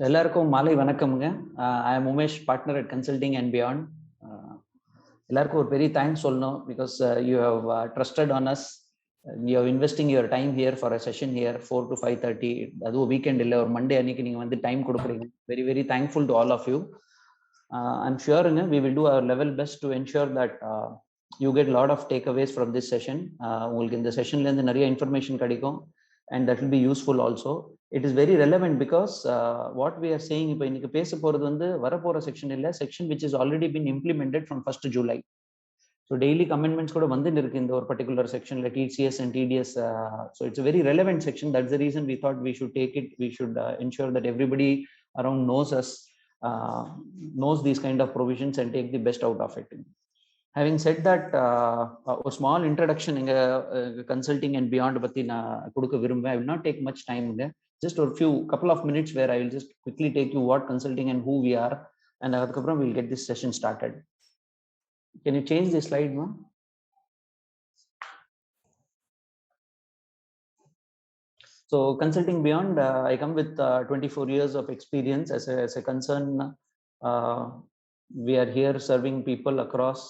எல்லாருக்கும் மாலை வணக்கம்ங்க. I am Umesh, partner at consulting and beyond. எல்லாருக்கும் ஒரு பெரிய தேங்க்ஸ் சொல்லணும் because you have trusted on us. You have investing your time here for a session here 4 to 5:30. அதுவும் weekend இல்லை, ஒரு மண்டே அன்னைக்கு நீங்கள் வந்து டைம் கொடுக்குறீங்க. Very very thankful to all of you. I'm ஷுவருங்க we will do our level best to ensure that you get lot of takeaways from this session. உங்களுக்கு இந்த செஷன்லேருந்து நிறைய இன்ஃபர்மேஷன் கிடைக்கும் and that will be useful also. It is very relevant because what we are saying இப்போ இன்னைக்கு பேச போறது வந்து வரப்போற செக்ஷன் இல்லை, section which is already been implemented from 1st July. So daily commitments கூட வந்து இருக்கு இந்த ஒரு particular section like TCS and TDS. So it's a very relevant section. That's the reason we thought we should take it. We should ensure that everybody around knows us, knows these kind of provisions and take the best out of it. Having said that, a small introduction in consulting and beyond பத்தி நான் கொடுக்க விரும்புவேன். I will not take much time there. Just a couple of minutes where I will just quickly take you what consulting and who we are, and அதுக்கப்புறம் we'll get this session started. Can you change the slide, ma'am? So consulting beyond, I come with 24 years of experience as a concern. We are here serving people across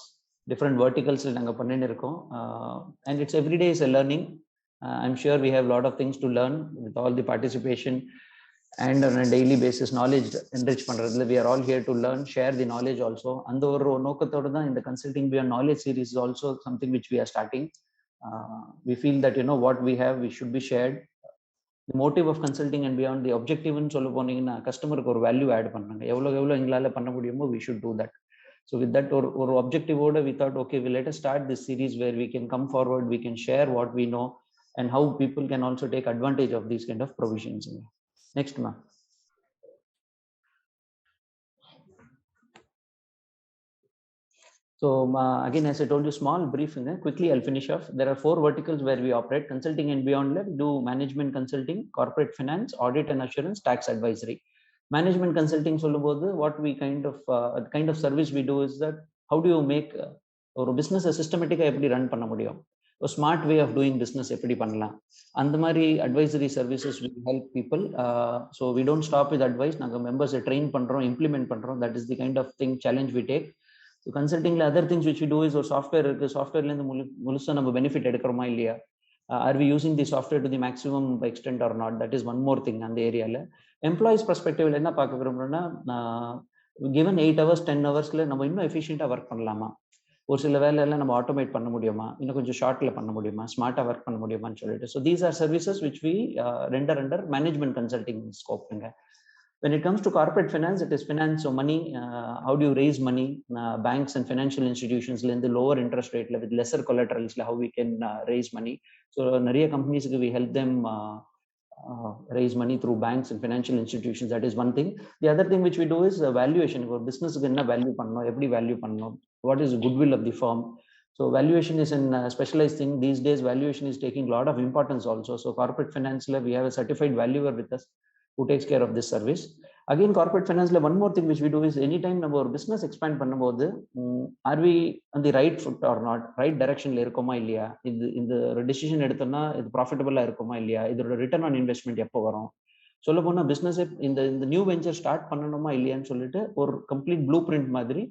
different verticals and it's every day is a learning. I'm sure we have a lot of things to learn with all the participation and on a daily basis knowledge enrich பண்றதுல we are all here to learn, share the knowledge also. அந்த ஒரு நோக்கத்தோட தான் இந்த consulting beyond knowledge series is also something which we are starting. We feel that what we have we should be shared. The motive of consulting and beyond, the objective ன்னு சொல்ல போனீங்கன்னா கஸ்டமருக்கு ஒரு வேல்யூ ஆட் பண்ணாங்க. எவ்வளவு எங்களால பண்ண முடியுமோ we should do that. So with that or objective order, we thought, okay, let us start this series where we can come forward, we can share what we know and how people can also take advantage of these kind of provisions. Next, ma'am. So again, as I told you, small briefing. Quickly, I'll finish off. There are 4 verticals where we operate. Consulting and beyond, we do management consulting, corporate finance, audit and assurance, tax advisory. Management consulting, what we kind of service we do is that how do you make or business systematic run panna mudiyum, a smart way of doing business eppadi pannalam, and the mari advisory services will help people. So we don't stop with advice, naga members train pandrom, implement pandrom. That is the kind of thing challenge we take. So consulting other things which we do is or software la mulusa நம்ம benefit எடுக்கிறோமா இல்லையா, are we using the software to the maximum extent or not? That is one more thing அந்த ஏரியால. Employees பெர்ஸ்பெக்டிவ்ல என்ன பார்க்க விரும்புறோம்னா, given 8 hours 10 ஹவர்ஸ்ல நம்ம இன்னும் எஃபிஷியண்டா work பண்ணலாமா, ஒரு சில வேலை எல்லாம் நம்ம ஆட்டோமேட் பண்ண முடியுமா, இன்னும் கொஞ்சம் ஷார்ட்ல பண்ண முடியுமா, ஸ்மார்ட்டா ஒர்க் பண்ண முடியுமான்னு சொல்லிட்டு. So these are services which we render under management consulting scope. When it comes to corporate finance, it is finance. So money, how do you raise money? Banks and financial institutions in the lower interest rate with lesser collaterals, how we can raise money. So நிறைய companies we help them raise money through banks and financial institutions. That is one thing. The other thing which we do is valuation. For business என்ன value பண்ணணும், எப்படி value பண்ணணும், what is the goodwill of the firm. So valuation is a specialized thing. These days valuation is taking a lot of importance also. So corporate finance we have a certified valuer with us who takes care of this service. Again, corporate finance one more thing which we do is anytime நம்ம ஒரு business expand பண்ணும்போது, are we on the right foot or not, right direction ல இருக்கோமா இல்லையா, இந்த decision எடுத்தோம்னா இது ப்ராஃபிட்டபிளா இருக்குமா இல்லையா, இதோட ரிட்டர்ன் ஆன் இன்வெஸ்ட்மெண்ட் எப்போ வரும், சொல்ல போனா பிசினஸ் இந்த நியூ வெஞ்சர் ஸ்டார்ட் பண்ணணுமா இல்லையான்னு சொல்லிட்டு ஒரு கம்ப்ளீட் ப்ளூ பிரிண்ட் மாதிரி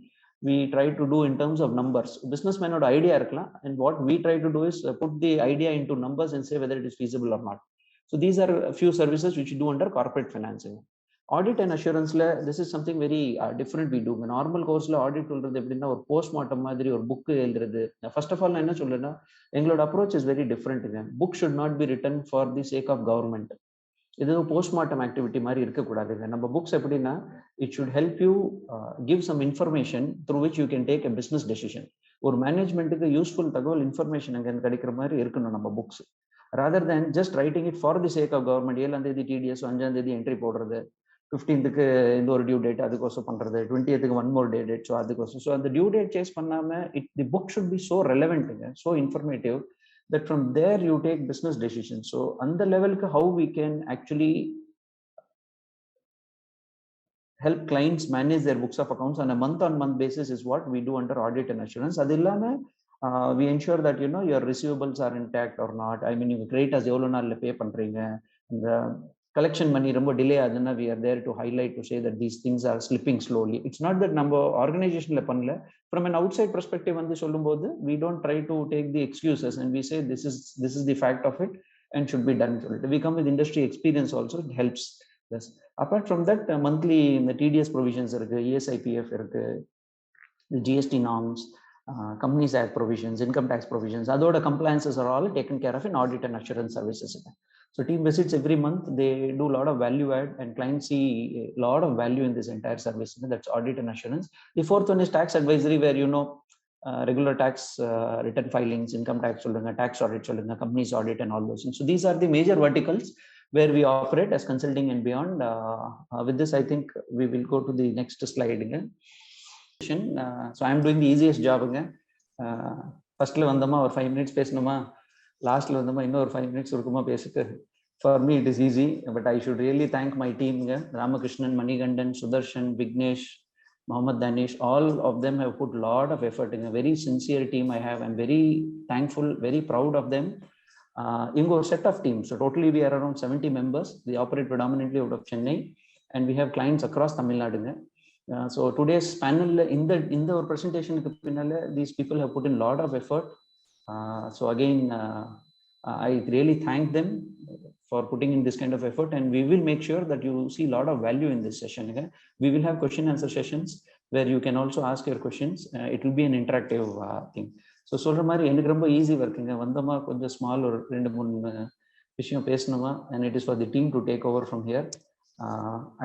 we try to do in terms of numbers. Businessman oda idea irukkalam, and what we try to do is put the idea into numbers and say whether it is feasible or not. So these are a few services which we do under corporate financing. Audit and assurance la, this is something very different we do. Normal course la audit சொல்றது எப்படின்னா ஒரு postmortem மாதிரி ஒரு book எழுதுறது. First of all நான் என்ன சொல்றேன்னா, எங்களோட approach is very different. Book should not be written for the sake of government. இது போஸ்ட்மார்ட்டம் ஆக்டிவிட்டி மாதிரி இருக்கக்கூடாதுங்க. நம்ம புக்ஸ் எப்படின்னா, it should help you give some information through which you can take a business decision. ஒரு மேனேஜ்மெண்ட்டுக்கு useful தகவல் information அங்கே கிடைக்கிற மாதிரி இருக்கணும் நம்ம books. Rather than just writing it for the sake of government. 7ஆம் தேதி டிடிஎஸ், 5ஆம் தேதி என்ட்ரி போடுறது, 15th இந்த ஒரு டியூ டேட் அதுக்கோசம் பண்றது, 20th one more date, so அதுக்கோசம். ஸோ அந்த டியூ டேட் சேஸ் பண்ணாம the book should be so ரெலவெண்ட்டுங்க, so informative, that from there you take business decisions. So on the level how we can actually help clients manage their books of accounts on a month on month basis is what we do under audit and assurance. Adillana we ensure that your receivables are intact or not. I mean, you create as evlo naal pay பண்றீங்க, collection money ரொம்ப delay ஆகுதுன்னா we are there to highlight to say that these things are slipping slowly. It's not that நம்ம organizationல பண்ணல, from an outside perspective வந்து சொல்லும்போது we don't try to take the excuses and we say this is the fact of it and should be done. We come with industry experience also, it helps. Yes. Apart from that, monthly இந்த TDS provisions இருக்கு, ESIPF இருக்கு, the GST norms, Companies Act provisions, income tax provisions, அதோட compliances are all taken care of in audit and assurance services. So team visits every month, they do a lot of value add and clients see a lot of value in this entire service. That's audit and assurance. The fourth one is tax advisory, where regular tax return filings, income tax சொல்லுங்க, tax audit சொல்லுங்க, companies audit and all those things. So these are the major verticals where we operate as consulting and beyond. With this, I think we will go to the next slide again. So I am doing the easiest job. Firstly vandama or 5 minutes பேசணுமா, லாஸ்ட்ல vandama இன்னொரு 5 minutes இருக்குமா பேசிட்டு. For me it is easy, but I should really thank my team. Ramakrishnan, Manigandan, Sudarshan, Vignesh, Mohammed Danish, all of them have put a lot of effort in a very sincere team. I'm very thankful, very proud of them. Ingo set of teams, so totally we are around 70 members. We operate predominantly out of Chennai and we have clients across Tamil Nadu. So today's panel in the presentation these people have put in a lot of effort. So again I really thank them for putting in this kind of effort, and we will make sure that you see a lot of value in this session. We will have question answer sessions where you can also ask your questions. It will be an interactive thing. So சொல்ற மாதிரி எனக்கு ரொம்ப easy ஒர்க்குங்க. வந்தமா கொஞ்சம் small ஒரு 2-3 விஷயம் பேசணுமா, and it is for the team to take over from here.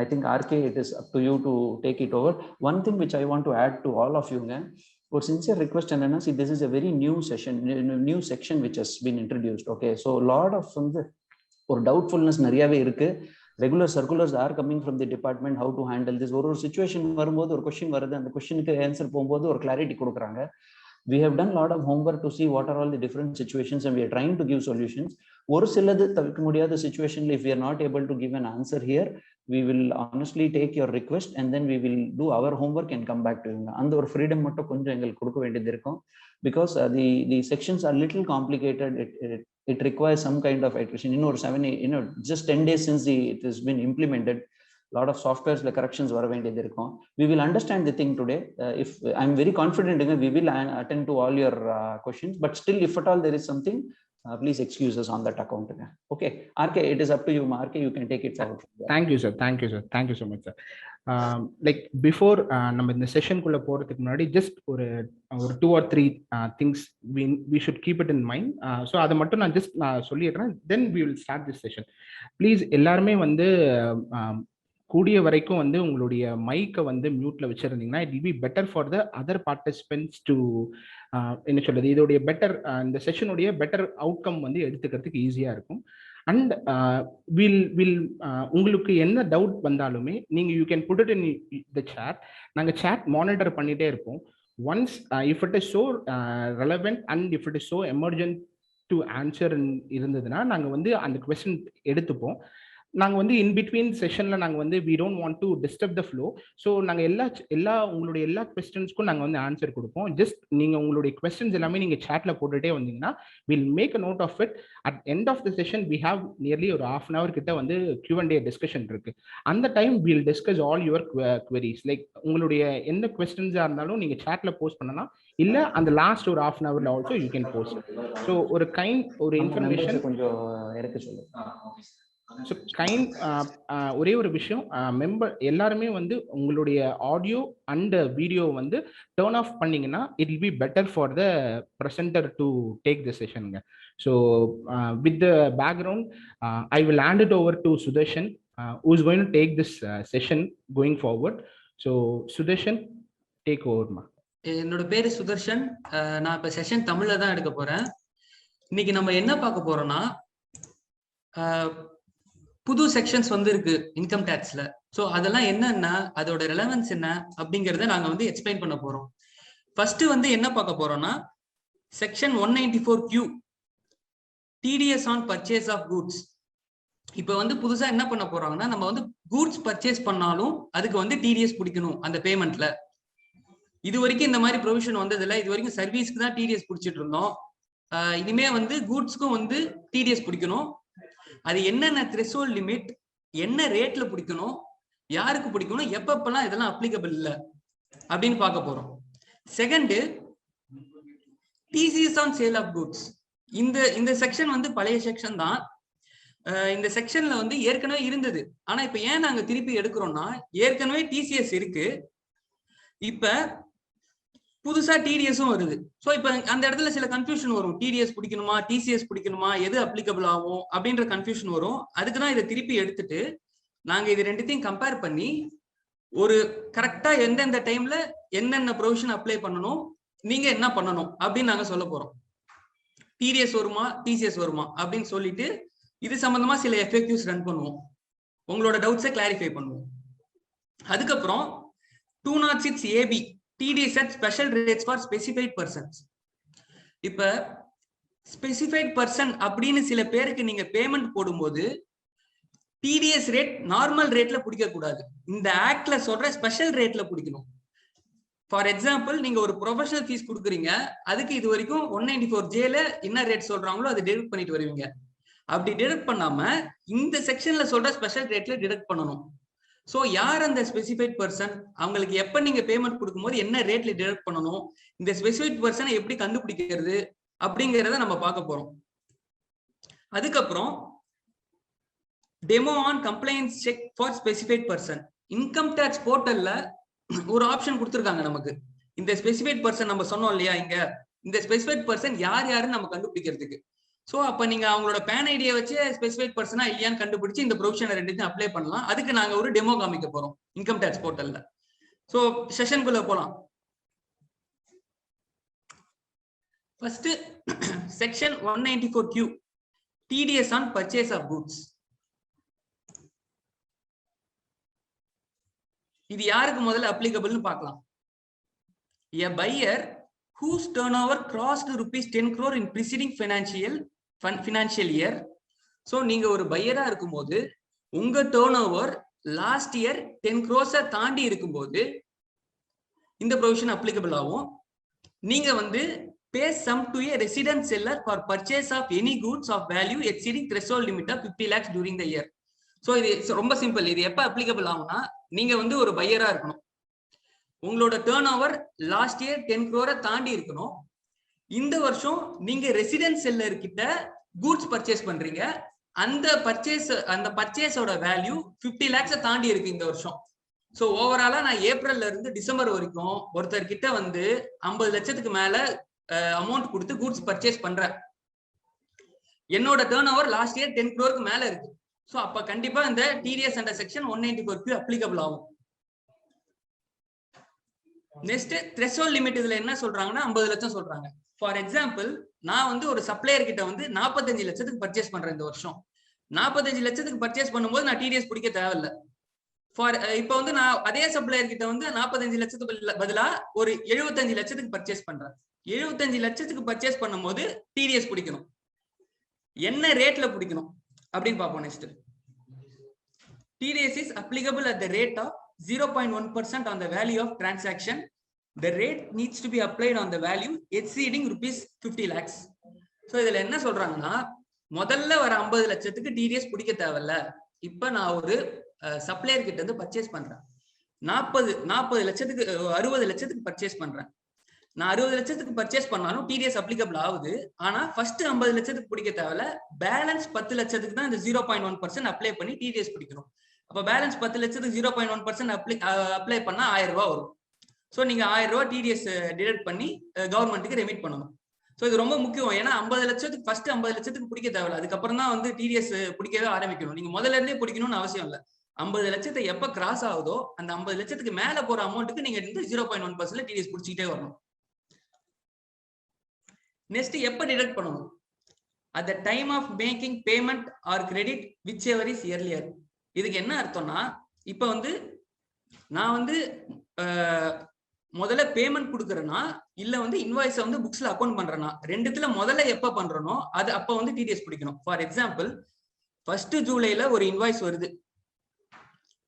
I think RK, it is up to you to take it over. One thing which I want to add to all of you, or sincere request, and see, this is a very new session, new section which has been introduced. Okay, so a lot of or doubtfulness nariyave irukku. Regular circulars are coming from the department how to handle this. Or situation varumbodhu or question varudhu, and the question ku answer pogumbodhu or clarity kudukranga. We have done a lot of homework to see what are all the different situations and we are trying to give solutions. Or silladhu thavikka mudiyadha situation, if we are not able to give an answer here, we will honestly take your request and then we will do our homework and come back to you. And our freedom mattum konjam engalukku kodukka vendiyadhu irukum, because the sections are little complicated. It requires some kind of iteration. Just 10 days since it has been implemented, a lot of softwares like corrections vara vendiyadhu irukum. We will understand the thing today. If I'm very confident, we will attend to all your questions, but still if at all there is something, please excuse us on that account. Okay, RK, it is up to you. RK, you can take it forward. Thank you, sir. Thank you, sir. Thank you so much, sir. Like before நம்ம இந்த session குள்ள போறதுக்கு முன்னாடி just ஒரு 2 or 3 things we should keep it in mind. So அதை மட்டும் நான் just சொல்லிடுறேன், then we will start this session. Please எல்லாருமே வந்து கூடிய வரைக்கும் வந்து உங்களுடைய மைக்கை வந்து மியூட்ல வச்சிருந்தீங்கன்னா it will be better for the other participants to என்ன சொல்றது, இதோடைய பெட்டர் இந்த செஷனுடைய பெட்டர் அவுட்கம் வந்து எடுத்துக்கிறதுக்கு ஈஸியா இருக்கும். அண்ட் உங்களுக்கு என்ன டவுட் வந்தாலுமே நீங்க you can put it in the chat. நாங்க சேட் மானிட்டர் பண்ணிட்டே இருப்போம். Once if it is so relevant and if it is so emergent to answer இருந்ததுன்னா நாங்க வந்து அந்த கொஸ்டின் எடுத்துப்போம். நாங்கள் வந்து இன் பிட்வீன் செஷனில் நாங்கள் வந்து we don't want to disturb the flow. So நாங்கள் உங்களுடைய எல்லா கொஸ்டின்ஸ்க்கும் நாங்கள் வந்து ஆன்சர் கொடுப்போம். ஜஸ்ட் நீங்கள் உங்களுடைய கொஸ்டின்ஸ் எல்லாமே நீங்கள் சேட்டில் போட்டுகிட்டே வந்தீங்கன்னா will make a note of it. At end of the session we have nearly ஒரு ½ hour கிட்ட வந்து Q&A டிஸ்கஷன் இருக்கு. அந்த time will discuss all your queries. Like உங்களுடைய எந்த கொஸ்டின்ஸாக இருந்தாலும் நீங்கள் சேட்டில் போஸ்ட் பண்ணலாம், இல்லை அந்த லாஸ்ட் ஒரு ½ hourல also you can post. So ஒரு இன்ஃபர்மேஷன் கொஞ்சம் இருக்கு சொல்லுங்க. ஸோ ஒரே ஒரு விஷயம், மெம்பர் எல்லாருமே வந்து உங்களுடைய ஆடியோ அண்ட் வீடியோ வந்து டர்ன் ஆஃப் பண்ணீங்கன்னா it will be better for the presenter to take the செஷனுங்க. So with the background I will hand it over to Sudarshan who is going to take this session going forward. So Sudarshan, take ஓவர்மா. என்னோட பேரு சுதர்ஷன். நான் இப்ப session தமிழ்ல தான் எடுக்க போறேன். இன்னைக்கு நம்ம என்ன பார்க்க போறோம்னா, புது செக்ஷன்ஸ் வந்து இருக்கு இன்கம் டேக்ஸ்ல. ஸோ அதெல்லாம் என்னன்னா அதோட ரெலவன்ஸ் என்ன அப்படிங்கறத நாங்க வந்து எக்ஸ்பிளைன் பண்ண போறோம். ஃபர்ஸ்ட் வந்து என்ன பார்க்க போறோம்னா, section 194Q TDS on purchase of goods. இப்ப வந்து புதுசா என்ன பண்ண போறாங்கன்னா, நம்ம வந்து கூட்ஸ் பர்ச்சேஸ் பண்ணாலும் அதுக்கு வந்து டிடிஎஸ் பிடிக்கணும் அந்த பேமெண்ட்ல. இது வரைக்கும் இந்த மாதிரி ப்ரொவிஷன் வந்ததில்லை. இது வரைக்கும் சர்வீஸ்க்கு தான் டிடிஎஸ் பிடிச்சிட்டு இருந்தோம். இனிமே வந்து கூட்ஸ்க்கும் வந்து டிடிஎஸ் பிடிக்கணும். அது என்னென்ன த்ரெஷோல்ட் லிமிட், என்ன ரேட்ல பிடிக்கணும், யாருக்கு பிடிக்கணும், எப்பப்பெல்லாம் இதெல்லாம் அப்ளிகபிள் இல்ல அப்படின்னு பார்க்க போறோம். Second, TCS on sale of goods. இந்த செக்ஷன் வந்து பழைய செக்ஷன் தான். இந்த செக்ஷன்ல வந்து ஏற்கனவே இருந்தது. ஆனா இப்ப ஏன் நாங்க திருப்பி எடுக்கிறோம்னா, ஏற்கனவே டிசிஎஸ் இருக்கு, இப்ப புதுசா டிடிஎஸும் வருது. சோ இப்ப அந்த இடத்துல சில கன்ஃபியூஷன் வரும். டிடிஎஸ் பிடிக்கணுமா, டிசிஎஸ் பிடிக்கணுமா, எது அப்ளிகபிள் ஆகும் அப்படின்ற கன்ஃபியூஷன் வரும். அதுக்கு தான் இதை திருப்பி எடுத்துட்டு நாங்க இது ரெண்டுத்தையும் கம்பேர் பண்ணி ஒரு கரெக்டா எந்தெந்த டைம்ல என்னென்ன ப்ரொவிஷன் அப்ளை பண்ணணும், நீங்க என்ன பண்ணணும் அப்படின்னு நாங்க சொல்ல போறோம். டிடிஎஸ் வருமா, டிசிஎஸ் வருமா அப்படின்னு சொல்லிட்டு இது சம்பந்தமா சில எஃபெக்டிவ்ஸ் ரன் பண்ணுவோம். உங்களோட டவுட்ஸை கிளாரிஃபை பண்ணுவோம். அதுக்கப்புறம் 206 AB TDS at special rates for specified persons. இப்ப ஸ்பெசிஃபைட் பர்சன் அப்படின்னு சில பேருக்கு நீங்க பேமெண்ட் போடும்போது டிடிஎஸ் ரேட் நார்மல் ரேட்ல பிடிக்க கூடாது. இந்த ஆக்ட்ல சொல்ற ஸ்பெஷல் ரேட்ல பிடிக்கணும். ஃபார் எக்ஸாம்பிள், நீங்க ஒரு ப்ரொஃபஷனல் ஃபீஸ் கொடுக்குறீங்க, அதுக்கு இது வரைக்கும் 194Jல என்ன ரேட் சொல்றாங்களோ அதை டிடக்ட் பண்ணிட்டு வருவீங்க. அப்படி டிடக்ட் பண்ணாம இந்த செக்ஷன்ல சொல்ற ஸ்பெஷல் ரேட்ல டிடக்ட் பண்ணணும். சோ யார் அந்த ஸ்பெசிஃபைட் பர்சன், அவங்களுக்கு எப்ப நீங்க பேமெண்ட் கொடுக்கும்போது என்ன ரேட்ல டிடக்ட் பண்ணணும், இந்த ஸ்பெசிஃபைட் பர்சனை எப்படி கண்டுபிடிக்கிறது அப்படிங்கிறத நம்ம பார்க்க போறோம். அதுக்கப்புறம் demo on complaints check for specified person. Income tax போர்ட்டல்ல ஒரு ஆப்ஷன் கொடுத்துருக்காங்க நமக்கு. இந்த ஸ்பெசிஃபைட் பர்சன் நம்ம சொன்னோம் இல்லையா, இங்க இந்த ஸ்பெசிஃபைட் பர்சன் யார் யாருன்னு நம்ம கண்டுபிடிக்கிறதுக்கு. சோ அப்ப நீங்க அவங்களோட பேன் ஐடியை வச்சு ஸ்பெசிஃபைட் பர்சனா இல்லையான்னு கண்டுபிடிச்சு இந்த ப்ரொவிஷனை ரெண்டுத்தையும் அப்ளை பண்ணலாம். அதுக்கு நாங்க ஒரு டெமோ காமிக்க போறோம் இன்கம் டேக்ஸ் போர்ட்டல்ல. சோ செஷனுக்குள்ள போலாம். First section 194Q TDS on purchase of goods. இது யாருக்கு முதல்ல அப்ளிகபிள்னு பார்க்கலாம். A buyer whose turnover crossed rupees 10 crore in preceding financial year. So நீங்க ஒரு பையரா இருக்கும்போது உங்க turn over last year 10 crores தாண்டி இருக்கும்போது இந்த ப்ரொவிஷன் அப்ளிகபிள் ஆகும். நீங்க வந்து pay sum to a resident seller for purchase of any goods of value exceeding threshold limit of 50 lakhs during the year. So இது ரொம்ப சிம்பிள். இது எப்ப அப்ளிகபிள் ஆகும்னா, நீங்க வந்து ஒரு பையரா இருக்கணும், உங்களோட turn over last year 10 crore தாண்டி இருக்கணும். இந்த வருஷம் நீங்க ரெசிடென்ட் செல்லர் கிட்ட கூட்ஸ் பர்ச்சேஸ் பண்றீங்க, அந்த பர்ச்சேஸோட வேல்யூ 50 lakhs தாண்டி இருக்கு இந்த வருஷம். சோ ஓவராலா நான் ஏப்ரல்ல இருந்து டிசம்பர் வரைக்கும் ஒருத்தர் கிட்ட வந்து 50 லட்சத்துக்கு மேல அமௌண்ட் கொடுத்து கூட்ஸ் பர்ச்சேஸ் பண்றேன். என்னோட turn over last year 10 crore மேல இருக்கு. சோ அப்ப கண்டிப்பா இந்த TDS under section 194Q applicable ஆகும். Next threshold limit. இதுல என்ன சொல்றாங்கன்னா 50 லட்சம் சொல்றாங்க. ஃபார் எக்ஸாம்பிள், நான் வந்து ஒரு சப்ளையர் கிட்ட வந்து 45 லட்சத்துக்கு பர்ச்சேஸ் பண்றேன் இந்த வருஷம். 45 லட்சத்துக்கு பர்ச்சேஸ் பண்ணும்போது நான் டிடிஎஸ் பிடிக்க தேவையில்லை. இப்ப வந்து நான் அதே சப்ளையர் கிட்ட வந்து 45 லட்சத்துக்கு பதிலா ஒரு 75 லட்சத்துக்கு பர்ச்சேஸ் பண்றேன். 75 லட்சத்துக்கு பர்ச்சேஸ் பண்ணும்போது டிடிஎஸ் பிடிக்கணும். என்ன ரேட்ல பிடிக்கணும் அப்படின்னு பார்ப்போம். Next, TDS is applicable at the rate of 0.1% on the value of transaction. The rate needs to be applied on the value exceeding rupees 50 lakhs. So இதுல என்ன சொல்றாங்கன்னா, முதல்ல வர 50 லட்சத்துக்கு டிடிஎஸ் பிடிக்க தேவையில்ல. இப்ப நான் ஒரு சப்ளையர் கிட்ட இருந்து பர்ச்சேஸ் பண்றேன், 40 லட்சத்துக்கு 60 லட்சத்துக்கு பர்ச்சேஸ் பண்றேன். நான் 60 லட்சத்துக்கு பர்ச்சேஸ் பண்ணாலும் டிடிஎஸ் அப்ளிகபிள் ஆகுது. ஆனா ஃபர்ஸ்ட் 50 லட்சத்துக்கு பிடிக்க தேவையில்ல, பேலன்ஸ் 10 லட்சத்துக்கு தான் இந்த 0.1% அப்ளை பண்ணி டிடிஎஸ் பிடிக்கணும். அப்ப பேலன்ஸ் 10 லட்சத்துக்கு 0.1% அப்ளை பண்ணா 1000 ரூபாய் வரும். சோ நீங்க 1000 ரூபாய் டிடிஎஸ் டிடக்ட் பண்ணி கவர்மெண்ட்டுக்கு ரெமிட் பண்ணணும். சோ இது ரொம்ப முக்கியம். ஏன்னா 50 லட்சத்துக்கு ஃபர்ஸ்ட் 50 லட்சத்துக்கு பிடிக்க தேவையில்ல, அதுக்கப்புறம் தான் வந்து டிடிஎஸ் பிடிக்கவே ஆரம்பிக்கணும். நீங்க முதல்ல இருந்தே பிடிக்கணும்னு அவசியம் இல்லை. 50 லட்சத்தை எப்ப கிராஸ் ஆகுதோ அந்த 50 லட்சத்துக்கு மேல போற அமௌண்ட்டுக்கு நீங்க 0.1% டிடிஎஸ் பிடிச்சிக்கிட்டே வரணும். நெக்ஸ்ட், எப்ப டிடக்ட் பண்ணணும்? at the time of making payment or credit whichever is earlier. இதுக்கு என்ன அர்த்தம்னா, இப்ப வந்து நான் வந்து முதல்ல பேமெண்ட் கொடுக்குறேன்னா இல்ல வந்து இன்வாய்ஸை வந்து புக்ஸ்ல அக்கௌண்ட் பண்றேன்னா, ரெண்டுத்துல முதல்ல எப்ப பண்றனோ அது அப்ப வந்து டிடிஎஸ் பிடிக்கணும். ஃபார் எக்ஸாம்பிள், 1 ஜூலைல ஒரு இன்வாய்ஸ் வருது,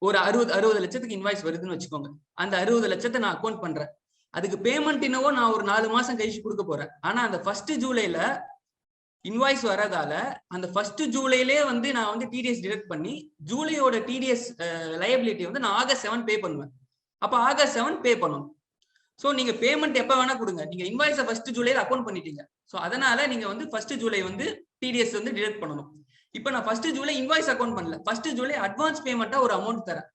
ஒரு 60 லட்சத்துக்கு இன்வாய்ஸ் வருதுன்னு வச்சுக்கோங்க. அந்த 60 லட்சத்தை நான் அக்கௌண்ட் பண்றேன். அதுக்கு பேமெண்ட் என்னவோ நான் ஒரு 4 மாசம் கழிச்சு கொடுக்க போறேன். ஆனா அந்த 1 ஜூலைல இன்வாய்ஸ் வரதால அந்த ஃபர்ஸ்ட் ஜூலைலே வந்து நான் வந்து டிடிஎஸ் டிடக்ட் பண்ணி ஜூலையோட டிடிஎஸ் லயபிலிட்டி வந்து நான் ஆகஸ்ட் 7 பே பண்ணுவேன். அப்ப ஆகஸ்ட் 7 பே பண்ணணும். சோ நீங்க பேமெண்ட் எப்ப வேணா கொடுங்க. நீங்க இன்வாய்ஸை ஃபர்ஸ்ட் ஜூலைல அக்கௌண்ட் பண்ணிட்டீங்க. சோ அதனால நீங்க வந்து ஃபர்ஸ்ட் ஜூலை வந்து டிடிஎஸ் வந்து டிடக்ட் பண்ணணும். இப்போ நான் ஃபர்ஸ்ட் ஜூலை இன்வாய்ஸ் அக்கௌண்ட் பண்ணல. ஃபர்ஸ்ட் ஜூலை அட்வான்ஸ் பேமெண்ட்டா ஒரு அமௌண்ட் தரேன்.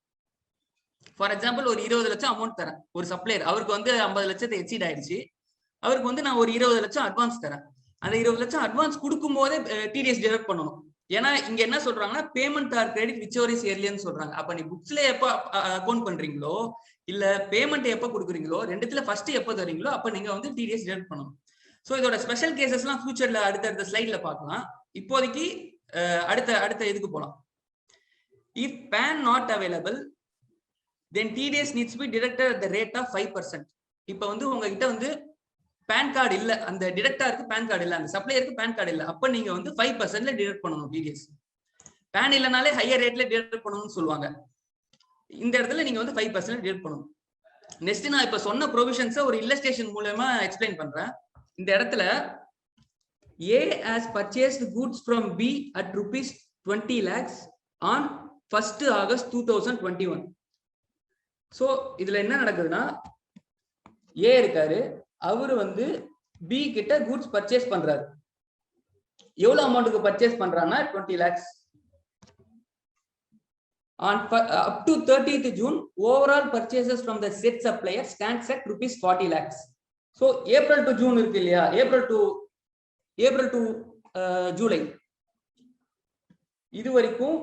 ஃபார் எக்ஸாம்பிள் ஒரு 20 லட்சம் அமௌண்ட் தரேன் ஒரு சப்ளையர். அவருக்கு வந்து 50 லட்சத்தை எக்ஸீட் ஆயிடுச்சு. அவருக்கு வந்து நான் ஒரு 20 லட்சம் அட்வான்ஸ் தரேன். அந்த 20 லட்சம் அட்வான்ஸ் கொடுக்கும் போதே டிடிஎஸ் டிடக்ட் பண்ணணும். ஏன்னா இங்க என்ன சொல்றாங்கன்னா payment or credit which is ஏர்லியர்னு சொல்றாங்க. அப்ப நீ புக்ஸ்ல எப்ப அக்கௌண்ட் பண்றீங்களோ இல்ல பேமெண்ட் எப்ப கொடுக்குறீங்களோ ரெண்டுத்துல ஃபர்ஸ்ட் எப்ப தரீங்களோ அப்ப நீங்க வந்து டிடிஎஸ் டிடக்ட் பண்ணணும். சோ இதோட ஸ்பெஷல் கேசஸ் எல்லாம் ஃபியூச்சர்ல அடுத்த ஸ்லைட்ல பார்க்கலாம். இப்போதைக்கு அடுத்த இதுக்கு போலாம். If PAN not available then TDS needs to be deducted at the rate of 5%. இப்போ வந்து உங்ககிட்ட வந்து பேன் கார்டு இல்ல, அந்த டிடக்டாருக்கு பேன் கார்டு இல்ல, அந்த சப்ளையருக்கு பேன் கார்டு இல்ல, அப்ப நீங்க வந்து 5%ல டிடக்ட் பண்ணணும் டிடிஎஸ். பேன் இல்லனாலே ஹையர் ரேட்ல டிடக்ட் பண்ணணும்னு சொல்லுவாங்க. இந்த இடத்துல நீங்க வந்து 5% டிடக்ட் பண்ணணும். நெக்ஸ்ட் நான் இப்ப சொன்ன ப்ரொவிஷன்ஸ் ஒரு இல்லஸ்ட்ரேஷன் மூலமா எக்ஸ்பிளைன் பண்றேன். இந்த இடத்துல A has purchased goods from B at rupees 20 lakhs on 1st August 2021. So இதுல என்ன நடக்குதுன்னா A இருக்காரு, அவரு வந்து B கிட்ட goods purchase பண்றாரு. எவ்வளவு அமௌண்ட்டுக்கு பர்ச்சேஸ் பண்றான்னா 20 lakhs. On up to 30th June, overall purchases from the said supplier stands at rupees 40 lakhs. So April to June இருக்கு இல்லையா, April to July இது வரைக்கும்,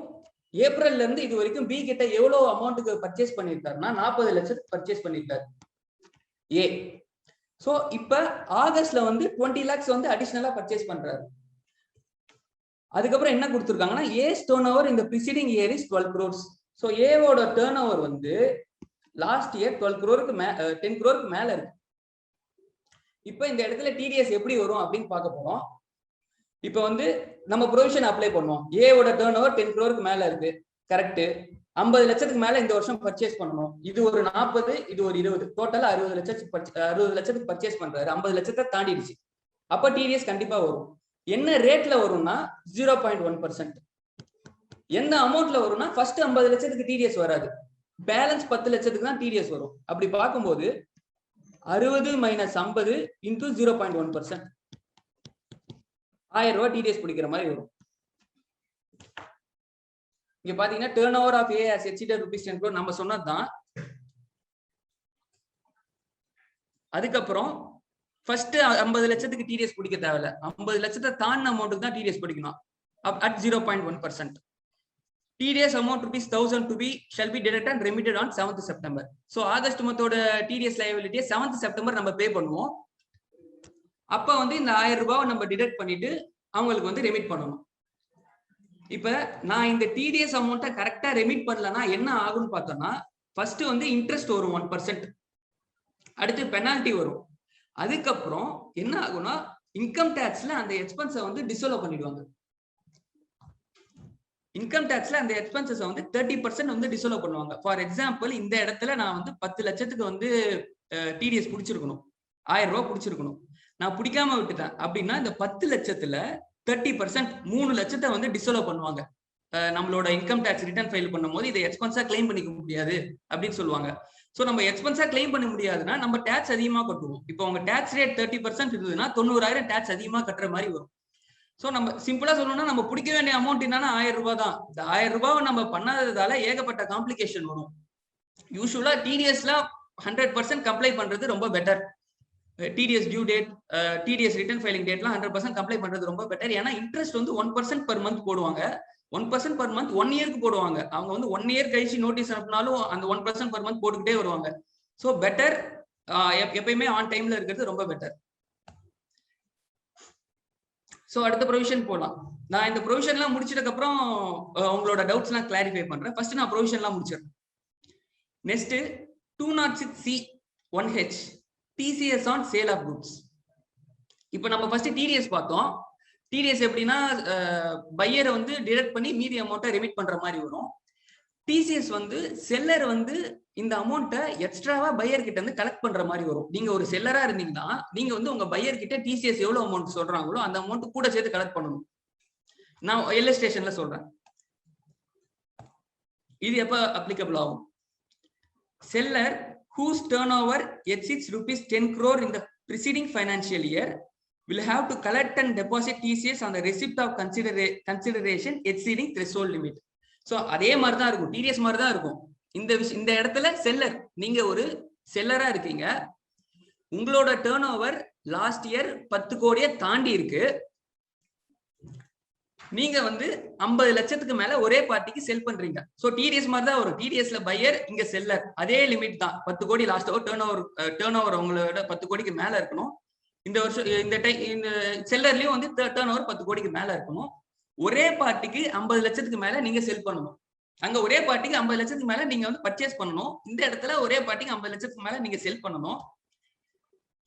ஏப்ரல்ல இருந்து இது வரைக்கும் B கிட்ட எவ்வளவு அமௌண்ட்டுக்கு பர்ச்சேஸ் பண்ணிருக்காருன்னா 40 லட்சத்துக்கு பர்ச்சேஸ் பண்ணிருக்காரு A. சோ இப்ப ஆகஸ்ட்ல வந்து 20 lakhs வந்து அடிஷனலா பர்ச்சேஸ் பண்றாரு. அதுக்கப்புறம் என்ன கொடுத்துருக்காங்கன்னா A's turnover in the preceding year is 12 crores. So A ஓட turnover வந்து லாஸ்ட் இயர் 12 crore-க்கு 10 crore-க்கு மேல இருக்கு. இப்போ இந்த இடத்துல டிடிஎஸ் எப்படி வரும் அப்படின்னு பார்க்க போறோம். இப்போ வந்து நம்ம ப்ரொவிஷன் அப்ளை பண்ணுவோம். A ஓட turnover 10 crore-க்கு மேல இருக்கு, கரெக்ட். 50 லட்சத்துக்கு மேல இந்த வருஷம் பர்ச்சேஸ் பண்ணணும். இது ஒரு 40, இது ஒரு 20, டோட்டலா 60 லட்சத்துக்கு பர்ச்சேஸ் பண்றாரு. 50 லட்சத்தை தாண்டிடுச்சு. அப்ப டிடிஎஸ் கண்டிப்பா வரும். என்ன ரேட்ல வரும்னா 0.1%. எந்த அமௌண்ட்ல வரும்னா ஃபர்ஸ்ட் 50 லட்சத்துக்கு டிடிஎஸ் வராது, பேலன்ஸ் 10 லட்சத்துக்கு தான் டிடிஎஸ் வரும். அப்படி பார்க்கும்போது 60 - 50 × 0.1%, 1000 ரூபாய் டிடிஎஸ் பிடிக்கிற மாதிரி வரும். இங்க பாத்தீங்கன்னா turnover of A has exceeded rupees 10 crore நம்ம சொன்னதுதான். அதுக்கப்புறம் ஃபர்ஸ்ட் 50 லட்சத்துக்கு டிடிஎஸ் பிடிக்க தேவையில்ல, 50 லட்சத்தை தாண்டின அமௌண்ட்டுக்கு தான் டிடிஎஸ் பிடிக்கணும் at 0.1%. TDS amount rupees 1000 to be shall be deducted and remitted on 7th September. So August மந்தோட TDS liability 7th September நம்ம பே பண்ணுவோம். அப்ப வந்து இந்த 1000 ரூபாயை நம்ம டிடக்ட் பண்ணிட்டு அவங்களுக்கு வந்து ரெமிட் பண்ணணும். இப்ப நான் இந்த TDS அமௌண்ட்டை கரெக்டா ரெமிட் பண்ணலன்னா என்ன ஆகும்னு பார்த்தோம்னா ஃபர்ஸ்ட் வந்து இன்ட்ரெஸ்ட் வரும் 1%, அடுத்து பெனால்டி வரும். அதுக்கப்புறம் என்ன ஆகும்னா இன்கம் டாக்ஸ்ல அந்த எக்ஸ்பென்ஸை வந்து டிசோல்வ் பண்ணிடுவாங்க. இன்கம் டாக்ஸ்ல அந்த எக்ஸ்பென்சஸ் வந்து 30% வந்து டிசோல்வ் பண்ணுவாங்க. ஃபார் எக்ஸாம்பிள் இந்த இடத்துல நான் வந்து 10 லட்சத்துக்கு வந்து டிடிஎஸ் பிடிச்சிருக்கணும், 1000 ரூபாய் பிடிச்சிருக்கணும், நான் பிடிக்காம விட்டுட்டேன் அப்படின்னா இந்த 10 லட்சத்துல 30% 3 லட்சத்தை வந்து டிசோல்வ் பண்ணுவாங்க. நம்மளோட இன்கம் டாக்ஸ் ரிட்டர்ன் ஃபைல் பண்ணும்போது இதை எக்ஸ்பென்ஸா கிளைம் பண்ணிக்க முடியாது அப்படின்னு சொல்லுவாங்க. சோ நம்ம எக்ஸ்பென்ஸா கிளைம் பண்ண முடியாதுன்னா நம்ம டாக்ஸ் அதிகமா கட்டுவோம். இப்போ உங்க டாக்ஸ் ரேட் 30% இருந்ததுன்னா 90,000 டாக்ஸ் அதிகமா கட்டுற மாதிரி வரும். சோ நம்ம சிம்பிளா சொல்லணும்னா நம்ம பிடிக்க வேண்டிய அமௌண்ட் என்னன்னா 1000 ரூபாய் தான். இந்த 1000 ரூபாவை நம்ம பண்ணாததால ஏகப்பட்ட காம்ப்ளிகேஷன் வரும். யூஸ்வலா டிடிஎஸ்ல 100% கம்ப்ளை பண்றது ரொம்ப better. TDS due date, TDS return filing டேட்லாம் 100% கம்ப்ளை பண்றது ரொம்ப பெட்டர். ஏன்னா இன்ட்ரெஸ்ட் வந்து 1% per month போடுவாங்க. 1% per month 1 இயருக்கு போடுவாங்க. அவங்க வந்து 1 இயர் கழிச்சு நோட்டீஸ் அனுப்பினாலும் அந்த 1% per month போட்டுக்கிட்டே வருவாங்க. ஸோ பெட்டர், எப்பயுமே ஆன் டைம்ல இருக்கிறது ரொம்ப பெட்டர். ஸோ அடுத்த ப்ரொவிஷன் போகலாம். நான் இந்த ப்ரொவிஷன்லாம் முடிச்சதுக்கு அப்புறம் உங்களோட டவுட்ஸ் எல்லாம் கிளாரிஃபை பண்றேன். ஃபர்ஸ்ட் நான் ப்ரொவிஷன்லாம் முடிச்சிடுறேன். Next 206C(1H) TCS on sale of goods. இப்போ நம்ம ஃபர்ஸ்ட் டிடிஎஸ் பார்த்தோம். டிடிஎஸ் எப்படின்னா பையரை வந்து டிடக்ட் பண்ணி மீதி அமௌண்ட்டை ரெமிட் பண்ற மாதிரி வரும். டிசிஎஸ் வந்து செல்லர் வந்து இந்த அமௌண்ட்டை எக்ஸ்ட்ராவா பையர் கிட்ட இருந்து கலெக்ட் பண்ற மாதிரி வரும். நீங்க ஒரு செல்லரா இருந்தீங்கன்னா நீங்க வந்து உங்க பையர் கிட்ட டிசிஎஸ் எவ்வளவு அமௌண்ட் சொல்றாங்களோ அந்த அமௌண்ட் கூட சேர்த்து கலெக்ட் பண்ணணும். நான் இல்லஸ்ட்ரேஷன்ல சொல்றேன். இது எப்ப அப்ளிகபிள் ஆகும்? Seller whose turnover exceeds rupees 10 crore in the preceding financial year will have to collect and deposit TCS on the receipt of consideration exceeding threshold limit. So அதே மாதிரி தான் இருக்கும், டிடிஎஸ் மாதிரி தான் இருக்கும். இந்த இடத்துல செல்லர், நீங்க ஒரு செல்லரா இருக்கீங்க, உங்களோட டர்ன் ஓவர் லாஸ்ட் இயர் 10 கோடியை தாண்டி இருக்கு, நீங்க வந்து 50 லட்சத்துக்கு மேல ஒரே பார்ட்டிக்கு செல் பண்றீங்க. சோ டிடிஎஸ் மாதிரி தான் வரும். டிடிஎஸ்ல பையர், இங்க செல்லர், அதே லிமிட் தான். 10 கோடி லாஸ்ட் டர்ன் ஓவர் உங்களோட 10 கோடிக்கு மேல இருக்கணும். இந்த வருஷம் இந்த செல்லர்லயும் வந்து டர்ன் ஓவர் 10 கோடிக்கு மேல இருக்கணும். ஒரே பார்ட்டிக்கு 50 லட்சத்துக்கு மேல நீங்க செல் பண்ணணும். அங்க ஒரே பார்ட்டிக்கு 50 லட்சத்துக்கு மேல நீங்க வந்து பர்ச்சேஸ் பண்ணணும். இந்த இடத்துல ஒரே பார்ட்டிக்கு 50 லட்சத்துக்கு மேல நீங்க செல் பண்ணணும்.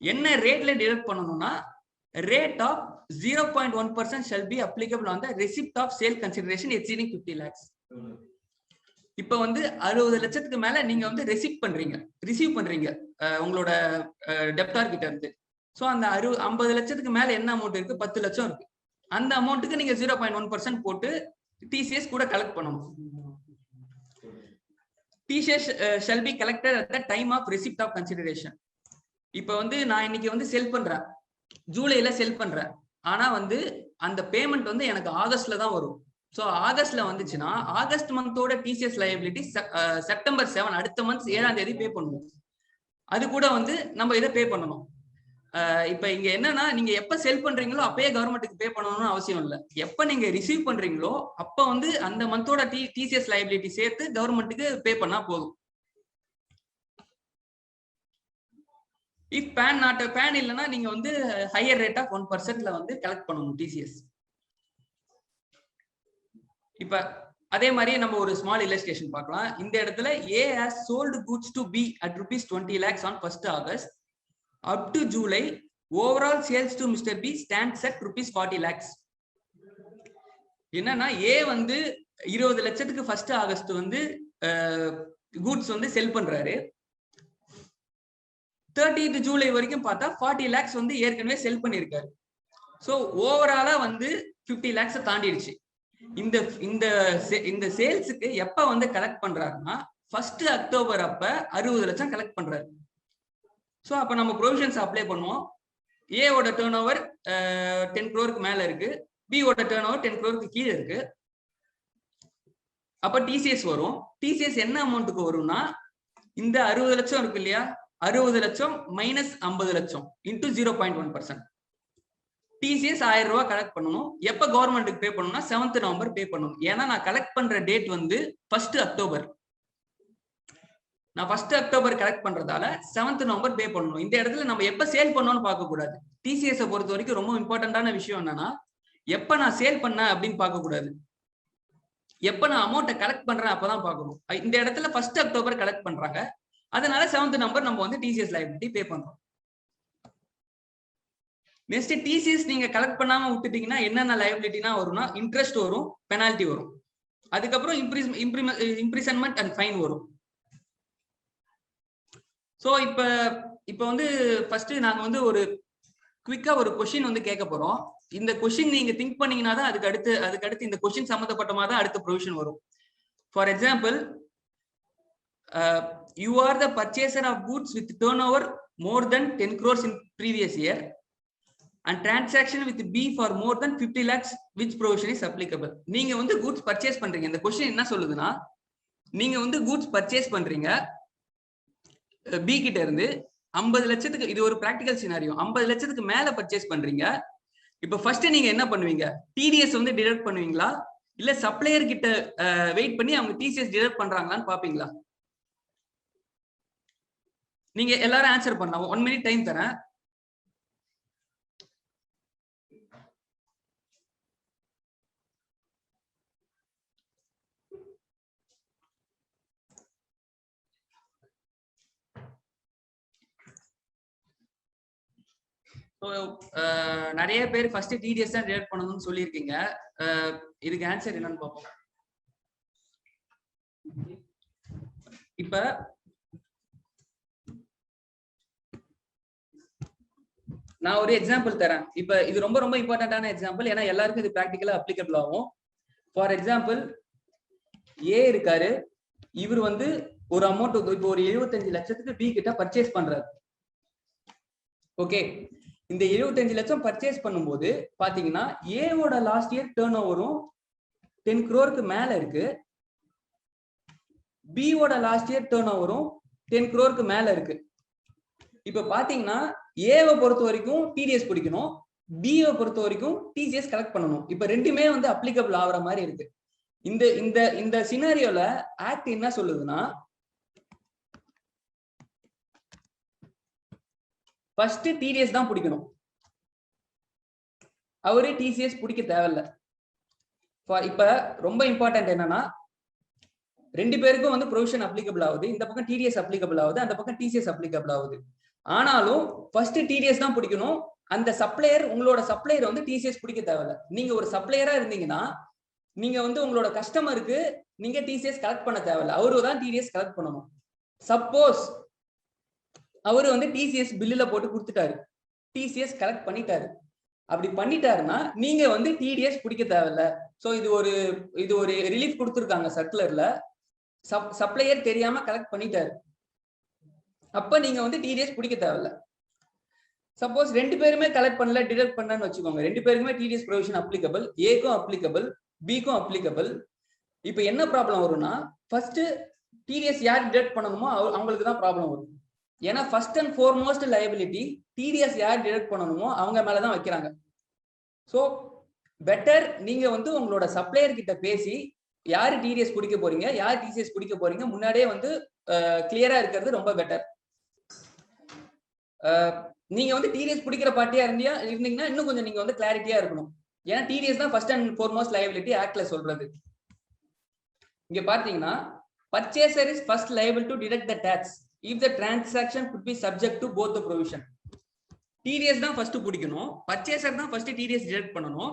என்ன ரேட்ல டிடக்ட் பண்ணணும்னா rate of 0.1% shall be applicable on the receipt of sale consideration exceeding 50 lakhs. இப்ப வந்து 60 லட்சத்துக்கு மேல நீங்க வந்து ரிசீவ் பண்றீங்க உங்களோட டெப்டார் கிட்ட இருந்து. சோ அந்த 50 லட்சத்துக்கு மேல என்ன அமௌண்ட் இருக்கு? 10 லட்சம் இருக்கு. அந்த அமௌண்ட்டுக்கு நீங்க 0.1% போட்டு டிசிஎஸ் கூட கலெக்ட் பண்ணணும். TCS shall be collected at the time of receipt of consideration. இப்ப வந்து நான் இன்னைக்கு வந்து செல் பண்றேன், ஜூலைல செல் பண்றேன். ஆனா வந்து அந்த பேமெண்ட் வந்து எனக்கு ஆகஸ்ட்ல தான் வரும். சோ ஆகஸ்ட்ல வந்துச்சுன்னா ஆகஸ்ட் மந்தோட டிசிஎஸ் லைபிலிட்டி செப்டம்பர் 7 அடுத்த மந்த் 7ஆம் தேதி பே பண்ணுவோம். அது கூட வந்து நம்ம இதை பே பண்ணணும். இப்ப இங்க என்னன்னா, நீங்க எப்ப செல் பண்றீங்களோ அப்பயே கவர்மெண்ட்டுக்கு பே பண்ணணும்னு அவசியம் இல்லை. எப்ப நீங்க ரிசீவ் பண்றீங்களோ அப்ப வந்து அந்த மந்தோட டிசிஎஸ் லைபிலிட்டி சேர்த்து கவர்மெண்ட்டுக்கு பே பண்ணா போதும். இஃப் பேன் இல்லைன்னா நீங்க வந்து ஹையர் ரேட் ஆஃப் 1%ல வந்து கலெக்ட் பண்ணணும் டிசிஎஸ். இப்ப அதே மாதிரி நம்ம ஒரு ஸ்மால் இல்லஸ்ட்ரேஷன் பார்க்கலாம். இந்த இடத்துல A has sold goods to B at rupees 20 lakhs on 1st August. Up to July, overall sales to Mr. B stands at rupees 40 lakhs. என்னன்னா A வந்து 20 லட்சத்துக்கு 1st ஆகஸ்ட் வந்து கூட்ஸ் வந்து செல் பண்றாரு. 30th ஜூலை வரைக்கும் பார்த்தா 40 lakhs வந்து ஏற்கனவே செல் பண்ணிருக்காரு. சோ ஓவராலா வந்து 50 lakhs தாண்டிடுச்சு. இந்த சேல்ஸுக்கு எப்ப வந்து கலெக்ட் பண்றாருன்னா 1st அக்டோபர் அப்ப 60 லட்சம் கலெக்ட் பண்றாரு. சோ அப்ப நம்ம ப்ரொவிஷன்ஸ் அப்ளை பண்ணுவோம். A ஓட டர்ன் ஓவர் 10 crore மேல இருக்கு, B ஓட டர்ன் ஓவர் 10 crore கீழே இருக்கு. அப்ப டிசிஎஸ் வரும். டிசிஎஸ் என்ன அமௌண்ட்டுக்கு வரும்னா இந்த 60 லட்சம் இருக்கு இல்லையா, 60 லட்சம் மைனஸ் 50 லட்சம் இன்டூ 0.1%. டிசிஎஸ் 1000 ரூபாய் கலெக்ட் பண்ணணும். எப்ப கவர்மெண்ட்டுக்கு பே பண்ணணும்னா 7th நவம்பர் பே பண்ணணும். ஏன்னா நான் கலெக்ட் பண்ற டேட் வந்து 1st அக்டோபர். நான் 1st அக்டோபர் கலெக்ட் பண்றதால 7th நவம்பர் பே பண்ணணும். இந்த இடத்துல நம்ம எப்ப சேல் பண்ணோம்னு பார்க்க கூடாது. டிசிஎஸ் பொறுத்த வரைக்கும் ரொம்ப இம்பார்ட்டன்டான விஷயம் என்னன்னா, எப்ப நான் சேல் பண்ணேன் அப்படின்னு பார்க்க கூடாது, எப்ப நான் அமௌண்ட்டை கலெக்ட் பண்றேன் அப்பதான் பார்க்கணும். இந்த இடத்துல 1st அக்டோபர் கலெக்ட் பண்றாங்க, அதனால 7th நவம்பர் நம்ம வந்து டிசிஎஸ் லைபிலிட்டி பே பண்றோம். நெக்ஸ்ட் டிசிஎஸ் நீங்க கலெக்ட் பண்ணாம விட்டுட்டீங்கன்னா என்னென்ன லைபிலிட்டினா வரும்னா, இன்ட்ரெஸ்ட் வரும், பெனால்டி வரும், அதுக்கப்புறம் இம்ப்ரிசன்மெண்ட் அண்ட் ஃபைன் வரும். சோ இப்ப வந்து ஃபர்ஸ்ட் நாங்க வந்து ஒரு குவிக்கா ஒரு கொஸ்டின் வந்து கேட்க போறோம். இந்த கொஸ்டின் நீங்க திங்க் பண்ணீங்கன்னா தான் அதுக்கு அடுத்து இந்த கொஸ்டின் சம்பந்தப்பட்டமா தான் அடுத்த ப்ரொவிஷன் வரும். For example, you are the purchaser of goods with turnover more than 10 crores in previous year and transaction with B for more than 50 lakhs, which provision is applicable? நீங்க வந்து கூட்ஸ் பர்ச்சேஸ் பண்றீங்க. இந்த question என்ன சொல்லுதுன்னா, நீங்க வந்து goods purchase பண்றீங்க B கிட்ட இருந்து 50 லட்சத்துக்கு, இது ஒரு பிராக்டிகல் சினாரியோ, 50 லட்சத்துக்கு மேல பர்ச்சேஸ் பண்றீங்க. இப்ப ஃபர்ஸ்ட் நீங்க என்ன பண்ணுவீங்க? டிடிஎஸ் வந்து டிடக்ட் பண்ணுவீங்களா, இல்ல சப்ளையர் கிட்ட வெயிட் பண்ணி அவங்க டிசிஎஸ் டிடக்ட் பண்றாங்களான்னு பாப்பீங்களா? நீங்க எல்லாரும் ஆன்சர் பண்ணலாம். 1 minute டைம் தரேன். நிறைய பேர் ஃபர்ஸ்ட் டிடிஎஸ் தான் டிடக்ட் பண்ணணும்னு சொல்லியிருக்கீங்க. இதுக்கு ஆன்சர் என்னன்னு பார்ப்போம். இப்ப நான் ஒரு எக்ஸாம்பிள் தரேன். இப்ப இது ரொம்ப ரொம்ப இம்பார்ட்டன்டான எக்ஸாம்பிள், ஏன்னா எல்லாருக்கும் இது பிராக்டிகலா அப்ளிகபிள் ஆகும். ஃபார் எக்ஸாம்பிள், ஏ இருக்காரு, இவர் வந்து ஒரு அமௌண்ட் இப்போ ஒரு 75 லட்சத்துக்கு பி கிட்ட பர்ச்சேஸ் பண்றாரு. ஓகே, இந்த 75 லட்சம் பர்ச்சேஸ் பண்ணும்போது பாத்தீங்கன்னா ஏவோட லாஸ்ட் இயர் டர்ன் ஓவரும் 10 crore மேல இருக்கு, பியோட லாஸ்ட் இயர் டர்ன் ஓவரும் 10 crore மேல இருக்கு. இப்ப பாத்தீங்கன்னா ஏவை பொறுத்த வரைக்கும் டிடிஎஸ் பிடிக்கணும், பியை பொறுத்த வரைக்கும் டிசிஎஸ் கலெக்ட் பண்ணணும். இப்ப ரெண்டுமே வந்து அப்ளிகபிள் ஆகுற மாதிரி இருக்கு. இந்த இந்த இந்த சினாரியோல ஆக்ட் என்ன சொல்லுதுன்னா, ஃபர்ஸ்ட் டிடிஎஸ் தான் பிடிக்கணும், அவரு டிசிஎஸ் பிடிக்க தேவையில்ல. இப்ப ரொம்ப இம்பார்ட்டன்ட் என்னன்னா, ரெண்டு பேருக்கும் வந்து ப்ரொவிஷன் அப்ளிகபிள் ஆகுது, இந்த பக்கம் டிடிஎஸ் அப்ளிகபிள் ஆகுது, அந்த பக்கம் டிசிஎஸ் அப்ளிகபிள் ஆகுது. ஆனாலும் ஃபர்ஸ்ட் டிடிஎஸ் தான் பிடிக்கணும். அந்த சப்ளையர், உங்களோட சப்ளையர் வந்து டிசிஎஸ் பிடிக்க தேவையில்ல. நீங்க ஒரு சப்ளையரா இருந்தீங்கன்னா நீங்க வந்து உங்களோட கஸ்டமருக்கு நீங்க டிசிஎஸ் கலெக்ட் பண்ண தேவையில்ல, அவரு தான் டிடிஎஸ் கலெக்ட் பண்ணணும். சப்போஸ் அவரு வந்து டிசிஎஸ் பில்லுல போட்டு கொடுத்துட்டாரு, டிசிஎஸ் கலெக்ட் பண்ணிட்டாரு, அப்படி பண்ணிட்டாருன்னா நீங்க வந்து டிடிஎஸ் பிடிக்க தேவையில்ல. சோ இது ஒரு ரிலீஃப் கொடுத்துருக்காங்க சர்க்குலர்ல. சப்ளையர் தெரியாம கலெக்ட் பண்ணிட்டாரு, அப்ப நீங்க வந்து டிடிஎஸ் பிடிக்க தேவையில்ல. சப்போஸ் ரெண்டு பேருமே கலெக்ட் பண்ணல, டிடக்ட் பண்ணலன்னு வச்சுக்கோங்க, ரெண்டு பேருக்குமே டிடிஎஸ் ப்ரொவிஷன் அப்ளிகபிள், ஏக்கும் அப்ளிகபிள், பிக்கும் அப்ளிகபிள். இப்ப என்ன ப்ராப்ளம் வரும்னா, ஃபர்ஸ்ட் டிடிஎஸ் யார் டிடக்ட் பண்ணணுமோ அவங்களுக்கு தான் ப்ராப்ளம் வரும். ஏன்னா first and foremost liability TDS யார் டிடக்ட் பண்ணணுமோ அவங்க மேலதான் வைக்கிறாங்க. ஸோ பெட்டர் நீங்க வந்து உங்களோட சப்ளையர் கிட்ட பேசி யாரு டிடிஎஸ் பிடிக்க போறீங்க, யார் டிசிஎஸ் பிடிக்க போறீங்க முன்னாடியே வந்து கிளியரா இருக்கிறது ரொம்ப பெட்டர். நீங்க வந்து டிடிஎஸ் பிடிக்கிற பார்ட்டியா இருந்தீங்கன்னா இன்னும் கொஞ்சம் நீங்க வந்து கிளாரிட்டியா இருக்கணும். ஏன்னா டிடிஎஸ் தான் ஃபர்ஸ்ட் அண்ட் ஃபோர்மோஸ்ட் லைபிலிட்டி ஆக்ட்ல சொல்றது. இங்க பாத்தீங்கன்னா purchaser is first liable to deduct the tax if the transaction could be subject to both the provision. TDS தான் ஃபர்ஸ்ட் பிடிக்கணும், purchaser தான் ஃபர்ஸ்ட் TDS டிடக்ட் பண்ணணும்.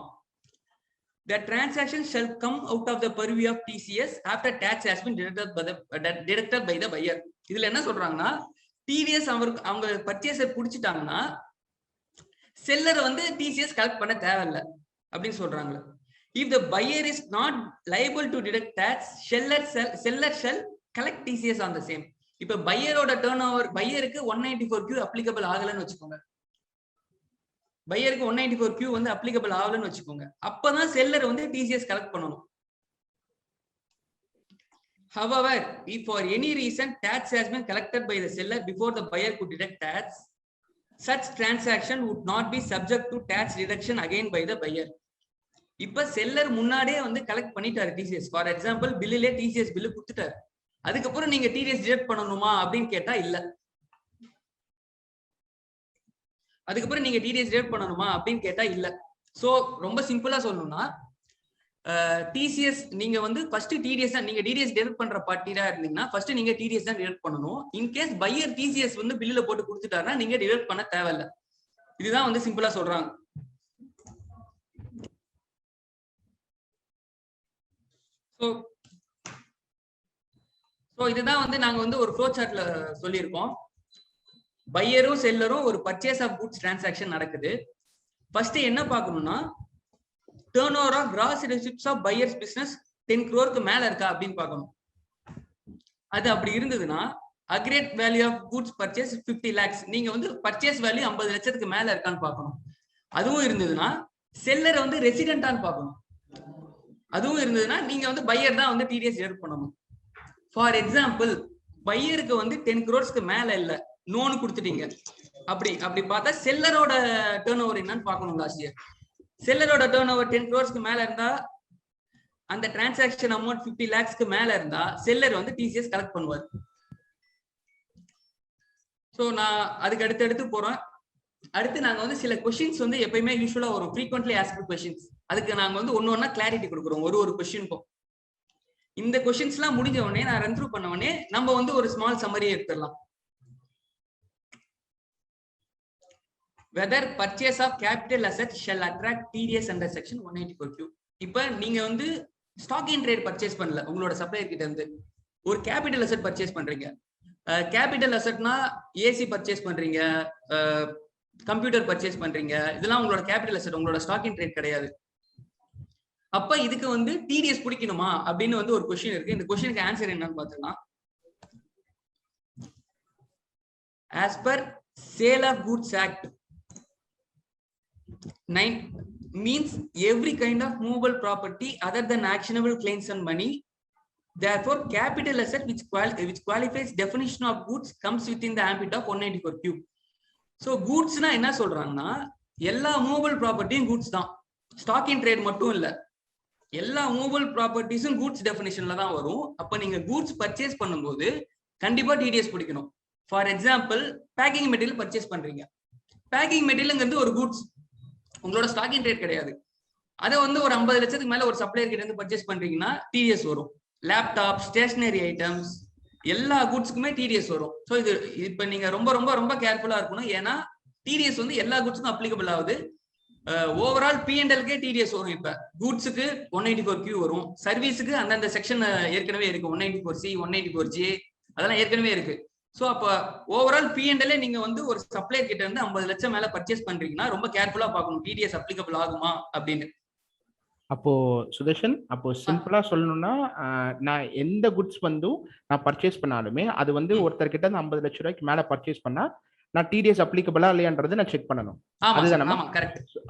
The transaction shall come out of the purview of TCS after tax has been deducted by the buyer. இதுல என்ன சொல்றாங்கன்னா, TDS அவங்க purchaser பிடிச்சிட்டாங்கன்னா seller வந்து TCS collect பண்ண தேவையில்லை அப்படின்னு சொல்றாங்க. If the buyer is not liable to deduct tax, seller shall collect TCS on the same. இப்ப பையரோட டர்ன் ஓவர், பையருக்கு 194Q அப்ளிகபிள் ஆகலன்னு வச்சுக்கோங்க, பையருக்கு 194Q வந்து அப்ளிகபிள் ஆகலன்னு வச்சுக்கோங்க, அப்பதான் செல்லர் வந்து டிசிஎஸ் கலெக்ட் பண்ணணும். However, if for any reason tax has been collected by the seller before the buyer could deduct tax, such transaction would not be subject to tax deduction again by the buyer. இப்ப seller முன்னாடியே வந்து collect பண்ணிட்டாரு TCS. For example, பில்லுலே TCS bill கொடுத்துட்டாரு, அதுக்கப்புறம் நீங்க TDS detect பண்ணணுமா அப்படின்னு கேட்டா இல்ல. அதுக்கப்புறம் நீங்க டிடிஎஸ் டிடக்ட் பண்ணணுமா அப்படின்னு கேட்டா இல்ல. சோ ரொம்ப சிம்பிளா சொல்லணும்னா, டிசிஎஸ் நீங்க வந்து ஃபர்ஸ்ட் டிடிஎஸ் தான், நீங்க டிடிஎஸ் டிடக்ட் பண்ற பார்ட்டியா இருந்தீங்கன்னா ஃபர்ஸ்ட் நீங்க டிடிஎஸ் தான் டிடக்ட் பண்ணணும். இன்கேஸ் பையர் டிசிஎஸ் வந்து பில்லுல போட்டு கொடுத்துட்டாருன்னா நீங்க டிடக்ட் பண்ண தேவையில்ல. இதுதான் வந்து சிம்பிளா சொல்றாங்க. இதுதான் வந்து நாங்க வந்து ஒரு ஃப்ளோ சார்ட்ல சொல்லியிருக்கோம். பையரும் செல்லரும் ஒரு பர்ச்சேஸ் ஆஃப் குட்ஸ் டிரான்சாக்ஷன் நடக்குது. ஃபர்ஸ்ட் என்ன பார்க்கணும்னா, turn over of gross receipts of buyers business 10 crore மேல இருக்கா அப்படின்னு பார்க்கணும். அது அப்படி இருந்ததுன்னா aggregate value of goods purchase 50 lakhs, நீங்க வந்து பர்ச்சேஸ் வேல்யூ 50 லட்சத்துக்கு மேல இருக்கான்னு பார்க்கணும். அதுவும் இருந்ததுன்னா செல்லர் வந்து ரெசிடென்டான்னு பார்க்கணும். அதுவும் இருந்ததுன்னா நீங்க வந்து பையர் தான் வந்து டிடிஎஸ் டிடக்ட் பண்ணணும். ஃபார் எக்ஸாம்பிள், பையருக்கு வந்து 10 crore மேல இல்ல, நோன் கொடுத்துட்டீங்க, அப்படி பார்த்தா செல்லரோட டர்ன் ஓவர் என்னன்னு பார்க்கணும். லாஸ்ட் இயர் செல்லரோட டர்ன் ஓவர் 10 crore மேல இருந்தா, அந்த டிரான்சாக்ஷன் அமௌண்ட் 50 lakhs மேல இருந்தா செல்லர் வந்து டிசிஎஸ் கலெக்ட் பண்ணுவார். சோ நான் அதுக்கு அடுத்து போறேன். அடுத்து நாங்க வந்து சில கொஸ்டின்ஸ் வந்து எப்பயுமே யூஸ்வலா வரும், ஃப்ரீக்வென்ட்லி ஆஸ்க்டு கொஸ்டின்ஸ். அதுக்கு நாங்க வந்து ஒன்னொன்னா கிளாரிட்டி கொடுக்குறோம் ஒரு கொஸ்டினுக்கும். இந்த கொஸ்டின்ஸ் எல்லாம் முடிஞ்ச உடனே நான் ரன் த்ரூ பண்ண உடனே நம்ம வந்து ஒரு ஸ்மால் சம்மரி எடுத்துடலாம். whether purchase of capital assets shall attract TDS under section 184Q. இப்ப நீங்க வந்து ஸ்டாக் இன் ட்ரேட் பர்ச்சேஸ் பண்ணல, உங்களோட சப்ளையர் கிட்ட இருந்து ஒரு கேபிட்டல் அசெட் பர்ச்சேஸ் பண்றீங்க. கேபிட்டல் அசெட்னா ஏசி பர்ச்சேஸ் பண்றீங்க, கம்ப்யூட்டர் பர்ச்சேஸ் பண்றீங்க, இதெல்லாம் உங்களோட கேபிட்டல் அசெட், உங்களோட ஸ்டாக் இன் ட்ரேட் கிடையாது. அப்ப இதுக்கு வந்து டிடிஎஸ் பிடிக்கணுமா அப்படின்னு வந்து ஒரு கொஸ்டின் இருக்கு. இந்த கொஸ்டினுக்கு ஆன்சர் என்னன்னு பார்த்தோம்னா, as per Sale of Goods Act 9 means every kind of movable property other than actionable claims and money. Therefore, capital asset which qualifies definition of goods comes within the ambit of 194Q. So goods na என்ன சொல்றாங்கன்னா, எல்லா movable ப்ராப்பர்ட்டியும் goods தான், stock in trade மட்டும் இல்ல. எல்லா movable ப்ராப்பர்ட்டிஸும் goods டெஃபினிஷன்ல தான் வரும். அப்ப நீங்க கூட்ஸ் பர்ச்சேஸ் பண்ணும்போது கண்டிப்பா டிடிஎஸ் பிடிக்கணும். For example, packing material purchase பண்றீங்க. பேக்கிங் மெட்டீரியல்ங்கிறது ஒரு கூட்ஸ், உங்களோட ஸ்டாக் இன் ட்ரேட் கிடையாது. அதை வந்து ஒரு 50 லட்சத்துக்கு மேல ஒரு சப்ளையர் கிட்ட இருந்து பர்ச்சேஸ் பண்றீங்கன்னா டிடிஎஸ் வரும். லேப்டாப், ஸ்டேஷனரி ஐட்டம்ஸ், எல்லா கூட்ஸுக்குமே டிடிஎஸ் வரும். ஸோ இது இப்ப நீங்க ரொம்ப ரொம்ப ரொம்ப கேர்ஃபுல்லா இருக்கணும். ஏன்னா டிடிஎஸ் வந்து எல்லா கூட்ஸுக்கும் அப்ளிகபிள் ஆகுது. ஓவரால் P&L-க்கே டிடிஎஸ் வரும். இப்ப கூட்ஸுக்கு 194Q வரும், சர்வீஸுக்கு அந்தந்த செக்ஷன் ஏற்கனவே இருக்கு, 194C, 194J, அதெல்லாம் ஏற்கனவே இருக்கு. சோ அப்ப ஓவரால் P&L நீங்க வந்து ஒரு சப்ளையர் கிட்ட இருந்து 50 லட்சம் மேல பர்ச்சேஸ் பண்றீங்கன்னா ரொம்ப கேர்ஃபுல்லா பார்க்கணும் டிடிஎஸ் அப்ளிகபிள் ஆகுமா அப்படின்னு. அப்போ சுதர்ஷன், அப்போ சிம்பிளா சொல்லணும்னா, நான் எந்த குட்ஸ் வந்து நான் பர்ச்சேஸ் பண்ணாலுமே அது வந்து ஒருத்தர்கிட்ட இருந்து 50 லட்சம் ரூபாய்க்கு மேல பர்ச்சேஸ் பண்ணா நான் டிடிஎஸ் அப்ளிகபிளா இல்லையான்றது நான் செக் பண்ணணும்.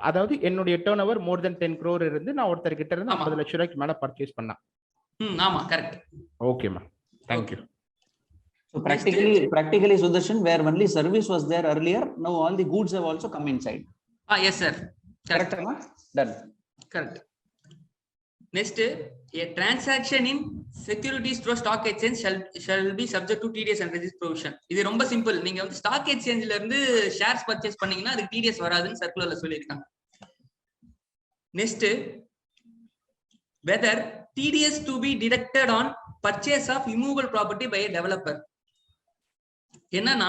அதாவது என்னுடைய டர்ன் ஓவர் மோர் தென் 10 crore இருந்து நான் ஒருத்தர்கிட்ட இருந்து 50 லட்சம் ரூபாய்க்கு மேல பர்ச்சேஸ் பண்ணா. ஆமா, கரெக்ட். ஓகேமா, thank you. So practically Sudarshan, where only service was there earlier, now all the goods have also come inside. Yes sir, correct. Done. Correct. Next, a transaction in securities through stock exchange shall be subject to TDS and registry provision. இது ரொம்ப simple. நீங்க வந்து stock எக்ஸ்சேஞ்ச்ல இருந்து shares purchase பண்ணீங்கன்னா அதுக்கு TDS வராதுன்னு சர்க்குலர்ல சொல்லியிருக்காங்க. Next, whether TDS to be deducted on purchase of immovable property by a developer. என்னன்னா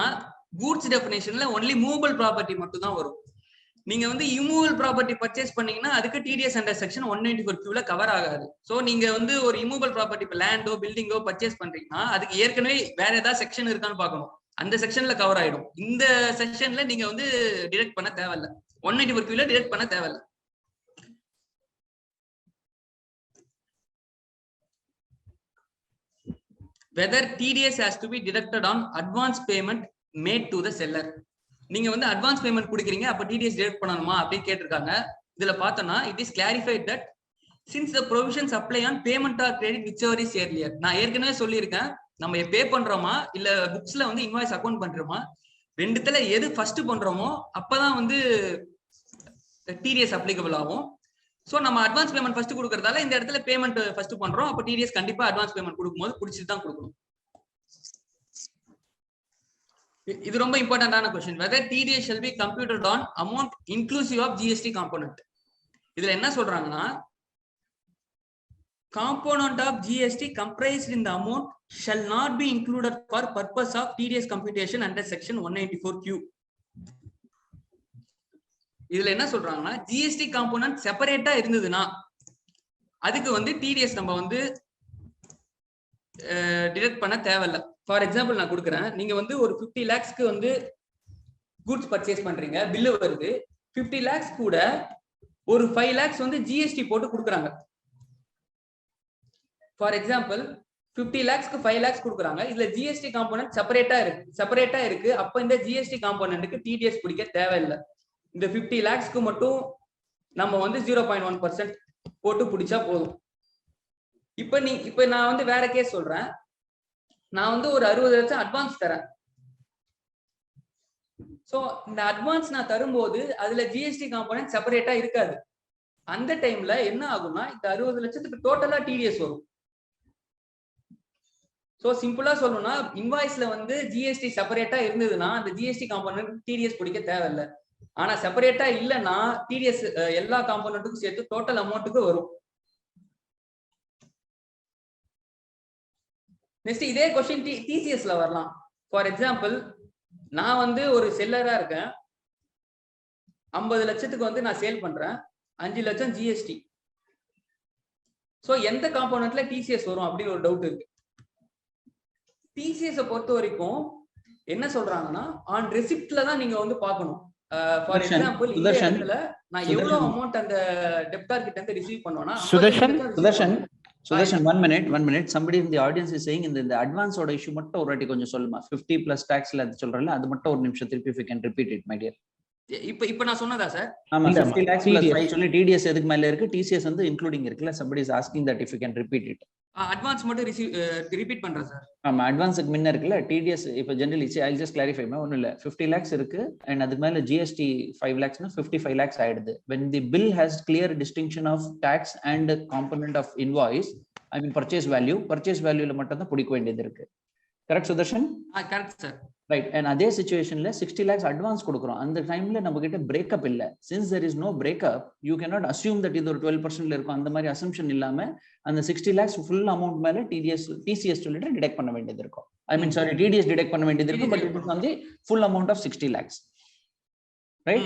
கூட்ஸ் டெஃபினேஷன்ல ஒன்லி மூவபிள் ப்ராப்பர்ட்டி மட்டும் தான் வரும். நீங்க வந்து இமூவபிள் ப்ராப்பர்ட்டி பர்ச்சேஸ் பண்ணீங்கன்னா அதுக்கு TDS under section 194Q cover ஆகாது. சோ நீங்க வந்து ஒரு இமூவபிள் ப்ராப்பர்ட்டி, இப்போ லேண்டோ பில்டிங்கோ பர்ச்சேஸ் பண்றீங்கன்னா அதுக்கு ஏற்கனவே வேற ஏதாவது செக்ஷன் இருக்கான்னு பார்க்கணும். அந்த செக்ஷன்ல கவர் ஆயிடும். இந்த செக்ஷன்ல நீங்க வந்து டிடெக்ட் பண்ண தேவையில்ல, 194Q டிடெக்ட் பண்ண தேவையில்ல. Whether TDS has to be deducted on advance payment made to the seller. நீங்க வந்து அட்வான்ஸ் பேமெண்ட் கொடுக்குறீங்க, அப்ப டிடிஎஸ் டிடெக்ட் பண்ணணுமா அப்படின்னு கேட்டிருக்காங்க. இதுல பார்த்தோம்னா it is clarified that since the provisions apply on payment or credit whichever is earlier. நான் ஏற்கனவே சொல்லியிருக்கேன், நம்ம பே பண்றோமா இல்ல புக்ஸ்ல வந்து இன்வாய்ஸ் அக்கௌண்ட் பண்றோமா, ரெண்டுத்துல எது ஃபர்ஸ்ட் பண்றோமோ அப்பதான் வந்து டிடிஎஸ் அப்ளிகபிள் ஆகும். சோ நம்ம அட்வான்ஸ் பேமெண்ட் ஃபர்ஸ்ட் கொடுக்கறதால இந்த இடத்துல பேமெண்ட் ஃபர்ஸ்ட் பண்றோம். அப்ப டிடிஎஸ் கண்டிப்பா அட்வான்ஸ் பேமெண்ட் கொடுக்கும்போது புடிச்சிட்டு தான் கொடுக்கணும். இது ரொம்ப இம்பார்ட்டன்டான question. whether TDS shall be computed on amount inclusive of GST component. இதுல என்ன சொல்றாங்கன்னா, component of GST comprised in the amount shall not be included for purpose of TDS computation under section 194Q. இதுல என்ன சொல்றாங்கன்னா, GST component செப்பரேட்டா இருந்ததுன்னா அதுக்கு வந்து TDS நம்ம வந்து டிடெக்ட் பண்ண தேவையில்ல. ஃபார் எக்ஸாம்பிள் நான் கொடுக்குறேன். நீங்க வந்து ஒரு 50 lakhsக்கு வந்து கூட்ஸ் பர்ச்சேஸ் பண்றீங்க, பில்லு வருது. 50 lakhs கூட ஒரு 5 lakhs வந்து ஜிஎஸ்டி போட்டு கொடுக்குறாங்க. ஃபார் எக்ஸாம்பிள் 50 lakhsக்கு 5 lakhs கொடுக்குறாங்க. இதுல ஜிஎஸ்டி காம்போனன்ட் செப்பரேட்டா இருக்கு. அப்ப இந்த ஜிஎஸ்டி காம்போனன்ட்க்கு டிடிஎஸ் பிடிக்க தேவையில்லை. இந்த 50 lakhsக்கு மட்டும் நம்ம வந்து 0.1% போட்டு பிடிச்சா போதும். இப்ப நான் வந்து வேற கேஸ் சொல்றேன். நான் வந்து ஒரு 60 லட்சம் அட்வான்ஸ் தரேன். சோ இந்த அட்வான்ஸ் நான் தரும்போது அதுல ஜிஎஸ்டி காம்போனன்ட் செப்பரேட்டா இருக்காது. அந்த டைம்ல என்ன ஆகும்னா, இந்த 60 லட்சத்துக்கு டோட்டலா டிடிஎஸ் வரும். சோ சிம்பிளா சொல்லணும்னா, இன்வாய்ஸ்ல வந்து ஜிஎஸ்டி செப்பரேட்டா இருந்ததுன்னா அந்த ஜிஎஸ்டி காம்போனன்ட் டிடிஎஸ் பிடிக்க தேவையில்லை. ஆனா செப்பரேட்டா இல்லைன்னா டிடிஎஸ் எல்லா காம்போனன்ட்டுக்கும் சேர்த்து டோட்டல் அமௌண்ட்டுக்கு வரும். நெக்ஸ்ட் இதே क्वेश्चन டிசிஎஸ்ல வரலாம். ஃபார் எக்ஸாம்பிள், நான் வந்து ஒரு செல்லரா இருக்கேன். 50 லட்சத்துக்கு வந்து நான் சேல் பண்றேன். 5 லட்சம் ஜிஎஸ்டி. சோ எந்த காம்போனன்ட்ல டிசிஎஸ் வரும் அப்படின்னு ஒரு டவுட் இருக்கு. டிசிஎஸ் பொறுத்த வரைக்கும் என்ன சொல்றாங்கன்னா, ஆன் ரெசிப்ட்ல தான் நீங்க வந்து பார்க்கணும். ஃபார் சுதர்ஷன், எக்ஸாம்பிள் இந்த சுதர்ஷன், இடத்துல நான் எவ்வளவு சுதர்ஷன். அமௌண்ட் அந்த டெப்டார் கிட்ட இருந்து ரிசீவ் பண்ணுவேன்னா Sudarshan, one minute. Somebody in the audience is saying in the advance order issue மட்டும் ஒரு வாட்டி கொஞ்சம் சொல்லுமா. 50 plus taxல அது சொல்றல அது மட்டும் ஒரு நிமிஷம் திருப்பி if you can repeat it my dear. இப்ப நான் சொன்னதா சார்? ஆமா 50 lakhs plus 5 சொல்லி TDS எதுக்கு மேல இருக்கு, TCS வந்து including இருக்குல. Somebody is asking that if you can repeat it. Advance மட்டும் ரிப்பீட் பண்றேன் சார். ஆமா அட்வான்ஸ்க்கு முன்ன இருக்குல TDS. இப்ப generally say I'll just clarify ஒண்ணும் இல்ல 50 lakhs இருக்கு and அதுக்கு மேல GST 5 lakhs னா 55 lakhs ஆயிடுது. When the bill has clear distinction of tax and component of invoice, I mean purchase valueல மட்டும் தான் புடிக்க வேண்டியது இருக்கு. Correct Sudarshan? Correct sir. Right. And அதே சிச்சுவேஷன்ல 60 lakhs அட்வான்ஸ் கொடுக்குறோம். அந்த டைம்ல நம்ம கிட்ட பிரேக்கப் இல்ல. Since there is no breakup, you cannot assume that இது ஒரு 12%ல இருக்கும். அந்த மாதிரி அசம்ஷன் இல்லாம அந்த 60 lakhs ஃபுல் அமௌண்ட் மேல TCS சொல்லிட்டு டிடெக்ட் பண்ண வேண்டியது இருக்கும். I mean sorry TDS detect பண்ண வேண்டியது இருக்கும். But it is on the full amount of 60 lakhs. Right?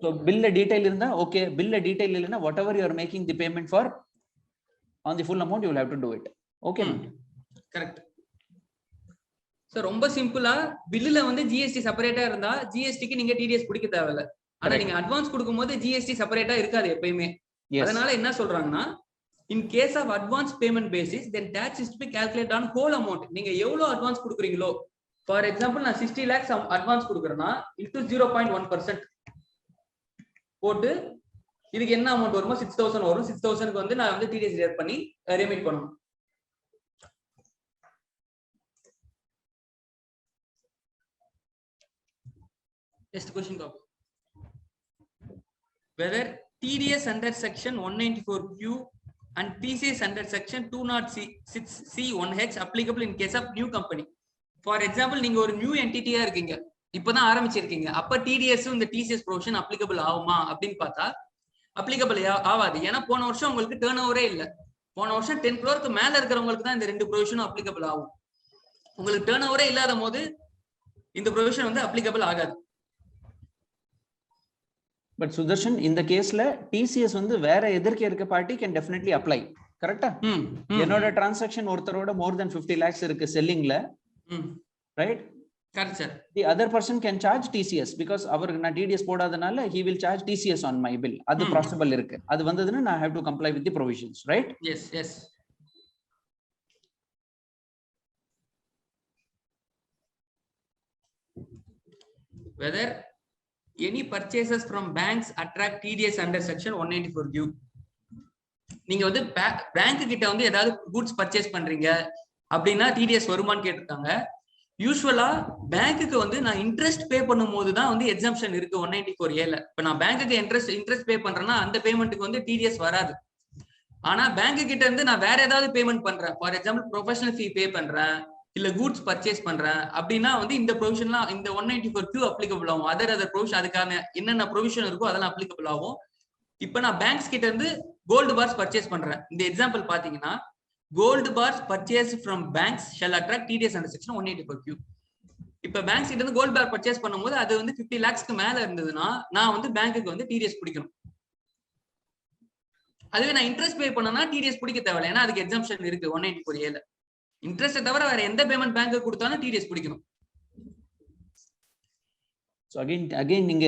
So bill detail இருந்தா okay, bill detail இல்லனா whatever you are making the payment for on the full amount you will have to do it. Okay? Correct. Sir ரொம்ப சிம்பிளா பில்லுல வந்து GST செப்பரேட்டா இருந்தா ஜிஎஸ்டிக்கு நீங்க TDS பிடிக்க தேவையில்ல. ஆனா நீங்க அட்வான்ஸ் கொடுக்கும்போது ஜிஎஸ்டி செப்பரேட்டா இருக்காது எப்பயுமே. அதனால என்ன சொல்றாங்கன்னா in case of advance payment basis then tax is to be calculate on whole amount. நீங்க எவ்வளவு அட்வான்ஸ் கொடுக்குறீங்களோ, ஃபார் எக்ஸாம்பிள் நான் 60 lakhs அட்வான்ஸ் கொடுக்குறேன்னா இன்டு 0.1% போட்டு இதுக்கு என்ன அமௌண்ட் வருமோ 6000 வரும். 6000க்கு வந்து நான் வந்து டிடிஎஸ் டிடக்ட் பண்ணி ரெமிட் பண்ணணும். Next question, copy. Whether TDS under section 194Q and TCS under section 206C1H applicable in case of new company. For example, நீங்க ஒரு நியூ என்டிட்டியா இருக்கீங்க, இப்பதான் ஆரம்பிச்சிருக்கீங்க. அப்ப TDS இந்த TCS provision applicable ஆகுமா அப்படின்னு பார்த்தா applicable ஆகாது. ஏன்னா போன வருஷம் உங்களுக்கு டர்ன் ஓவரே இல்ல. போன வருஷம் 10 crore மேல இருக்கிறவங்களுக்கு தான் இந்த ரெண்டு ப்ரொவிஷனும் applicable ஆகும். உங்களுக்கு டர்ன் ஓவரே இல்லாத போது இந்த ப்ரொவிஷன் வந்து applicable ஆகாது. But Sudarshan, in the case la TCS வந்து வேற எதிர்க்க இருக்க பார்ட்டி can definitely apply. கரெக்ட்டா? என்னோட transaction ஒருத்தரோட more than 50 lakhs இருக்கு செல்லிங்ல. Right? Correct sir. The other person can charge TCS because அவருக்கு நான் TDS போடாதனால he will charge TCS on my bill. அது possible இருக்கு. அது வந்ததுன்னா நான் have to comply with the provisions, right? Yes, yes. Whether any purchases from banks attract TDS under section 194Q. நீங்க வந்து bank கிட்ட வந்து ஏதாவது கூட்ஸ் பர்ச்சேஸ் பண்றீங்க அப்படின்னா TDS வருமான்னு கேட்டிருக்காங்க. யூஸ்வலா பேங்க்குக்கு வந்து நான் இன்ட்ரெஸ்ட் பே பண்ணும்போது தான் வந்து எக்ஸம்ஷன் இருக்கு 194A. இப்ப நான் பேங்க்குக்கு இன்ட்ரெஸ்ட் பே பண்றேன்னா அந்த பேமெண்ட்டுக்கு வந்து TDS வராது. ஆனா பேங்க் கிட்ட இருந்து நான் வேற ஏதாவது பேமெண்ட் பண்றேன், ஃபார் எக்ஸாம்பிள் ப்ரொஃபஷனல் ஃபீ பே பண்றேன், இல்ல கூட்ஸ் பர்ச்சேஸ் பண்றேன் அப்படின்னா வந்து இந்த ப்ரொவிஷன்லாம் இந்த 194Q அப்ளிகபிள் ஆகும். அதர் ப்ரொவிஷன் அதுக்கான என்னென்ன ப்ரொவிஷன் இருக்கோ அதெல்லாம் அப்ளிகபிள் ஆகும். இப்ப நான் பேங்க்ஸ் கிட்ட இருந்து கோல்டு பார்ஸ் பர்ச்சேஸ் பண்றேன். இந்த எக்ஸாம்பிள் பாத்தீங்கன்னா gold bars purchase from banks shall attract TDS under section 194Q. இப்ப பேங்க்ஸ் கிட்ட இருந்து கோல்டு பார் பர்ச்சேஸ் பண்ணும்போது அது வந்து 50 lakhsக்கு மேல இருந்ததுன்னா நான் வந்து பேங்க்குக்கு வந்து TDS பிடிக்கணும். அதுவே நான் இன்ட்ரெஸ்ட் பே பண்ணனா TDS பிடிக்க தேவையில்லை, ஏன்னா அதுக்கு எக்ஸம்ஷன் இருக்கு 194A. இன்ட்ரெஸ்ட் தவிர வேற எந்த பேமெண்ட் பேங்க் கொடுத்தாலும் TDS பிடிக்கணும். So again நீங்க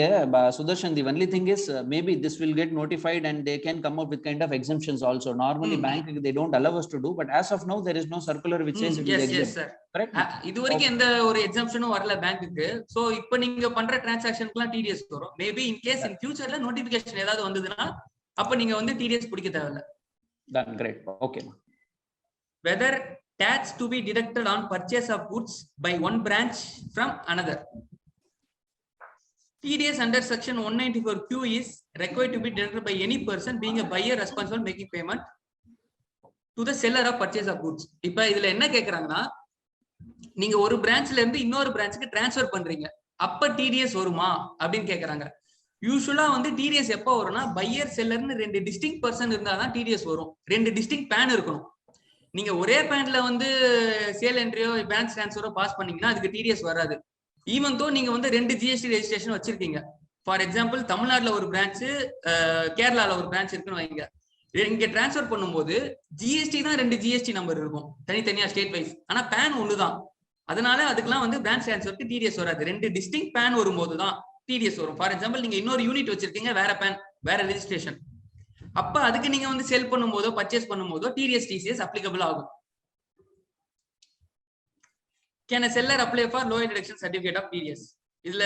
Sudarshan, the only thing is maybe this will get notified and they can come up with kind of exemptions also. Normally bank they don't allow us to do, but as of now there is no circular which says it is exempt. Yes sir. Correct? இதுவரைக்கும் எந்த ஒரு எக்ஸம்ஷனும் வரல பேங்க்குக்கு. So இப்போ நீங்க பண்ற டிரான்சாக்ஷனுக்குலாம் TDS வரும். Maybe in case இன் ஃபியூச்சர்ல நோட்டிபிகேஷன் ஏதாவது வந்ததுன்னா அப்ப நீங்க வந்து TDS பிடிக்க தேவையில்லை. Done. Great. Okay. Whether tax to be deducted on purchase of goods by one branch from another. TDS under section 194Q is required to be deducted by any person being a buyer responsible making payment to the seller of purchase of goods. இப்ப இதுல என்ன கேக்குறாங்கன்னா நீங்க ஒரு பிரான்ச்ல இருந்து இன்னொரு பிரான்ச்சுக்கு transfer பண்றீங்க, அப்ப TDS வருமா அப்படின்னு கேக்குறாங்க. யூசுவலா வந்து TDS எப்ப வரும்னா பையர் செல்லர்னு ரெண்டு டிஸ்டிங்க் பர்சன் இருந்தாதான் TDS வரும். ரெண்டு டிஸ்டிங்க் பேன் இருக்கணும். நீங்க ஒரே பேன்ல வந்து சேல் என்ட்ரியோ பேங்க் டிரான்ஸ்ஃபரோ பாஸ் பண்ணீங்கன்னா அதுக்கு TDS வராது. ஈவன் தோ நீங்க வந்து ரெண்டு GST ரெஜிஸ்ட்ரேஷன் வச்சிருக்கீங்க. ஃபார் எக்ஸாம்பிள் தமிழ்நாட்டுல ஒரு பிரான்ச், கேரளால ஒரு பிரான்ச் இருக்குன்னு வைங்க. இங்க டிரான்ஸ்ஃபர் பண்ணும்போது GST தான் ரெண்டு GST நம்பர் இருக்கும் தனித்தனியா ஸ்டேட் வைஸ், ஆனா பேன் ஒண்ணுதான். அதனால அதுக்கெல்லாம் வந்து பிரான்ச் டிரான்ஸ்ஃபருக்கு TDS வராது. ரெண்டு டிஸ்டிங்க் பேன் வரும்போது தான் டிடிஎஸ் வரும். ஃபார் எக்ஸாம்பிள் நீங்க இன்னொரு யூனிட் வச்சிருக்கீங்க, வேற பேன் வேற ரெஜிஸ்ட்ரேஷன், அப்ப அதுக்கு நீங்க வந்து செல் பண்ணும்போதோ பர்ச்சேஸ் பண்ணும்போதோ டிடிஎஸ் டிசிஎஸ் அப்ளிகபிள் ஆகும். Can a seller apply for lower deduction certificate of TDS? இதுல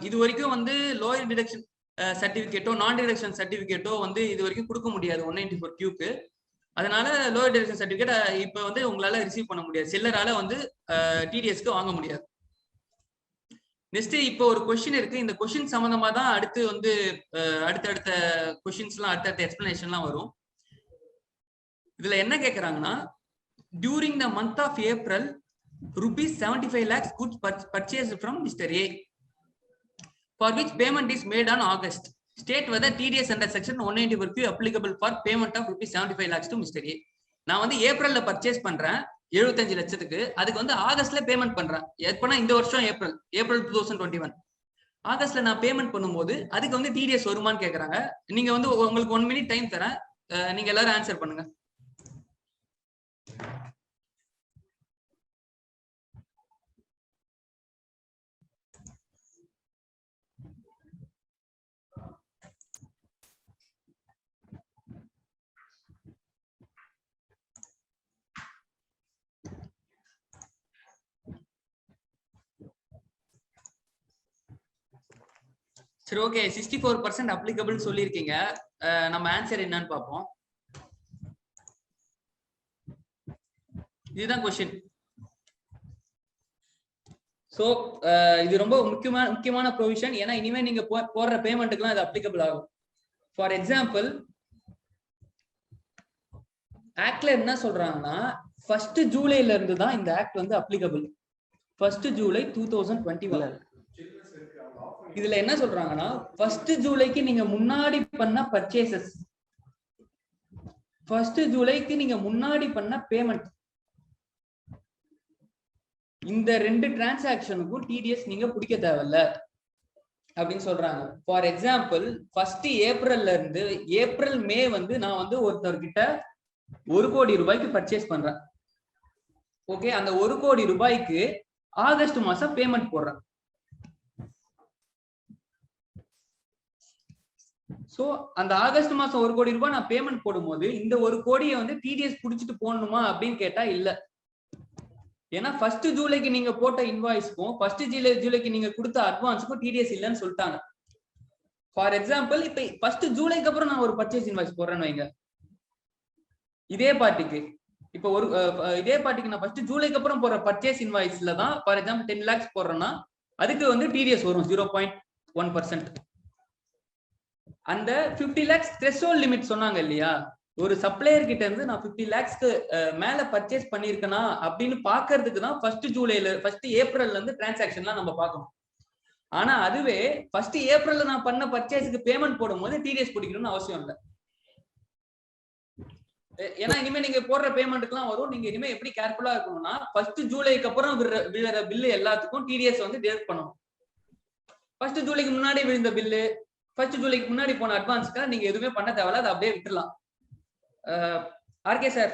இது வரைக்கும் வந்து லோயர் டிடக்ஷன் சர்டிபிகேட்டோ நான் டிடக்ஷன் சர்டிபிகேட்டோ வந்து இது வரைக்கும் கொடுக்க முடியாது 194Qக்கு. அதனால லோயர் டிடக்ஷன் சர்டிபிகேட் இப்ப வந்து உங்களால ரிசீவ் பண்ண முடியாது, செல்லரால வந்து டிடிஎஸ்க்கு வாங்க முடியாது. நெக்ஸ்ட் இப்போ ஒரு கொஸ்டின் இருக்கு, இந்த கொஸ்டின் சம்பந்தமா தான் அடுத்து வந்து அடுத்தடுத்த கொஸ்டின்ஸ்லாம் அடுத்தடுத்த எக்ஸ்பிளனேஷன்லாம் வரும். இதுல என்ன கேக்குறாங்கன்னா, during the month of April rupees 75 lakhs goods purchased from Mr. A, for which payment is made on August. State whether TDS under section 194Q applicable for payment of rupees 75 lakhs to Mr. A. நான் வந்து ஏப்ரல்ல purchase பண்றேன் 75 லட்சத்துக்கு, அதுக்கு வந்து ஆகஸ்ட்ல payment பண்றேன். எப்பனா இந்த வருஷம் ஏப்ரல் 2021 ஆகஸ்ட்ல நான் பேமெண்ட் பண்ணும்போது அதுக்கு வந்து டிடிஎஸ் வருமான்னு கேக்குறாங்க. நீங்க வந்து உங்களுக்கு 1 minute டைம் தரேன், நீங்க எல்லாரும் ஆன்சர் பண்ணுங்க. சரி, ஓகே, 64% அப்ளிகபிள் சொல்லியிருக்கீங்க. நம்ம ஆன்சர் என்னன்னு பார்ப்போம். இதுதான் கொஸ்டின். சோ இது ரொம்ப முக்கியமான ப்ரொவிஷன். ஏன்னா இனிமே நீங்க போடுற பேமெண்ட்டுக்குலாம் இது அப்ளிகபிள் ஆகும். ஃபார் எக்ஸாம்பிள் ஆக்ட்ல என்ன சொல்றாங்கன்னா 1 ஜூலைல இருந்து தான் இந்த ஆக்ட் வந்து அப்ளிகபிள். 1 ஜூலை 2021. இதுல என்ன சொல்றாங்கன்னா 1 ஜூலைக்கு நீங்க முன்னாடி பண்ண பர்ச்சேசஸ், 1 ஜூலைக்கு நீங்க முன்னாடி பண்ண பேமெண்ட், இந்த 2 டிரான்சாக்ஷனுக்கும் டிடிஎஸ் நீங்க பிடிக்க தேவையில்ல அப்படின்னு சொல்றாங்க. ஃபார் எக்ஸாம்பிள் 1 ஏப்ரல்ல இருந்து ஏப்ரல் மே வந்து நான் வந்து ஒருத்தர்கிட்ட 1 கோடி ரூபாய்க்கு பர்ச்சேஸ் பண்றேன். ஓகே, அந்த 1 கோடி ரூபாய்க்கு ஆகஸ்ட் மாசம் பேமெண்ட் போடுறேன். சோ அந்த ஆகஸ்ட் மாசம் 1 கோடி ரூபாய் நான் பேமெண்ட் போடும்போது இந்த 1 கோடியை வந்து டிடிஎஸ் புடிச்சிட்டு போடணுமா அப்படின்னு கேட்டா இல்ல. ஏன்னா 1 ஜூலைக்கு நீங்க போட்ட இன்வாய்ஸ்க்கும் 1 ஜூலைக்கு நீங்க கொடுத்த அட்வான்ஸுக்கும் டிடிஎஸ் இல்லைன்னு சொல்லிட்டாங்க. ஃபார் எக்ஸாம்பிள் இப்ப 1 ஜூலைக்கு அப்புறம் நான் ஒரு பர்ச்சேஸ் இன்வாய்ஸ் போடுறேன்னு வைங்க, இதே பார்ட்டிக்கு நான் 1 ஜூலைக்கு அப்புறம் போற பர்ச்சேஸ் இன்வாய்ஸ்ல தான் ஃபார் எக்ஸாம்பிள் 10 lakhs போடுறேன்னா அதுக்கு வந்து டிடிஎஸ் வரும் 0.1%. அந்த 50 lakhs threshold லிமிட் சொன்னாங்க இல்லையா, ஒரு சப்ளையர் கிட்ட இருந்து நான் 50 lakhsக்கு மேல பர்ச்சேஸ் பண்ணிருக்கனா அப்படின்னு பாக்குறதுக்கு தான் 1 ஏப்ரல்ல இருந்து டிரான்சாக்ஷன்லாம் நம்ம பார்க்கணும். ஆனா அதுவே 1 ஏப்ரல்ல நான் பண்ண பர்ச்சேஸ்க்கு பேமெண்ட் போடும்போது டிடிஎஸ் பிடிக்கணும்னு அவசியம் இல்லை. ஏன்னா இனிமே நீங்க போடுற பேமெண்ட்டுக்குலாம் வரும். நீங்க இனிமே எப்படி கேர்ஃபுல்லா இருக்கணும்னா 1 ஜூலைக்கு அப்புறம் விழுற பில்லு எல்லாத்துக்கும் டிடிஎஸ் வந்து டிடக்ட் பண்ணணும். 1 ஜூலைக்கு முன்னாடி விழுந்த பில்லு, 1 ஜூலைக்கு முன்னாடி போன அட்வான்ஸ்க்கு நீங்க எதுவுமே பண்ண தேவையில்ல, அதை அப்படியே விட்டுறலாம். RK sir.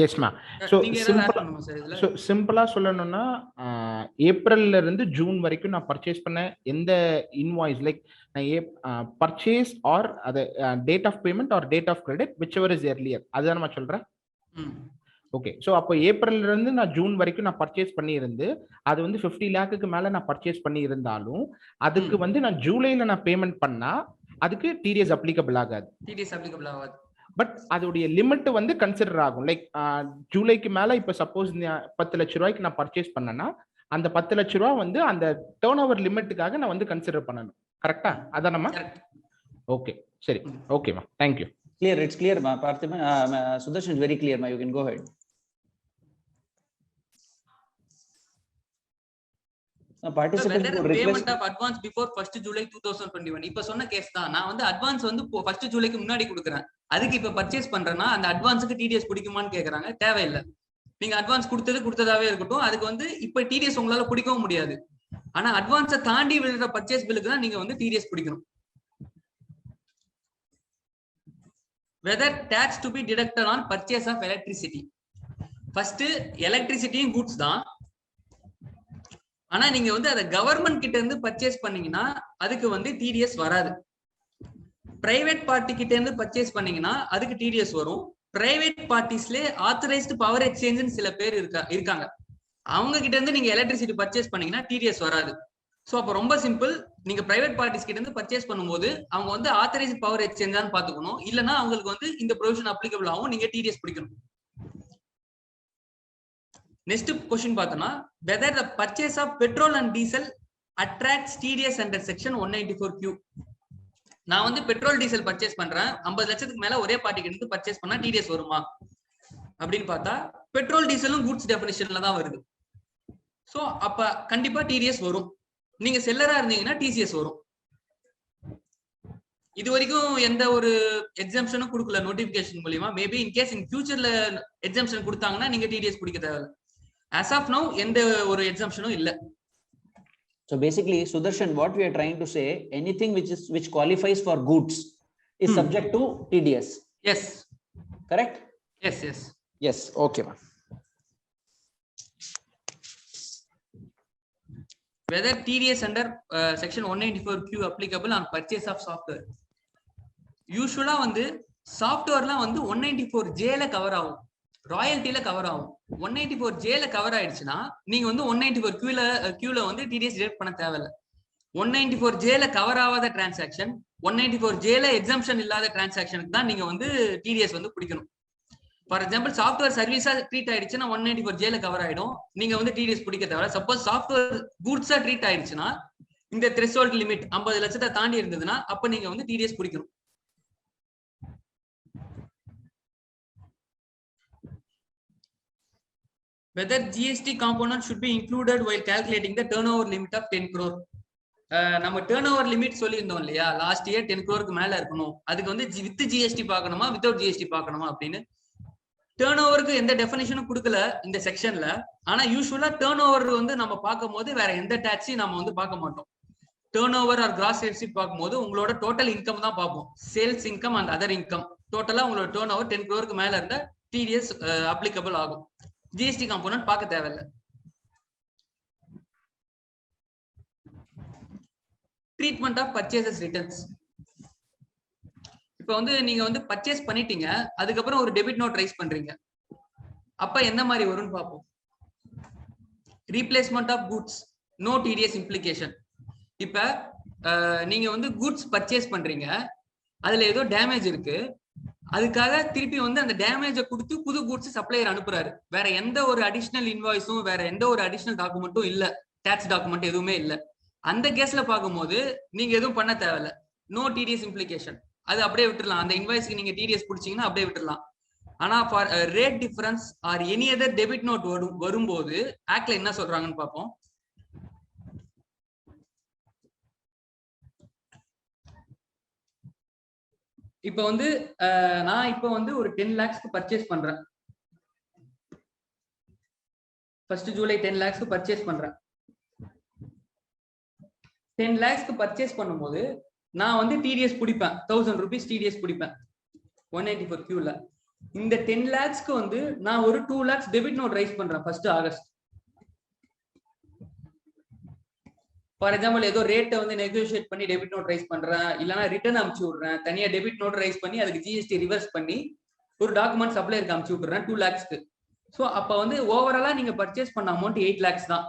எஸ் மா. ஸோ சிம்பிளா சொல்லணும்னா ஏப்ரல்ல இருந்து ஜூன் வரைக்கும் நான் பர்ச்சேஸ் பண்ண எந்த இன்வாய்ஸ் லைக் நான் பர்ச்சேஸ் ஆர் அது date of payment or date of credit whichever is earlier, அதுதான் நான் சொல்றேன். ஓகே, ஸோ அப்போ ஏப்ரல்ல இருந்து நான் ஜூன் வரைக்கும் நான் பர்ச்சேஸ் பண்ணியிருந்து அது வந்து 50 lakhக்கு மேல நான் பர்ச்சேஸ் பண்ணி இருந்தாலும் அதுக்கு வந்து நான் ஜூலைல நான் பேமெண்ட் பண்ணா அதுக்கு டிடிஎஸ் அப்ளிகபிள் ஆகாது. பட் அதோடைய லிமிட் வந்து கன்சிடர் ஆகும். லைக் ஜூலைக்கு மேல இப்ப சப்போஸ் 10 லட்ச ரூபாய்க்கு நான் பர்ச்சேஸ் பண்ணேன்னா அந்த 10 லட்ச ரூபாய் வந்து அந்த டர்ன் ஓவர் லிமிட்டுக்காக நான் வந்து கன்சிடர் பண்ணணும். கரெக்டா? அதான் நம்ம. ஓகே, சரி, ஓகேமா, thank you. Clear, it's clear ma. Parthiban, Sudarshan is very clear ma. You can go ahead. Participant payment of advance before 1 July 2021 இப்ப சொன்ன கேஸ் தான். நான் வந்து அட்வான்ஸ் வந்து 1 ஜூலைக்கு முன்னாடி கொடுக்குறேன், அதுக்கு இப்ப பர்ச்சேஸ் பண்றேன்னா அந்த அட்வான்ஸுக்கு டிடிஎஸ் பிடிக்குமான்னு கேக்குறாங்க. தேவையில்லை. நீங்க அட்வான்ஸ் கொடுத்ததாவே இருக்கட்டும், அதுக்கு வந்து இப்ப டிடிஎஸ் உங்களால பிடிக்கவும் முடியாது. ஆனா அட்வான்ஸை தாண்டி விழுற பர்ச்சேஸ் பில்லுக்கு தான் நீங்க வந்து டிடிஎஸ் பிடிக்கணும். whether tax to be deducted on purchase of electricity. First electricity goods தான், ஆனா நீங்க வந்து அதை கவர்மெண்ட் கிட்ட இருந்து பர்ச்சேஸ் பண்ணீங்கன்னா அதுக்கு வந்து டிடிஎஸ் வராது. பிரைவேட் பார்ட்டி கிட்ட இருந்து பர்ச்சேஸ் பண்ணீங்கன்னா அதுக்கு டிடிஎஸ் வரும். பிரைவேட் பார்ட்டிஸ்ல ஆத்தரைஸ்டு பவர் எக்ஸ்சேஞ்சுன்னு சில பேர் இருக்காங்க. அவங்க கிட்ட இருந்து நீங்க எலக்ட்ரிசிட்டி பர்ச்சேஸ் பண்ணீங்கன்னா டிடிஎஸ் வராது. சோ அப்ப ரொம்ப சிம்பிள், நீங்க பிரைவேட் பார்ட்டிஸ் கிட்ட இருந்து பர்ச்சேஸ் பண்ணும்போது அவங்க வந்து ஆத்தரைஸ்டு பவர் எக்ஸ்சேஞ்சான்னு பாத்துக்கணும். இல்லனா அவங்களுக்கு வந்து இந்த ப்ரொவிஷன் அப்ளிகபிள் ஆகும், நீங்க டிடிஎஸ் பிடிக்கணும். நெக்ஸ்ட் क्वेश्चन பார்த்தோம்னா, whether the purchase of petrol and diesel attracts TDS under section 194Q. நான் வந்து பெட்ரோல் டீசல் பர்ச்சேஸ் பண்றேன், 50 லட்சத்துக்கு மேல ஒரே பார்ட்டிக்கு இருந்து பர்ச்சேஸ் பண்ணா டிடிஎஸ் வருமா அப்படின்னு பார்த்தா பெட்ரோல் டீசலும் கூட்ஸ் டெஃபினிஷன்ல தான் வருது. சோ அப்ப கண்டிப்பா டிடிஎஸ் வரும். நீங்க செல்லரா இருந்தீங்கன்னா டிசிஎஸ் வரும். இது வரைக்கும் எந்த ஒரு எக்ஸாம்ஷனும் கொடுக்கல நோட்டிபிகேஷன் மூலமா. மேபி இன் கேஸ் இன் ஃபியூச்சர்ல எக்ஸாம்ஷன் கொடுத்தாங்கன்னா நீங்க டிடிஎஸ் பிடிக்க தேவையில்லை. as of now எந்த ஒரு எக்ஸாம்ஷனும் இல்ல. So basically, Sudarshan, what we are trying to say, anything which qualifies for goods is subject to TDS. Yes. Correct? Yes, yes. Yes, okay, man. Whether TDS under section 194Q applicable on purchase of software. Usually வந்து சாஃப்ட்வேர்லாம் வந்து 194J ல cover ஆகும், ராயல்ட்டில cover ஆகும். 194J ல cover ஆயிடுச்சுன்னா நீங்க வந்து 194Q ல வந்து டிடிஎஸ் டிடக்ட் பண்ண தேவையில்லை. 194J ல கவர் ஆகாத டிரான்சாக்ஷன், 194J ல எக்ஸம்ஷன் இல்லாத டிரான்சாக்ஷனுக்கு தான் நீங்க வந்து டிடிஎஸ் வந்து பிடிக்கணும். ஃபார் எக்ஸாம்பிள் சாஃப்ட்வேர் சர்வீஸா ட்ரீட் ஆயிடுச்சுன்னா 194J ல கவர் ஆயிடும், நீங்க வந்து டிடிஎஸ் பிடிக்க தேவையில்லை. சப்போஸ் சாஃப்ட்வேர் கூட்ஸா ட்ரீட் ஆயிடுச்சுன்னா இந்த த்ரெஷோல்ட் லிமிட் 50 லட்சத்தை தாண்டி இருந்ததுன்னா அப்ப நீங்க வந்து டிடிஎஸ் பிடிக்கணும். Whether GST component should be included while calculating the turnover limit of 10 crore. நம்ம turnover limit சொல்லியிருந்தோம் இல்லையா, லாஸ்ட் இயர் 10 crore மேல இருக்கணும், அதுக்கு வந்து வித் ஜிஎஸ்டி பார்க்கணுமா வித்வுட் ஜிஎஸ்டி பார்க்கணுமா அப்படின்னு. டர்ன்ஓவருக்கு எந்த டெஃபினிஷனும் கொடுக்கல இந்த செக்ஷன்ல. ஆனா யூஸ்வலா டர்ன்ஓவர் வந்து நம்ம பார்க்கும் போது வேற எந்த டாக்ஸையும் நம்ம வந்து பார்க்க மாட்டோம். டர்ன்ஓவர் ஆர் கிராஸ் ரெசிப்ட் பார்க்கும்போது உங்களோட டோட்டல் இன்கம் தான் பார்ப்போம், sales income and other income. டோட்டலா உங்களோட டர்ன்ஓவர் 10 crore மேல இருந்தா டிடிஎஸ் அப்ளிகபிள் ஆகும். ஜிஎஸ்டி காம்போனன்ட் பார்க்க தேவையில்லை. Treatment of purchases returns. இப்போ வந்து நீங்க வந்து பர்ச்சேஸ் பண்ணிட்டீங்க, அதுக்கப்புறம் ஒரு டெபிட் நோட் ரைஸ் பண்றீங்க, அப்ப எந்த மாதிரி வரும்னு பார்ப்போம். Replacement of goods, no TDS implication. இப்ப நீங்க வந்து குட்ஸ் பர்ச்சேஸ் பண்றீங்க, அதுல ஏதோ டேமேஜ் இருக்கு, அதுக்காக திருப்பி வந்து அந்த டேமேஜை கொடுத்து புது குட்ஸ் சப்ளையர் அனுப்புறாரு. வேற எந்த ஒரு அடிஷனல் இன்வாய்ஸும் வேற எந்த ஒரு அடிஷனல் டாக்குமெண்ட்டும் இல்ல, டாக்ஸ் டாக்குமெண்ட் எதுவுமே இல்ல. அந்த கேஸ்ல பார்க்கும்போது நீங்க எதுவும் பண்ண தேவையில்ல, நோ டிடிஎஸ் இம்ப்ளிகேஷன், அது அப்படியே விட்டுறலாம். அந்த இன்வாய்ஸ்க்கு நீங்க டிடிஎஸ் பிடிச்சீங்கன்னா அப்படியே விட்டுறலாம். ஆனா for rate difference or any other debit note வரும்போது ஆக்ட்ல என்ன சொல்றாங்கன்னு பார்ப்போம். இப்ப வந்து நான் இப்ப வந்து ஒரு 10 lakhs பர்ச்சேஸ் பண்றேன். ஃபர்ஸ்ட் ஜூலை 10 lakhs பர்ச்சேஸ் பண்றேன். 10 lakhs பர்ச்சேஸ் பண்ணும்போது நான் வந்து டிடிஎஸ் பிடிப்பேன், 1000 rupees டிடிஎஸ் பிடிப்பேன் 194Q ல. இந்த 10 lakhs வந்து நான் ஒரு 2 lakhs டெபிட் நோட் ரைஸ் பண்றேன் 1st August. ஃபார் எக்ஸாம்பிள் ஏதோ ரேட்டை வந்து நெகோசியேட் பண்ணி டெபிட் நோட் ரைஸ் பண்றேன், இல்லைன்னா ரிட்டர்ன் அமுச்சு விடுறேன், தனியா டெபிட் நோட் ரைஸ் பண்ணி அதுக்கு ஜிஎஸ்டி ரிவர்ஸ் பண்ணி ஒரு டாக்குமெண்ட் சப்ளையருக்கு அமுச்சு விட்டுறேன் 2 lakhs. ஸோ அப்ப வந்து ஓவராலா நீங்க பர்ச்சேஸ் பண்ண அமௌண்ட் 8 lakhs தான்.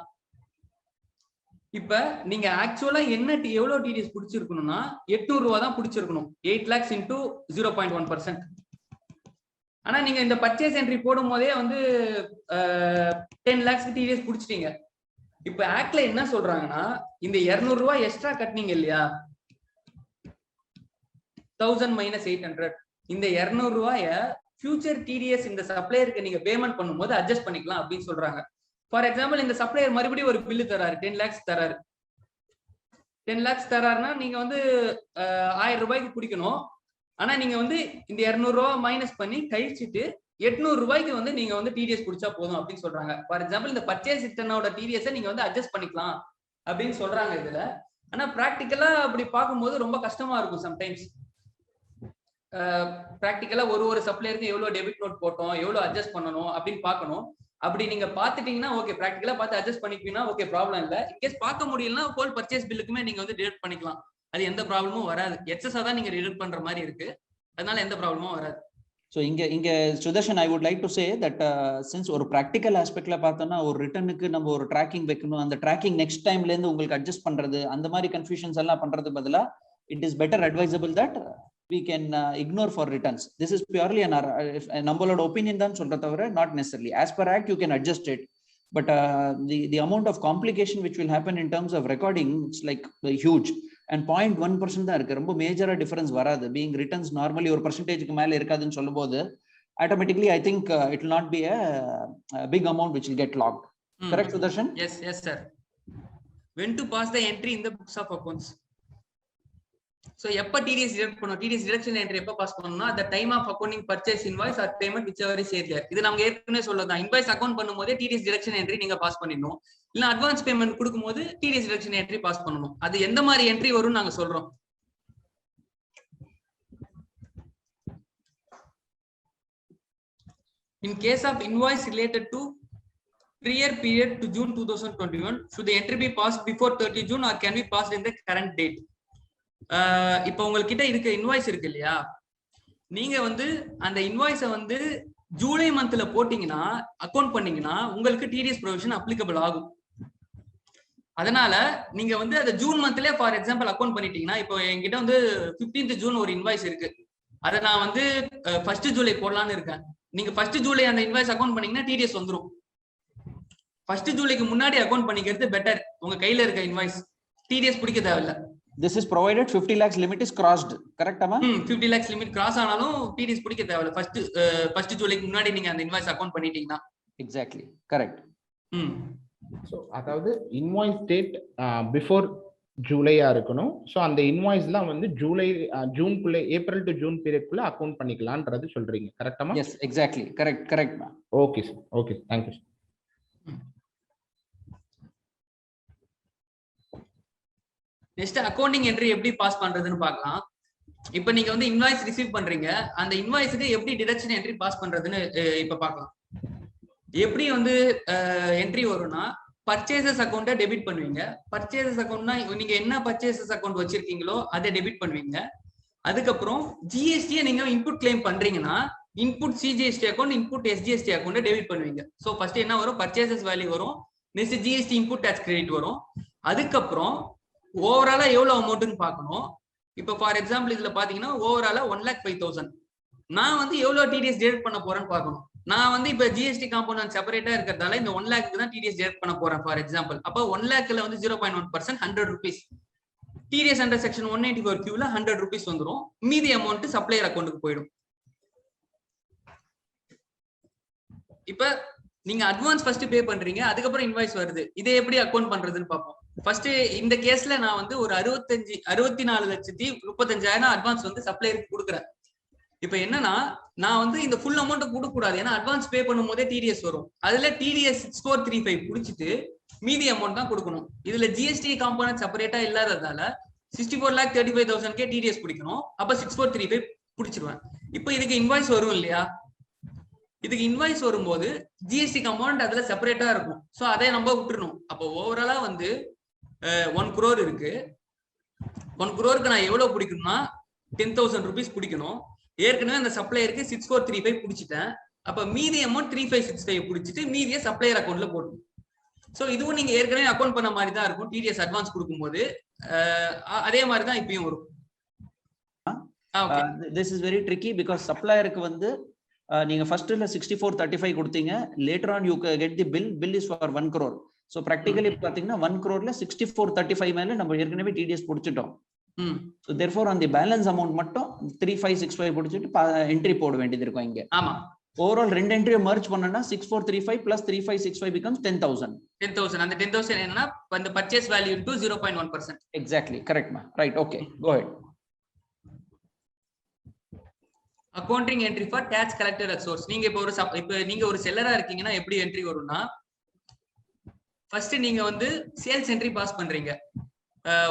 இப்ப நீங்க ஆக்சுவலா என்ன எவ்வளவு டிடிஎஸ் பிடிச்சிருக்கணும்னா 800 ரூபா தான் பிடிச்சிருக்கணும், 8 lakhs into 0.1%. ஆனா நீங்க இந்த பர்ச்சேஸ் என்ட்ரி போடும் போதே வந்து 10 lakhs டிடிஎஸ் பிடிச்சிட்டீங்க. இப்ப ஆக்ட்ல என்ன சொல்றாங்கன்னா, இந்த 200 ரூபாய் எக்ஸ்ட்ரா கட்டினீங்க இல்லையா, 1000 minus 800, இந்த 200 ரூபாய ஃபியூச்சர் டிடிஎஸ் இந்த சப்ளையருக்கு நீங்க பேமெண்ட் பண்ணும்போது அட்ஜஸ்ட் பண்ணிக்கலாம் அப்படின்னு சொல்றாங்க. ஃபார் எக்ஸாம்பிள் இந்த சப்ளையர் மறுபடியும் ஒரு பில்லு தராரு, 10 lakhs தராரு. 10 lakhs தராருன்னா நீங்க வந்து 1000 ரூபாய்க்கு பிடிக்கணும். ஆனா நீங்க வந்து இந்த 200 ரூபாய் மைனஸ் பண்ணி கழிச்சுட்டு 800 ரூபாய்க்கு வந்து நீங்க வந்து டிடிஎஸ் பிடிச்சா போதும் அப்படின்னு சொல்றாங்க. ஃபார் எக்ஸாம்பிள் இந்த பர்ச்சேஸ் ரிட்டர்னோட டிடிஎஸ் நீங்க வந்து அட்ஜஸ்ட் பண்ணிக்கலாம் அப்படின்னு சொல்றாங்க இதுல. ஆனா பிராக்டிக்கலா அப்படி பார்க்கும்போது ரொம்ப கஷ்டமா இருக்கும் சம்டைம்ஸ். பிராக்டிக்கலா ஒரு சப்ளையருக்கு எவ்வளவு டெபிட் நோட் போட்டோம், எவ்வளவு அட்ஜஸ்ட் பண்ணணும் அப்படின்னு பார்க்கணும். அப்படி நீங்க பாத்துட்டீங்கன்னா ஓகே, பிராக்டிகலா பார்த்து அட்ஜஸ்ட் பண்ணிப்பீங்கன்னா ஓகே, ப்ராப்ளம் இல்ல. இன்கேஸ் பார்க்க முடியலன்னா ஹோல் பர்ச்சேஸ் பில்லுக்குமே நீங்க வந்து டிடக்ட் பண்ணிக்கலாம். அது எந்த ப்ராப்ளமும் வராது. எக்ஸஸா தான் நீங்க டிடக்ட் பண்ற மாதிரி இருக்கு, அதனால எந்த ப்ராப்ளமும் வராது. ஸோ இங்க Sudarshan, I would like to say that since ஒரு ப்ராக்டிக்கல் ஆஸ்பெக்ட்ல பார்த்தோம்னா ஒரு ரிட்டர்னுக்கு நம்ம ஒரு ட்ராக்கிங் வைக்கணும், அந்த ட்ராக்கிங் நெக்ஸ்ட் டைம்ல இருந்து உங்களுக்கு அட்ஜஸ்ட் பண்றது அந்த மாதிரி கன்ஃபியூஷன்ஸ் எல்லாம் பண்றது பதிலா it is better advisable that we can ignore for returns. This is purely an நம்மளோட opinion தான் சொல்ற தவிர not necessarily as per act you can adjust it, but the amount of complication which will happen in terms of recording, it's like huge, and 0.1% தான் இருக்கு. ரொம்ப மேஜரா difference வராது. being returns normally ஒரு percentageக்கு மேல இருக்காதுன்னு சொல்லும்போது automatically I think it will not be a big amount which will get logged. Correct Sudarshan? Yes sir. When to pass the entry in the books of accounts? So எப்ப TDS detect பண்ணனும், TDS deduction entry எப்ப pass பண்ணனும்னா at the time of accounting purchase invoice or payment whichever is earlier. இது நமக்கு ஏற்கனவே சொல்லதான், invoice account பண்ணும்போது TDS deduction entry நீங்க பாஸ் பண்ணிடணும், இல்ல அட்வான்ஸ் பேமெண்ட் கொடுக்கும்போது TDS டிடக்ஷன் என்ட்ரி பாஸ் பண்ணணும். அது எந்த மாதிரி என்ட்ரி வரும்னு நாங்க சொல்றோம். In case of invoice related to prior period to June 2021, should the entry be passed before 30 June or can be passed in the current date? இப்போ உங்ககிட்ட இருக்க இன்வாய்ஸ் இருக்கு இல்லையா, நீங்க வந்து அந்த இன்வாய்ஸை வந்து ஜூலை மந்த்ல போட்டீங்கன்னா அக்கௌண்ட் பண்ணீங்கன்னா உங்களுக்கு டிடிஎஸ் ப்ரொவிஷன் அப்ளிகபிள் ஆகும். அதனால நீங்க வந்து அதை ஜூன் மந்த்லயே ஃபார் எக்ஸாம்பிள் அக்கௌண்ட் பண்ணிட்டீங்கன்னா, இப்போ என்கிட்ட வந்து 15th ஜூன் ஒரு இன்வாய்ஸ் இருக்கு, அதை நான் வந்து 1st ஜூலை போடலான்னு இருக்கேன். நீங்க 1st ஜூலை அந்த இன்வாய்ஸ் அக்கௌண்ட் பண்ணீங்கன்னா டிடிஎஸ் வந்துடும். 1st ஜூலைக்கு முன்னாடி அக்கௌண்ட் பண்ணிக்கிறது பெட்டர். உங்க கையில இருக்க இன்வாய்ஸ் டிடிஎஸ் பிடிக்க தேவையில்லை. This is provided 50 lakhs limit is crossed, correct amma? 50 lakhs limit cross ஆனாலும் TDS பிடிக்க தேவையில்லை. ஃபர்ஸ்ட் ஜூலைக்கு முன்னாடி நீங்க அந்த இன்வாய்ஸ் அக்கவுண்ட் பண்ணிட்டீங்கன்னா. Exactly, correct. சோ அதாவது இன்வாய்ஸ் டேட் பிஃபோர் ஜூலையா இருக்கணும். சோ அந்த இன்வாய்ஸ்லாம் வந்து ஜூன்குள்ள, ஏப்ரல் டு ஜூன் பீரியட்குள்ள அக்கவுண்ட் பண்ணிக்கலாம்ன்றது சொல்றீங்க, கரெக்டாமா? Yes, exactly, correct ma. Okay sir, okay, thank you. Next accounting entry எப்படி பாஸ் பண்றதுன்னு பார்க்கலாம். இப்போ நீங்க வந்து இன்வாய்ஸ் ரிசீவ் பண்றீங்க, அந்த இன்வாய்ஸுக்கு எப்படி டிடக்ஷன் என்ட்ரி பாஸ் பண்றதுன்னு இப்ப பார்க்கலாம். எப்படி வந்து என்ட்ரி வரும்னா, பர்ச்சேசஸ் அக்கௌண்ட்டை டெபிட் பண்ணுவீங்க. பர்ச்சேசஸ் அக்கௌண்ட்னா நீங்க என்ன பர்ச்சேசஸ் அக்கௌண்ட் வச்சிருக்கீங்களோ அதை டெபிட் பண்ணுவீங்க. அதுக்கப்புறம் ஜிஎஸ்டியை நீங்க இன்புட் கிளைம் பண்றீங்கன்னா input CGST account, input SGST அக்கௌண்ட்டை டெபிட் பண்ணுவீங்க. ஸோ ஃபர்ஸ்ட் என்ன வரும், பர்ச்சேசஸ் வேல்யூ வரும், next GST input tax credit வரும். அதுக்கப்புறம் ஓவராலா எவ்வளவு அமௌண்ட்னு பார்க்கணும். இப்போ ஃபார் எக்ஸாம்பிள் இதுல பாத்தீங்கன்னா ஓவராலா 1,05,000. நான் வந்து எவ்வளவு டிடிஎஸ் டிடக்ட் பண்ண போறேன்னு பார்க்கணும். நான் வந்து இப்ப ஜிஎஸ்டி காம்பவுண்ட் செப்பரேட்டா இருக்கிறதால இந்த 1 lakhக்கு தான் டிடிஎஸ் டிடக்ட் பண்ண போறேன் ஃபார் எக்ஸாம்பிள். அப்போ 1 lakhல வந்து 0.1% 100 rupees. டிடிஎஸ் அண்டர் செக்ஷன் 184 கியூல 100 rupees வந்துடும். மீதி அமௌண்ட் சப்ளையர் அக்கௌண்ட்டுக்கு போயிடும். இப்ப நீங்க அட்வான்ஸ் ஃபர்ஸ்ட் பே பண்றீங்க, அதுக்கப்புறம் இன்வாய்ஸ் வருது. இதை எப்படி அக்கௌண்ட் பண்றதுன்னு பார்ப்போம். ஃபர்ஸ்ட் இந்த கேஸ்ல நான் வந்து ஒரு 64,35,000 அட்வான்ஸ் வந்து சப்ளையருக்கு கொடுக்குறேன். இப்ப என்னன்னா, நான் வந்து இந்த ஃபுல் அமௌண்ட் கொடுக்க கூடாது, ஏன்னா அட்வான்ஸ் பே பண்ணும் போதே டிடிஎஸ் வரும். அதுல டிடிஎஸ் 6435 புடிச்சிட்டு மீதி அமௌண்ட் தான் கொடுக்கணும். இதுல ஜிஎஸ்டி காம்பனன்ட் செப்பரேட்டா இல்லாததால 64,35,000 டிடிஎஸ் பிடிக்கணும். அப்ப 6435 பிடிச்சிருவேன். இப்போ இதுக்கு இன்வாய்ஸ் வரும் இல்லையா, இதுக்கு இன்வாய்ஸ் வரும்போது ஜிஎஸ்டி காம்பனன்ட் அதுல செப்பரேட்டா இருக்கும். சோ அதை நம்ம விட்டுறணும். அப்போ ஓவராலா வந்து 1 crore இருக்கு. 1 crore நான் எவ்வளவு பிடிக்கணும்னா 10,000 rupees பிடிக்கணும். ஏற்கனவே அந்த சப்ளையருக்கு 6435 பிடிச்சிட்டேன். அப்ப மீதி அமௌண்ட் 3565 பிடிச்சிட்டு மீதியை சப்ளையர் அக்கௌண்ட்ல போடணும். சோ இதுவும் நீங்க ஏற்கனவே அக்கௌண்ட் பண்ண மாதிரி தான் இருக்கும். டிடிஎஸ் அட்வான்ஸ் கொடுக்கும்போது அதே மாதிரி தான் இப்பயும் வரும். This is very tricky because சப்ளையருக்கு வந்து நீங்க ஃபர்ஸ்ட்ல 6435 கொடுத்தீங்க, later on you get the bill is for 1 crore. So practically பாத்தீங்கன்னா 1 crore 6435 மேல நம்ம ஏற்கனவே TDS பிடிச்சிட்டோம். So therefore on the balance amount மட்டும் 3565 பிடிச்சிட்டு என்ட்ரி போட வேண்டியது இருக்கும் இங்க. ஆமா, ஓவரால் ரெண்டு என்ட்ரியை மர்ஜ் பண்ணனா 6435 plus 3565 becomes 10,000. அந்த 10,000 என்னன்னா அந்த purchase value into 0.1%. Exactly, correct ma. Right, okay, go ahead. Accounting entry for tax collected at source. நீங்க இப்போ நீங்க ஒரு செல்லரா இருக்கீங்கன்னா எப்படி என்ட்ரி வரும்னா, ஃபர்ஸ்ட் நீங்க வந்து சேல்ஸ் என்ட்ரி பாஸ் பண்றீங்க.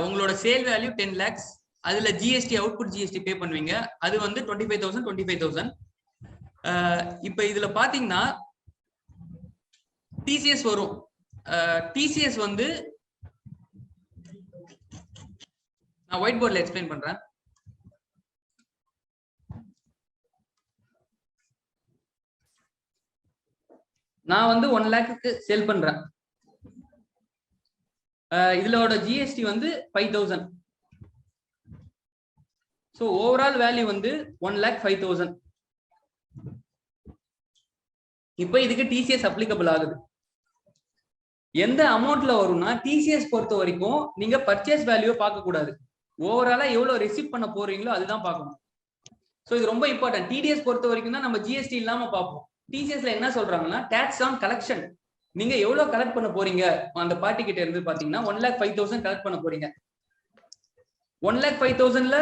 உங்களோட சேல் வேல்யூ 10 lakhs, அதுல ஜிஎஸ்டி அவுட்புட் ஜிஎஸ்டி பே பண்ணுவீங்க. அது வந்து 25,000. இப்போ இதுல பாத்தீங்கன்னா டிசிஎஸ் வரும். டிசிஎஸ் வந்து நான் ஒயிட் போர்ட்ல எக்ஸ்பிளைன் பண்றேன். நான் வந்து 1 லேக்கு சேல் பண்றேன். இதோட ஜிஎஸ்டி வந்து 5000. சோ ஓவரால் வேல்யூ வந்து 1,05,000. இப்போ இதுக்கு டிசிஎஸ் அப்ளிகபிள் ஆகுது. எந்த அமௌண்ட்ல வரும்னா டிசிஎஸ் பொறுத்த வரைக்கும் நீங்க பர்ச்சேஸ் வேல்யூ பார்க்க கூடாது. ஓவராலா எவ்வளவு ரிசீவ் பண்ண போறீங்களோ அதுதான் பார்க்கணும். சோ இது ரொம்ப இம்பார்ட்டன்ட். டிடிஎஸ் பொறுத்த வரைக்கும் தான் நம்ம ஜிஎஸ்டி இல்லாம பார்ப்போம். டிசிஎஸ்ல என்ன சொல்றாங்கன்னா டாக்ஸ் ஆன் கலெக்ஷன். நீங்க எவ்வளவு கலெக்ட் பண்ண போறீங்க அந்த பார்ட்டி கிட்ட இருந்து பாத்தீங்கன்னா 1,05,000 கலெக்ட் பண்ண போறீங்க. 1,05,000ல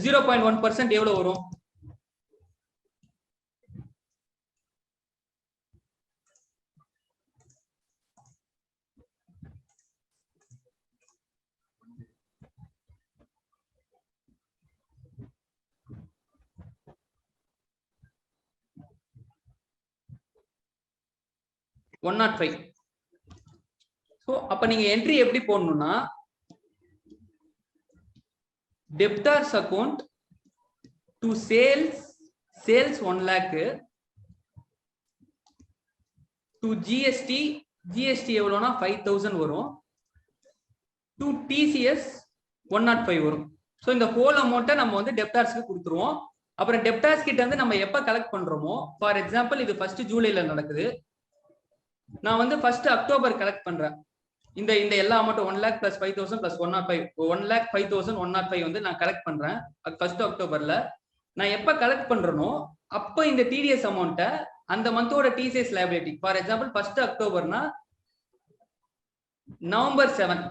0.1% எவ்வளவு வரும்? $105. சோ அப்ப நீங்க என்ட்ரி எப்படி போடணும்னா debtors account to sales 1 lakh to GST எவ்வளவுனா 5,000 வரும். டு டிசிஎஸ் 105 வரும். சோ இந்த ஹோல் அமௌண்ட்டை நம்ம வந்து டெப்டார்ஸ்க்கு கொடுத்துருவோம். அப்புறம் டெப்டார்ஸ் கிட்ட இருந்து நம்ம எப்ப கலெக்ட் பண்றோமோ, ஃபார் எக்ஸாம்பிள் இது 1 ஜூலைல நடக்குது, நான் வந்து 1 அக்டோபர் கலெக்ட் பண்றேன். இந்த எல்லா அமௌண்ட் 1 lakh plus 5,000 plus 105 1,05,000 105 வந்து நான் கலெக்ட் பண்றேன் 1 அக்டோபர்ல. நான் எப்ப கலெக்ட் பண்றேனோ அப்ப இந்த டிடிஎஸ் அமௌண்ட்டை அந்த மந்தோட டிசிஎஸ் லைபிலிட்டி, ஃபார் எக்ஸாம்பிள் 1 அக்டோபர்னா நவம்பர் 7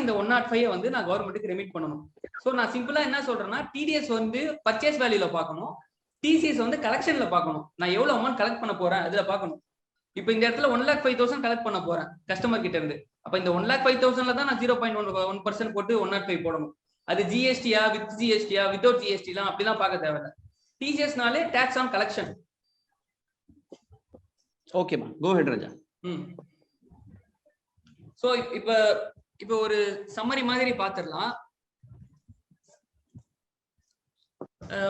இந்த 105 வந்து நான் கவர்மெண்ட்டுக்கு ரெமிட் பண்ணணும். சோ நான் சிம்பிளா என்ன சொல்றேன்னா டிடிஎஸ் வந்து பர்ச்சேஸ் வேல்யூல பார்க்கணும், டிசிஎஸ் வந்து கலெக்ஷன்ல பார்க்கணும். நான் எவ்வளவு அமௌண்ட் கலெக்ட் பண்ண போறேன் அதுல பார்க்கணும். இப்போ இந்த இடத்துல 1,05,000 கலெக்ட் பண்ண போறேன் கஸ்டமர் கிட்ட இருந்து. அப்ப இந்த 1,05,000ல தான் நான் 0.1% போட்டு 105 போடணும். அது ஜிஎஸ்டியா வித் ஜிஎஸ்டியா வித்வுட் ஜிஎஸ்டிலாம் அப்படிலாம் பார்க்க தேவையில்லை. டிசிஎஸ்னாலே டாக்ஸ் ஆன் கலெக்ஷன். ஓகேமா, கோ ஹெட் ராஜா. சோ இப்போ ஒரு சம்மரி மாதிரி பாத்துடலாம்.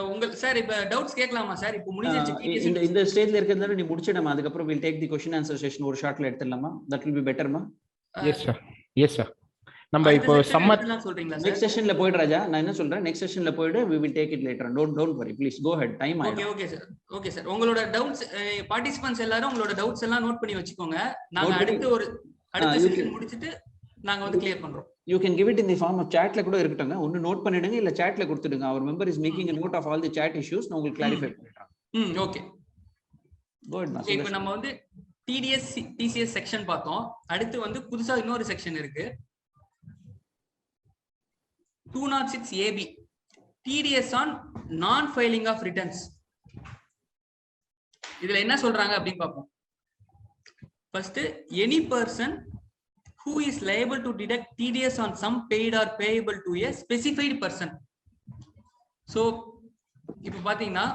உங்களுக்கு சார் இப்ப டவுட்ஸ் கேட்கலாமா சார்? இப்போ முடிஞ்சிருச்சு இந்த ஸ்டேஜ்ல இருக்கிறதால நீ முடிச்சிடமா, அதுக்கு அப்புறம் we'll take the question answer session ஒரு ஷார்ட்ல எடுத்துடலாமா? that will be better மா. எஸ் சார் நம்ம இப்போ சம்மர் சொல்றீங்களா சார்? நெக்ஸ்ட் செஷன்ல போய்டு ராஜா. நான் என்ன சொல்றேன், நெக்ஸ்ட் செஷன்ல போய்டு we will take it later. don't worry, please go ahead. Time ஆயிடும். ஓகே சார் உங்களோட டவுட்ஸ் பார்ட்டிசிபென்ட்ஸ் எல்லாரும் உங்களோட டவுட்ஸ் எல்லாம் நோட் பண்ணி வச்சுக்கோங்க. நாங்க அடுத்த செஷன் முடிச்சிட்டு நாங்க வந்து கிளியர் பண்றோம். You can give it in the form of chatல கூட இருக்கட்டுங்க. ஒன்னு நோட் பண்ணிடுங்க இல்ல chatல கொடுத்துடுங்க. our member is making a note of all the chat issues. நான் உங்களுக்கு கிளாரிஃபை பண்றேன். Okay go ahead. இப்போ நம்ம வந்து TCS செக்ஷன் பார்த்தோம். அடுத்து வந்து புதுசா இன்னொரு செக்ஷன் இருக்கு 206 AB TDS on non filing of returns. இதுல என்ன சொல்றாங்க அப்படி பாப்போம். First, any person who is liable to deduct TDS on sum paid or payable to a specified person. So இப்ப பாத்தீங்கன்னா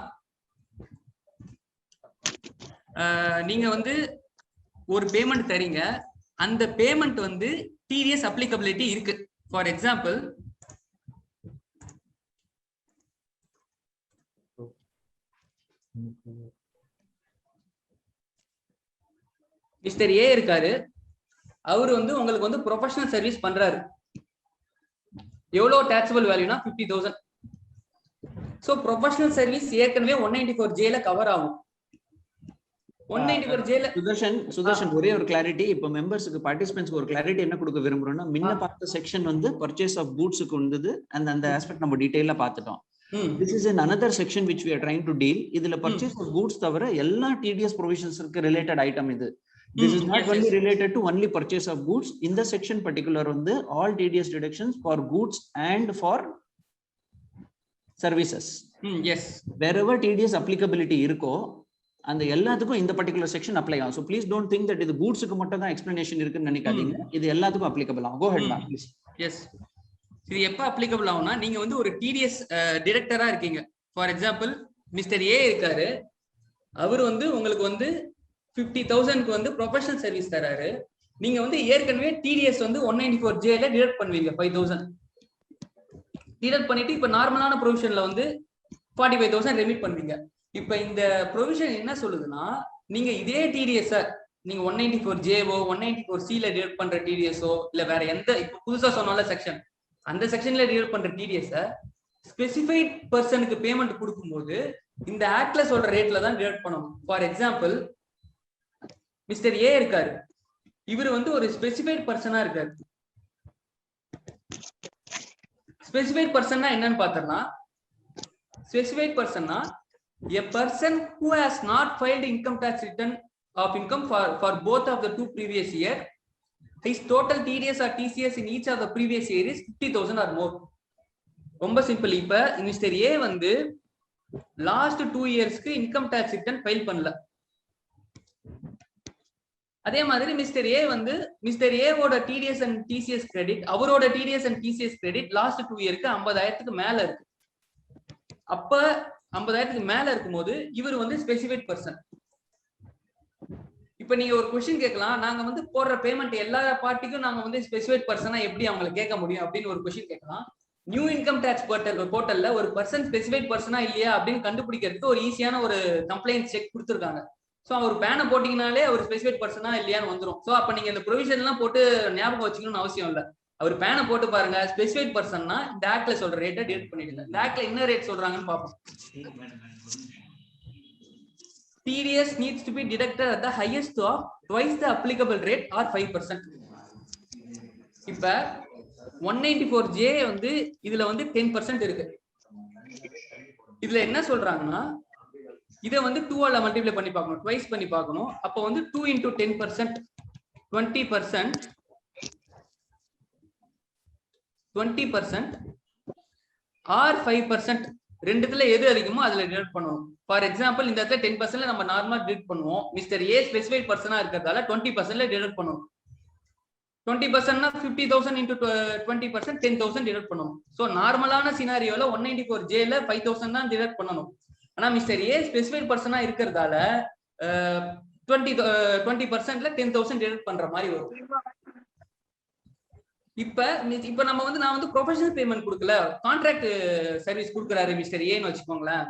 நீங்க வந்து ஒரு பேமெண்ட் தரீங்க, அந்த பேமெண்ட் வந்து TDS applicability இருக்கு. ஃபார் எக்ஸாம்பிள் மிஸ்டர் ஏ இருக்காரு, அவர் வந்து உங்களுக்கு வந்து ப்ரொஃபஷனல் சர்வீஸ் பண்றாரு. எவ்வளவு டாக்ஸபிள் வேல்யூனா 50,000. சோ ப்ரொஃபஷனல் சர்வீஸ் ஏற்கனவே 194J ல கவர் ஆகும். 194J ல சுதர்ஷன் ஒரே ஒரு கிளாரிட்டி. இப்போ மெம்பர்ஸ்க்கு பார்ட்டிசிபென்ட்ஸ்க்கு ஒரு கிளாரிட்டி என்ன கொடுக்க விரும்புறோம்னா, முன்ன பார்த்த செக்ஷன் வந்து பர்ச்சேஸ் ஆஃப் கூட்ஸ்க்கு வந்தது. அந்த ஆஸ்பெக்ட் நம்ம டீடைலா பார்த்துட்டோம். This is in another section which we are trying to deal. இதுல purchase of goods தவிர எல்லா TDS provisions க்கு related item இது. This is not only related to only purchase of goods. In the section particular வந்து all TDS deductions for goods and for services. Yes. Wherever TDS applicability இருக்கோ அந்த எல்லாத்துக்கும் இந்த particular section apply ஆகும். So please don't think that இது goods க்கு மட்டும் தான் explanation இருக்குன்னு நினைக்காதீங்க. இது எல்லாத்துக்கும் applicable ஆகும். Go ahead ma'am please. Yes. இது எப்ப அப்ளிகபிள் ஆகும்னா, நீங்க வந்து ஒரு டிடிஎஸ் டைரக்டரா இருக்கீங்க. ஃபார் எக்ஸாம்பிள் மிஸ்டர் ஏ இருக்காரு, அவர் வந்து உங்களுக்கு வந்து 50,000க்கு வந்து ப்ரொஃபஷனல் சர்வீஸ் தராரு. நீங்க வந்து ஏற்கனவே டிடிஎஸ் வந்து 194J ல டிடக்ட் பண்ணுவீங்க 5,000 டிடக்ட் பண்ணிட்டு இப்ப நார்மலான ப்ரொவிஷன்ல வந்து 45,000 ரெமிட் பண்ணுவீங்க. இப்ப இந்த ப்ரொவிஷன் என்ன சொல்லுதுன்னா, நீங்க இதே டிடிஎஸ் நீங்க 194Jவோ 194C ல டிடக்ட் பண்ற டிடிஎஸோ இல்ல வேற எந்த இப்ப புதுசா சொன்னால செக்ஷன் அந்த செக்ஷன்ல டிடக்ட் பண்ற டிடிஎஸ் ஸ்பெசிஃபைட் பர்சனுக்கு பேமெண்ட் கொடுக்கும்போது இந்த ஆக்ட்ல சொல்ற ரேட்ல தான் டிடக்ட் பண்ணணும். ஃபார் எக்ஸாம்பிள் மிஸ்டர் ஏ இருக்காரு, இவர் வந்து ஒரு ஸ்பெசிஃபைட் பர்சனா இருக்காரு. ஸ்பெசிஃபைட் பர்சன்னா என்னன்னு பார்த்தோம்னா, specified பர்சன்னா a person who has not filed income tax return of income for both of the 2 previous year, his total TDS or TCS in each of the previous year is 50,000 or more. ரொம்ப simple. இப்ப mister A வந்து last 2 இயர்ஸ்க்கு income tax return file பண்ணல. அதே மாதிரி mister A வந்து mister ஏவோட TDS and TCS credit, அவரோட TDS and TCS credit last 2 இயருக்கு 50,000க்கு மேல இருக்கு. அப்ப 50,000க்கு மேல இருக்கும்போது இவர் வந்து ஸ்பெசிஃபைட் பர்சன். இப்ப நீங்க ஒரு क्वेश्चन கேட்கலாம், நாங்க வந்து போடுற பேமெண்ட் எல்லா பார்ட்டிக்கும் நாங்க வந்து ஸ்பெசிஃபைட் பர்சனா எப்படி அவங்களை கேட்க முடியும் அப்படின்னு ஒரு क्वेश्चन கேட்கலாம். நியூ இன்கம் டாக்ஸ் போர்ட்டல்ல ஒரு பர்சன் ஸ்பெசிஃபைட் பர்சனா இல்லையா அப்படின்னு கண்டுபிடிக்கிறதுக்கு ஒரு ஈஸியான ஒரு கம்ப்ளைண்ட் செக் கொடுத்துருக்காங்க. ஸோ அவர் பேனை போட்டீங்கனாலே அவர் ஸ்பெசிஃபைட் பர்சனா இல்லையான்னு வந்துடும். ஸோ அப்ப நீங்க இந்த ப்ரொவிஷன் எல்லாம் போட்டு ஞாபகம் வச்சுக்கணும்னு அவசியம் இல்லை. அவர் பேனை போட்டு பாருங்க, ஸ்பெசிஃபைட் பர்சன்னா இந்த ஆக்ட்ல சொல்ற ரேட்டை டிடக்ட் பண்ணிடுங்க. இந்த ஆக்ட்ல என்ன ரேட் சொல்றாங்கன்னு பார்ப்போம். TDS needs to be deducted at the highest of twice the applicable rate or 5%. இப்ப 194J வந்து இதுல வந்து 10% இருக்கு. இதுல என்ன சொல்றாங்கன்னா, இத வந்து 2 ஆல மல்டிப்ளை பண்ணி பார்க்கணும், ட்வைஸ் பண்ணி பார்க்கணும். அப்ப வந்து 2 into 10%, 20% or 5%, ரெண்டுத்துல எது அதிகமோ அதுல டிடக்ட் பண்ணுவோம். ஃபார் எக்ஸாம்பிள் இந்த இடத்துல 10% நம்ம நார்மலா டிடக்ட் பண்ணுவோம். மிஸ்டர் ஏ ஸ்பெசிஃபைட் பர்சனா இருக்கிறதால 20% டிடக்ட் பண்ணுவோம். 20%னா 50,000 into 20% 10,000 டிடக்ட் பண்ணுவோம். சோ நார்மலான சினாரியோல 194J ல 5,000 தான் டிடக்ட் பண்ணணும். ஆனா மிஸ்டர் ஏ ஸ்பெசிஃபைட் பர்சனா இருக்கிறதால 20%ல 10,000 டிடக்ட் பண்ற மாதிரி வரும். இப்ப நம்ம வந்து நான் வந்து ப்ரொஃபஷனல் பேமெண்ட் கொடுக்கல, கான்ட்ராக்ட் சர்வீஸ் கொடுக்குறாரு மிஸ்டர் ஏன்னு வச்சுக்கோங்களேன்.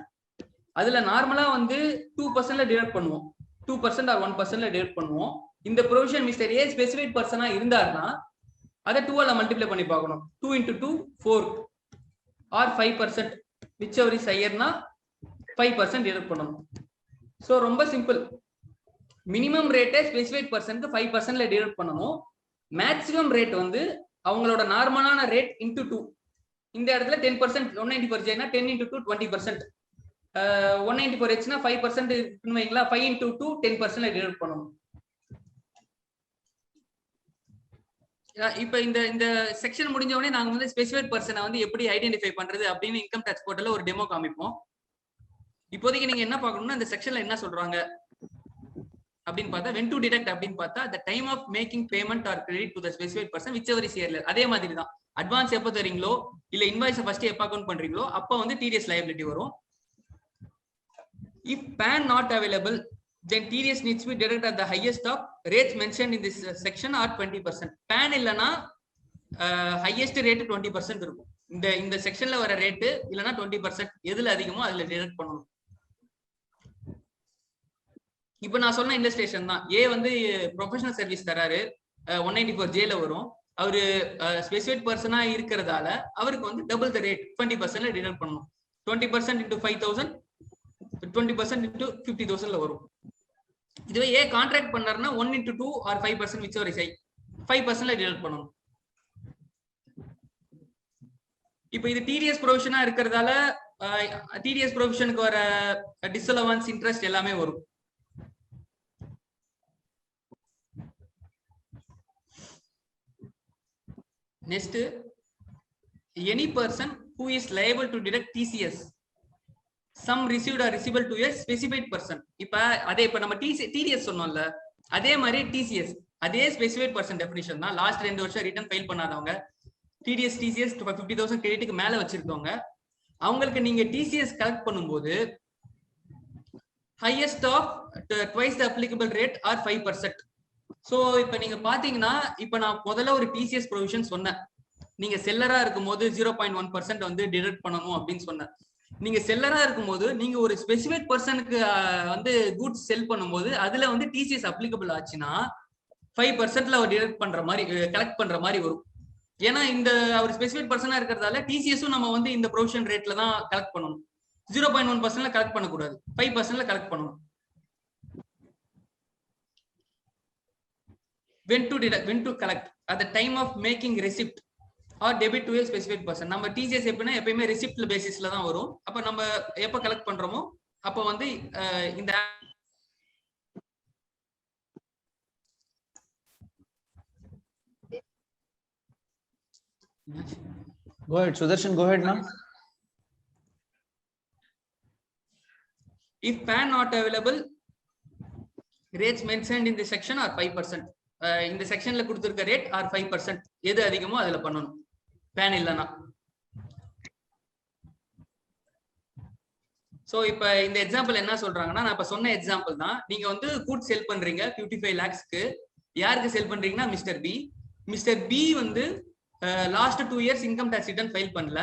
அதுல நார்மலா வந்து 2%ல டிடக்ட் பண்ணுவோம், 2% or 1%ல டிடக்ட் பண்ணுவோம். இந்த ப்ரொவிஷன் மிஸ்டர் ஏ ஸ்பெசிஃபைட் பர்சனா இருந்தாருன்னா அதை 2ஆல மல்டிப்ளை பண்ணி பார்க்கணும். 2 into 2 4 or 5%, whichever is higher னா 5% டிடக்ட் பண்ணணும். சோ ரொம்ப சிம்பிள். மினிமம் ரேட்டை ஸ்பெசிஃபைட் பர்சனுக்கு 5%ல டிடக்ட் பண்ணணும். மேக்ஸிமம் ரேட் வந்து அவங்களோட நார்மலான ரேட் இன்டு 2. இந்த இடத்துல 10%, 194J னா 10 into 2 20%, 194H னா 5% இருக்குன்னு வைங்களா, 5 into 2 10%ல டிடக்ட் பண்ணணும். இப்ப இந்த செக்ஷன் முடிஞ்ச உடனே நாங்க வந்து ஸ்பெசிஃபைட் பர்சனை வந்து எப்படி ஐடென்டிஃபை பண்றது அப்படின்னு இன்கம் டாக்ஸ் போர்ட்டல்ல ஒரு டெமோ காமிப்போம். இப்போதைக்கு நீங்க என்ன பார்க்கணும்னா, இந்த செக்ஷன்ல என்ன சொல்றாங்க அப்படின்னு பார்த்தா, when to deduct அப்படின்னு பார்த்தா the time of making payment or credit to the specified person whichever is earlier. அதே மாதிரி தான் அட்வான்ஸ் எப்போ தரீங்களோ இல்ல இன்வாய்ஸ் ஃபர்ஸ்ட் எப்போ அக்கவுண்ட் பண்றீங்களோ அப்போ வந்து TDS liability வரும். If PAN not available, then TDS needs to be deducted at the highest of rates mentioned in this section or 20%. PAN இல்லனா highest rate 20% இருக்கும். இந்த செக்ஷன்ல வர ரேட் இல்லனா 20% எதுல அதிகமோ அதுல டிடக்ட் பண்ணணும். இப்ப நான் சொன்ன இல்லஸ்ட்ரேஷன் தான். ஏ வந்து ப்ரொஃபஷனல் சர்வீஸ் தராரு, 194J ல வரும். அவரு ஸ்பெசிஃபைட் பர்சனா இருக்கிறதால அவருக்கு வந்து டபுள் த ரேட் 20%ல டிடக்ட் பண்ணணும். 20% into 5,000, 20% into 50,000ல வரும். இதுவே ஏ கான்ட்ராக்ட் பண்ணாருன்னா 1 into 2 or 5% whichever is high, 5%ல detect பண்ணணும். இப்போ இது டிடிஎஸ் ப்ரொவிஷனா இருக்கிறதால டிடிஎஸ் ப்ரொவிஷனுக்கு வர டிஸ்அலவன்ஸ் இன்ட்ரெஸ்ட் எல்லாமே வரும். Next, any person who is liable to deduct TCS, some received or receivable to a specified person. இப்ப நம்ம TDS சொன்னோம்ல, அதே மாதிரி TCS அதே specified person definition தான். லாஸ்ட் 2 வருஷம் ரிட்டர்ன் ஃபைல் பண்ணாதவங்க, TDS TCS 50,000 கிரெடிட்டுக்கு மேல வச்சிருக்கவங்க, அவங்களுக்கு நீங்க TCS கலெக்ட் பண்ணும்போது highest of twice the applicable rate or 5%. So இப்போ நீங்க பாத்தீங்கன்னா இப்போ நான் முதல்ல ஒரு டிசிஎஸ் ப்ரொவிஷன் சொன்னேன். நீங்க செல்லரா இருக்கும்போது 0.1% வந்து டிடக்ட் பண்ணணும் அப்படின்னு சொன்னேன். நீங்க செல்லரா இருக்கும்போது நீங்க ஒரு ஸ்பெசிஃபைட் பர்சனுக்கு வந்து கூட்ஸ் செல் பண்ணும்போது அதுல வந்து டிசிஎஸ் அப்ளிகபிள் ஆச்சுன்னா 5%ல அவர் டிடக்ட் பண்ற மாதிரி கலெக்ட் பண்ற மாதிரி வரும். ஏன்னா இந்த அவர் ஸ்பெசிஃபைட் பர்சனா இருக்கிறதால டிசிஎஸும் நம்ம வந்து இந்த ப்ரொவிஷன் ரேட்ல தான் கலெக்ட் பண்ணணும். 0.1%ல கலெக்ட் பண்ணக்கூடாது, 5%ல கலெக்ட் பண்ணணும். when to collect at the time of making receipt or debit to a specified person. நம்ம TCS எப்படின்னா எப்பயுமே ரெசிப்ட் பேசிஸ்ல தான் வரும். அப்ப நம்ம எப்ப கலெக்ட் பண்றோமோ அப்ப வந்து இந்த go ahead Sudarshan, go ahead now. If PAN not available, rates mentioned in the section are 5%. இந்த செக்ஷன்ல கொடுத்திருக்க ரேட் ஆர் 5%, எது அதிகமோ அதுல பண்ணணும் பேன் இல்லனா. சோ இப்போ இந்த எக்ஸாம்பிள் என்ன சொல்றாங்கன்னா, நான் இப்ப சொன்ன எக்ஸாம்பிள் தான். நீங்க வந்து கூட் செல் பண்றீங்க 55 lakhsக்கு. யாருக்கு செல் பண்றீங்கன்னா மிஸ்டர் பி. மிஸ்டர் பி வந்து last 2 years income tax return file பண்ணல.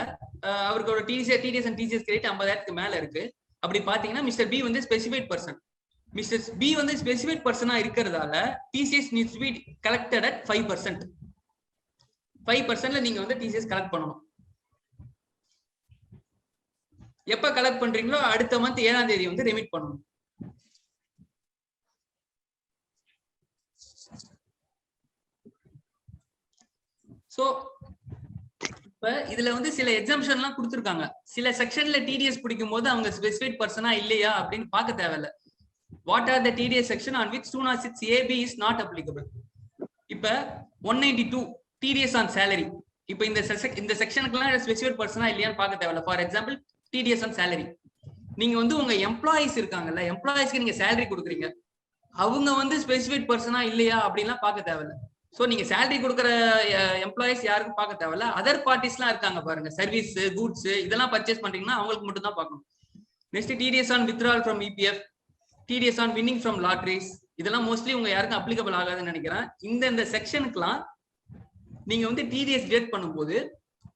அவருக்கு ஒரு டிடிஎஸ் அண்ட் டிசிஎஸ் கிரெடிட் 50,000க்கு மேல இருக்கு. அப்படி பாத்தீங்கன்னா மிஸ்டர் பி வந்து ஸ்பெசிஃபைட் பர்சன். மிஸ்டர் பி வந்து ஸ்பெசிஃபைட் பர்சனா இருக்கிறதால TCS needs to be collected at 5%. 5%ல நீங்க வந்து டிசிஎஸ் கலெக்ட் பண்ணணும். எப்ப கலெக்ட் பண்றீங்களோ அடுத்த மந்த் 7ஆம் தேதி வந்து ரெமிட் பண்ணணும். சோ இப்ப இதுல வந்து சில எக்ஸம்ஷன் எல்லாம் கொடுத்திருக்காங்க. சில செக்ஷன்ல டிடிஎஸ் பிடிக்கும் போது அவங்க ஸ்பெசிஃபைட் பர்சனா இல்லையா அப்படின்னு பார்க்க தேவையில்ல. What are the TDS section on which 206AB is not applicable? இப்ப 192 TDS on salary. இப்ப இந்த செக்ஷனுக்குலாம் ஸ்பெசிஃபைட் பர்சனா இல்லையான்னு பார்க்க தேவையில்ல. For example TDS on salary. நீங்க வந்து உங்க எம்ப்ளாயிஸ் இருக்காங்கல்ல, எம்ப்ளாயிஸ்க்கு நீங்க சேலரி கொடுக்குறீங்க, அவங்க வந்து ஸ்பெசிஃபைட் பர்சனா இல்லையா அப்படின்லாம் பார்க்க தேவையில்ல. சோ நீங்க சேலரி கொடுக்குற எம்ப்ளாயிஸ் யாருக்கும் பார்க்க தேவையில்ல. அதர் பார்ட்டிஸ்லாம் இருக்காங்க பாருங்க, சர்வீஸ், கூட்ஸ் இதெல்லாம் பர்ச்சேஸ் பண்றீங்கன்னா அவங்களுக்கு மட்டும் தான் பார்க்கணும். Next TDS on withdrawal from EPF, TDS on winning from lotteries, இதெல்லாம் மோஸ்ட்லி உங்க யாருக்கும் அப்ளிகபிள் ஆகாதுன்னு நினைக்கிறேன். இந்த செக்ஷனுக்குலாம் நீங்க வந்து டிடிஎஸ் டிடக்ட் பண்ணும்போது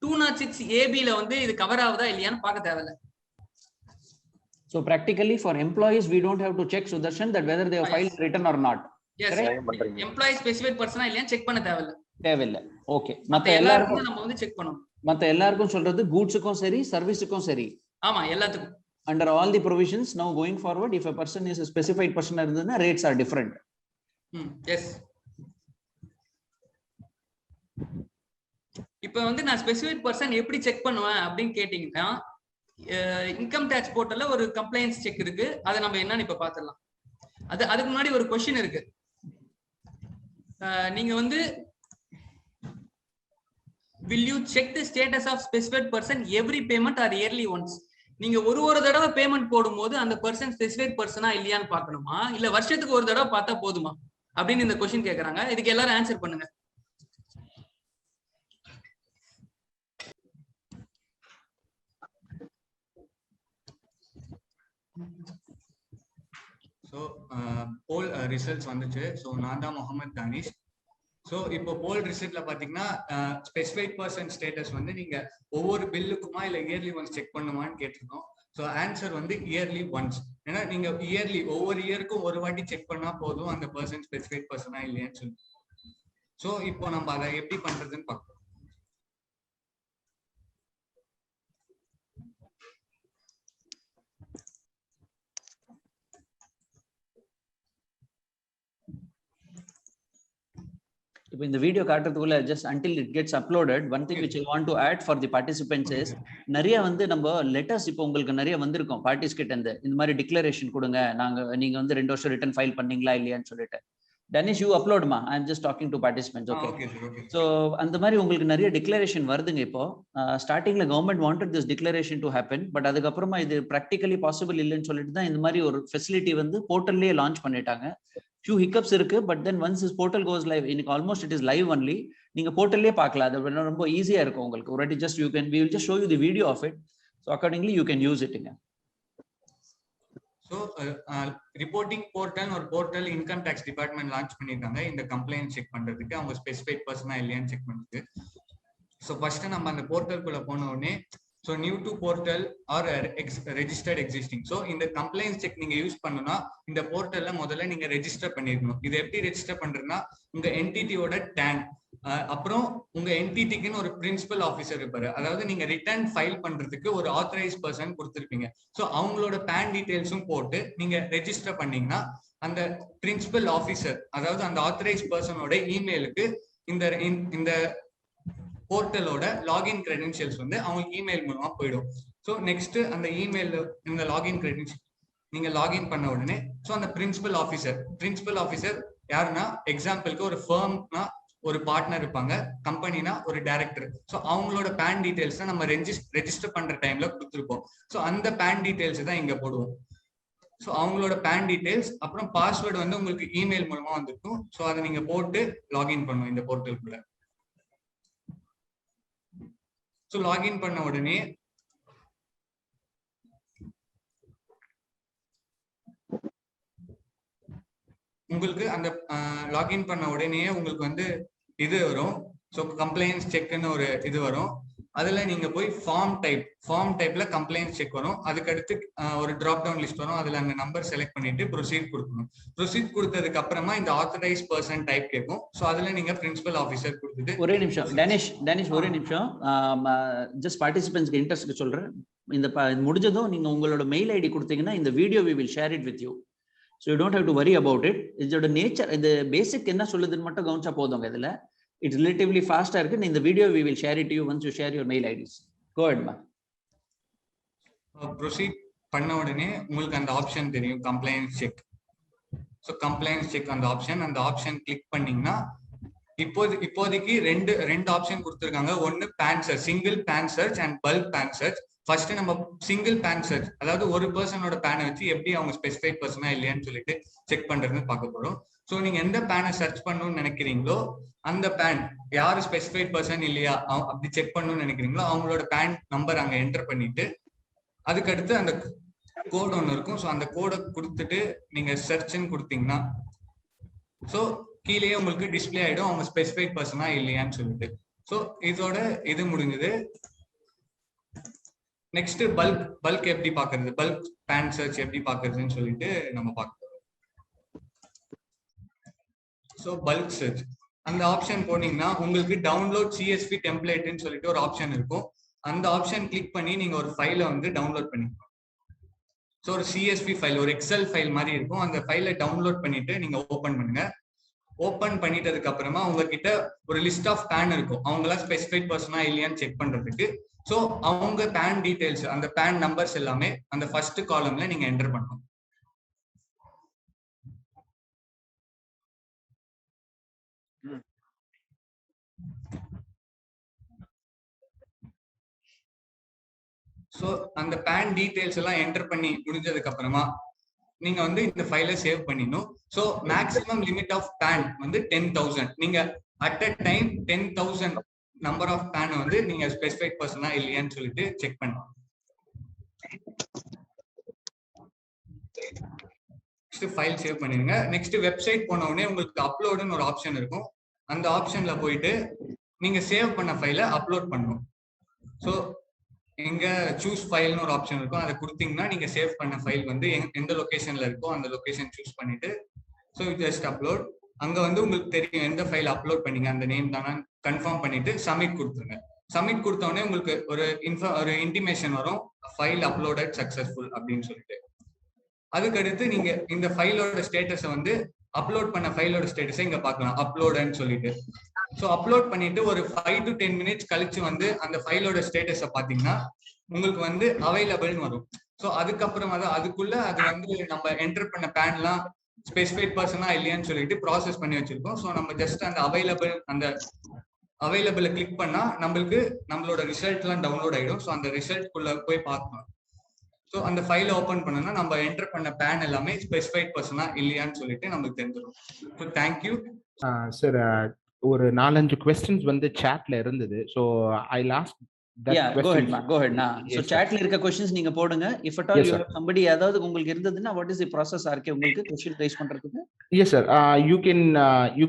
206AB ல வந்து இது கவர் ஆகுதா இல்லையான்னு பார்க்க தேவையில்ல. So practically for employees we don't have to check, Sudarshan, that whether they have filed return or not. Yes, employee specified person இல்லையான்னு செக் பண்ண தேவையில்ல. ஓகே. மத்த எல்லாருக்கும் நம்ம வந்து செக் பண்ணணும். மத்த எல்லாருக்கும் சொல்றது கூட்ஸ்க்கும் சரி சர்வீஸ்க்கும் சரி. ஆமா, எல்லாத்துக்கும். Under all the provisions now going forward, if a person is a specified person, rates are different. Yes. இப்போ வந்து நான் ஸ்பெசிஃபைட் பர்சன் எப்படி செக் பண்ணுவேன் அப்படின்னு கேட்டீங்கன்னா, இன்கம் டாக்ஸ் போர்ட்டல்ல ஒரு கம்ப்ளைன்ஸ் செக் இருக்கு. அதை நம்ம என்னன்னு இப்ப பாத்துடலாம். அதுக்கு முன்னாடி ஒரு क्वेश्चन இருக்கு. நீங்க வந்து will you check the status of specified person every payment or yearly once? நீங்க ஒரு தடவை பேமெண்ட் போடும்போது அந்த பர்சன் ஸ்பெசிஃபைட் பர்சனா இல்லையான்னு பார்க்கணுமா, இல்ல வருஷத்துக்கு ஒரு தடவை பார்த்தா போதுமா அப்படின்னு இந்த क्वेश्चन கேக்குறாங்க. இதுக்கு எல்லாரும் ஆன்சர் பண்ணுங்க. ஸோ போல் ரிசல்ட்ஸ் வந்துச்சு. ஸோ நான் தான் முகமது தானிஷ். ஸோ இப்போ போல் ரிசல்ட்ல பாத்தீங்கன்னா ஸ்பெசிஃபைட் பர்சன் ஸ்டேட்டஸ் வந்து நீங்க ஒவ்வொரு பில்லுக்குமா இல்ல இயர்லி ஒன்ஸ் செக் பண்ணுமான்னு கேட்டிருக்கோம். ஸோ ஆன்சர் வந்து இயர்லி ஒன்ஸ். ஏன்னா நீங்க இயர்லி ஒவ்வொரு இயருக்கும் ஒரு வாட்டி செக் பண்ணா போதும் அந்த பர்சன் ஸ்பெசிஃபைட் பர்சனா இல்லையான்னு சொல்லி. ஸோ இப்போ நம்ம அதை எப்படி பண்றதுன்னு பார்க்கலாம். இப்போ இந்த video காட்டுறதுக்குள்ள just until it gets uploaded, one thing which I want to add for the participants is, நிறைய வந்து நம்ம லெட்டர்ஸ் இப்போ உங்களுக்கு நிறைய வந்திருக்கும் பார்ட்டிஸ் கிட்ட இருந்து, இந்த மாதிரி டிக்ளரேஷன் கொடுங்க, நீங்க வந்து 2 வருஷம் ரிட்டர்ன் ஃபைல் பண்ணீங்களா இல்லையான்னு சொல்லிட்டு. Danish, you upload ma, I am just talking to participants. Okay, okay, sir, okay. So அந்த மாதிரி உங்களுக்கு நிறைய டிக்ளரேஷன் வருதுங்க. இப்போ ஸ்டார்டிங்ல government wanted this declaration to happen, but அதுக்கப்புறமா இது ப்ராக்டிகலி பாசிபிள் இல்லைன்னு சொல்லிட்டு தான் இந்த மாதிரி ஒரு ஃபெசிலிட்டி வந்து போர்ட்டல்லே லான்ச் பண்ணிட்டாங்க. few hiccups இருக்கு, but then once this portal goes live, இன்னைக்கு almost it is live only, நீங்க போர்ட்டல்லே பார்க்கலாம். அது ரொம்ப ஈஸியா இருக்கும் உங்களுக்கு. already just you can, we will just show you the video of it, so accordingly you can use it. So reporting portal ஒரு portal income tax department launch பண்ணியிருக்காங்க இந்த கம்ப்ளைண்ட் செக் பண்றதுக்கு, அவங்க ஸ்பெசிஃபைட் பர்சனா இல்லையான்னு செக் பண்ணுறது. So first நம்ம அந்த போர்ட்டலுக்குள்ள போன உடனே so new to portal or registered existing. So இந்த கம்ப்ளைண்ட் செக் நீங்க யூஸ் பண்ணணும்னா இந்த போர்ட்டல்ல முதல்ல நீங்க ரெஜிஸ்டர் பண்ணிருக்கணும். இது எப்படி ரெஜிஸ்டர் பண்றதுன்னா உங்க என்டிட்டியோட டேன், அப்புறம் உங்க என்டிட்டிக்குன்னு ஒரு பிரின்சிபல் ஆஃபீஸர் இருப்பாரு. அதாவது நீங்க ரிட்டர்ன் ஃபைல் பண்றதுக்கு ஒரு ஆத்தரைஸ் பர்சன் கொடுத்துருப்பீங்க. ஸோ அவங்களோட பேன் டீடைல்ஸும் போட்டு நீங்க ரெஜிஸ்டர் பண்ணீங்கன்னா அந்த பிரின்சிபல் ஆஃபீஸர், அதாவது அந்த ஆத்தரைஸ் பர்சனோட இமெயிலுக்கு இந்த போர்ட்டலோட லாகின் கிரெடென்ஷியல்ஸ் வந்து அவங்க இமெயில் மூலமா போயிடும். ஸோ நெக்ஸ்ட் அந்த இமெயில் இந்த லாகின் கிரெடென்ஷியல் நீங்க லாகின் பண்ண உடனே ஸோ அந்த பிரின்சிபல் ஆஃபீஸர் யாருன்னா எக்ஸாம்பிளுக்கு ஒரு ஃபர்ம்னா ஒரு பார்ட்னர் இருப்பாங்க, கம்பெனினா ஒரு டைரக்டர். ஸோ அவங்களோட பேன் டீடைல்ஸ் நம்ம ரெஜிஸ்டர் பண்ற டைம்ல கொடுத்துருப்போம். ஸோ அந்த பேன் டீடைல்ஸ் தான் இங்க போடுவோம். ஸோ அவங்களோட பேன் டீடைல்ஸ் அப்புறம் பாஸ்வேர்டு வந்து உங்களுக்கு இமெயில் மூலமா வந்துருக்கும். ஸோ அதை நீங்க போட்டு லாகின் பண்ணுவோம் இந்த போர்ட்டலுக்குள்ள. ஸோ லாகின் பண்ண உடனே உங்களுக்கு அந்த லாகின் பண்ண உடனே உங்களுக்கு வந்து இது வரும். ஸோ கம்ப்ளைண்ட்ஸ் செக்னு ஒரு இது வரும். அதுல நீங்க போய் ஃபார்ம் டைப்ல கம்ப்ளைண்ட் செக் வரும். அதுக்கடுத்து ஒரு டிராப் டவுன் லிஸ்ட் வரும். அதுல அந்த நம்பர் செலக்ட் பண்ணிட்டு ப்ரொசீட் கொடுக்கணும். ப்ரொசீட் கொடுத்ததுக்கு அப்புறமா இந்த ஆத்தரைஸ் பர்சன் டைப் கேட்கும். ஸோ அதுல நீங்க பிரின்சிபல் ஆஃபீஸர் கொடுத்துட்டு ஒரே நிமிஷம் டேனிஷ் ஒரே நிமிஷம் ஜஸ்ட் பார்ட்டிசிபென்ட்ஸ்க்கு இன்ட்ரெஸ்ட்க்கு சொல்றேன். இந்த முடிஞ்சதும் நீங்க உங்களோட மெயில் ஐடி கொடுத்தீங்கன்னா இந்த video we will share it with you. So you don't have to worry about it. இதோட நேச்சர், இந்த பேசிக் என்ன சொல்லுதுன்னு மட்டும் கவனிச்சா போதுங்க. இதுல it's relatively faster இருக்கு. இந்த video we will share it to you once you share your mail IDs. Go ahead ma. Proceed பண்ண உடனே உங்களுக்கு அந்த ஆப்ஷன் தெரியும், complaint check. So complaint check அந்த ஆப்ஷன் கிளிக் பண்ணீங்கன்னா இப்போதைக்கு ரெண்டு ஆப்ஷன் கொடுத்துருக்காங்க. ஒன்னு PAN search, single PAN search and bulk PAN search. First நம்ம சிங்கிள் பேன் சர்ச், அதாவது ஒரு பர்சனோட பேனை வச்சு எப்படி அவங்க ஸ்பெசிஃபைட் பர்சனா இல்லையான்னு சொல்லிட்டு செக் பண்றதுன்னு பார்க்க போறோம். ஸோ நீங்க எந்த பேனை சர்ச் பண்ணணும்னு நினைக்கிறீங்களோ அந்த பேன் யாரு ஸ்பெசிஃபைட் பர்சன் இல்லையா அப்படி செக் பண்ணணும்னு நினைக்கிறீங்களோ அவங்களோட பேன் நம்பர் அங்க என்டர் பண்ணிட்டு அதுக்கடுத்து அந்த கோட் ஒன்று இருக்கும். ஸோ அந்த கோடை கொடுத்துட்டு நீங்க சர்ச்ன்னு கொடுத்தீங்கன்னா ஸோ கீழே உங்களுக்கு டிஸ்பிளே ஆயிடும் அவங்க ஸ்பெசிஃபைட் பர்சனா இல்லையான்னு சொல்லிட்டு. ஸோ இதோட இது முடிஞ்சது. நெக்ஸ்ட் பல்க் எப்படி பாக்குறது, பல்க் பேன் சர்ச் எப்படி பாக்குறதுன்னு சொல்லிட்டு நம்ம பார்க்க போறோம். ஸோ பல்க் சர்ச் அந்த ஆப்ஷன் போனீங்கன்னா உங்களுக்கு டவுன்லோட் சிஎஸ்வி டெம்ப்ளேட்னு சொல்லிட்டு ஒரு ஆப்ஷன் இருக்கும். அந்த ஆப்ஷன் கிளிக் பண்ணி நீங்க ஒரு ஃபைலை வந்து டவுன்லோட் பண்ணிக்கலாம். ஸோ ஒரு சிஎஸ்வி ஃபைல், ஒரு எக்ஸல் ஃபைல் மாதிரி இருக்கும். அந்த ஃபைலை டவுன்லோட் பண்ணிட்டு நீங்க ஓபன் பண்ணுங்க. ஓபன் பண்ணிட்டதுக்கு அப்புறமா உங்ககிட்ட ஒரு லிஸ்ட் ஆஃப் பேன் இருக்கும். அவங்களாம் ஸ்பெசிஃபைட் பர்சனா இல்லையான்னு செக் பண்றதுக்கு. ஸோ அவங்க பேன் டீடைல்ஸ், அந்த பேன் நம்பர்ஸ் எல்லாமே அந்த ஃபர்ஸ்ட் காலம்ல நீங்க என்டர் பண்ணணும். ஸோ அந்த பேன் டீடைல்ஸ் எல்லாம் என்டர் பண்ணி முடிஞ்சதுக்கு அப்புறமா நீங்க வந்து இந்த ஃபைலை சேவ் பண்ணிடணும். So maximum limit of PAN வந்து 10,000. நீங்க at a time 10,000 number of PAN வந்து நீங்க ஸ்பெசிஃபைட் பர்சனா இல்லையான்னு சொல்லிட்டு செக் பண்ணலாம். நெக்ஸ்ட் ஃபைல் சேவ் பண்ணிடுங்க. நெக்ஸ்ட் வெப்சைட் போன உடனே உங்களுக்கு அப்லோடுன்னு ஒரு ஆப்ஷன் இருக்கும். அந்த ஆப்ஷன்ல போயிட்டு நீங்க சேவ் பண்ண ஃபைலை அப்லோட் பண்ணணும். ஸோ இங்க சூஸ் ஃபைல்னு ஒரு ஆப்ஷன் இருக்கும். அதை கொடுத்தீங்கன்னா நீங்க சேவ் பண்ண ஃபைல் வந்து எந்த லொகேஷன்ல இருக்கோ அந்த லொகேஷன் சூஸ் பண்ணிட்டு ஸோ ஜஸ்ட் அப்லோட். அங்க வந்து உங்களுக்கு தெரியும் எந்த ஃபைல் அப்லோட் பண்ணீங்க, அந்த நேம் தானே கன்ஃபார்ம் பண்ணிட்டு சப்மிட் கொடுத்துருங்க. சப்மிட் கொடுத்த உடனே உங்களுக்கு ஒரு இன்டிமேஷன் வரும், ஃபைல் அப்லோடட் சக்சஸ்ஃபுல் அப்படின்னு சொல்லிட்டு. அதுக்கடுத்து நீங்க இந்த ஃபைலோட ஸ்டேட்டஸை வந்து அப்லோட் பண்ண ஃபைலோட ஸ்டேட்டஸை இங்க பார்க்கலாம், அப்லோடுன்னு சொல்லிட்டு. ஸோ அப்லோட் பண்ணிட்டு ஒரு 5 to 10 minutes கழிச்சு வந்து அந்த ஃபைலோட ஸ்டேட்டஸை பார்த்தீங்கன்னா உங்களுக்கு வந்து அவைலபிள்னு வரும். ஸோ அதுக்கப்புறம் அதுக்குள்ள அது வந்து நம்ம என்டர் பண்ண பேன்லாம் ஸ்பெசிஃபைட் பர்சனா இல்லையான்னு சொல்லிட்டு ப்ராசஸ் பண்ணி வச்சிருக்கோம். ஸோ நம்ம ஜஸ்ட் அந்த அவைலபிளை கிளிக் பண்ணா நம்மளுக்கு நம்மளோட ரிசல்ட் எல்லாம் டவுன்லோட் ஆயிடும். ஸோ அந்த ரிசல்ட் குள்ள போய் பார்க்கணும். ஸோ அந்த ஃபைலை ஓப்பன் பண்ணோம்னா நம்ம என்டர் பண்ண பேன் எல்லாமே ஸ்பெசிஃபைட் பர்சனா இல்லையான்னு சொல்லிட்டு நமக்கு தெரிஞ்சிடும். So thank you sir. ஒரு 4-5 கொஸ்டின்ஸ் வந்து சாட்ல இருந்தது. So I last that Yeah, go ahead, questions. go ahead. So Yes, sir. chatல இருக்க questions நீங்க போடுங்க. If at all Yes, you sir. have somebody ஏதாவது உங்களுக்கு இருந்ததுன்னா what is the process RK உங்களுக்கு question raise பண்றதுக்கு? Yes, sir. You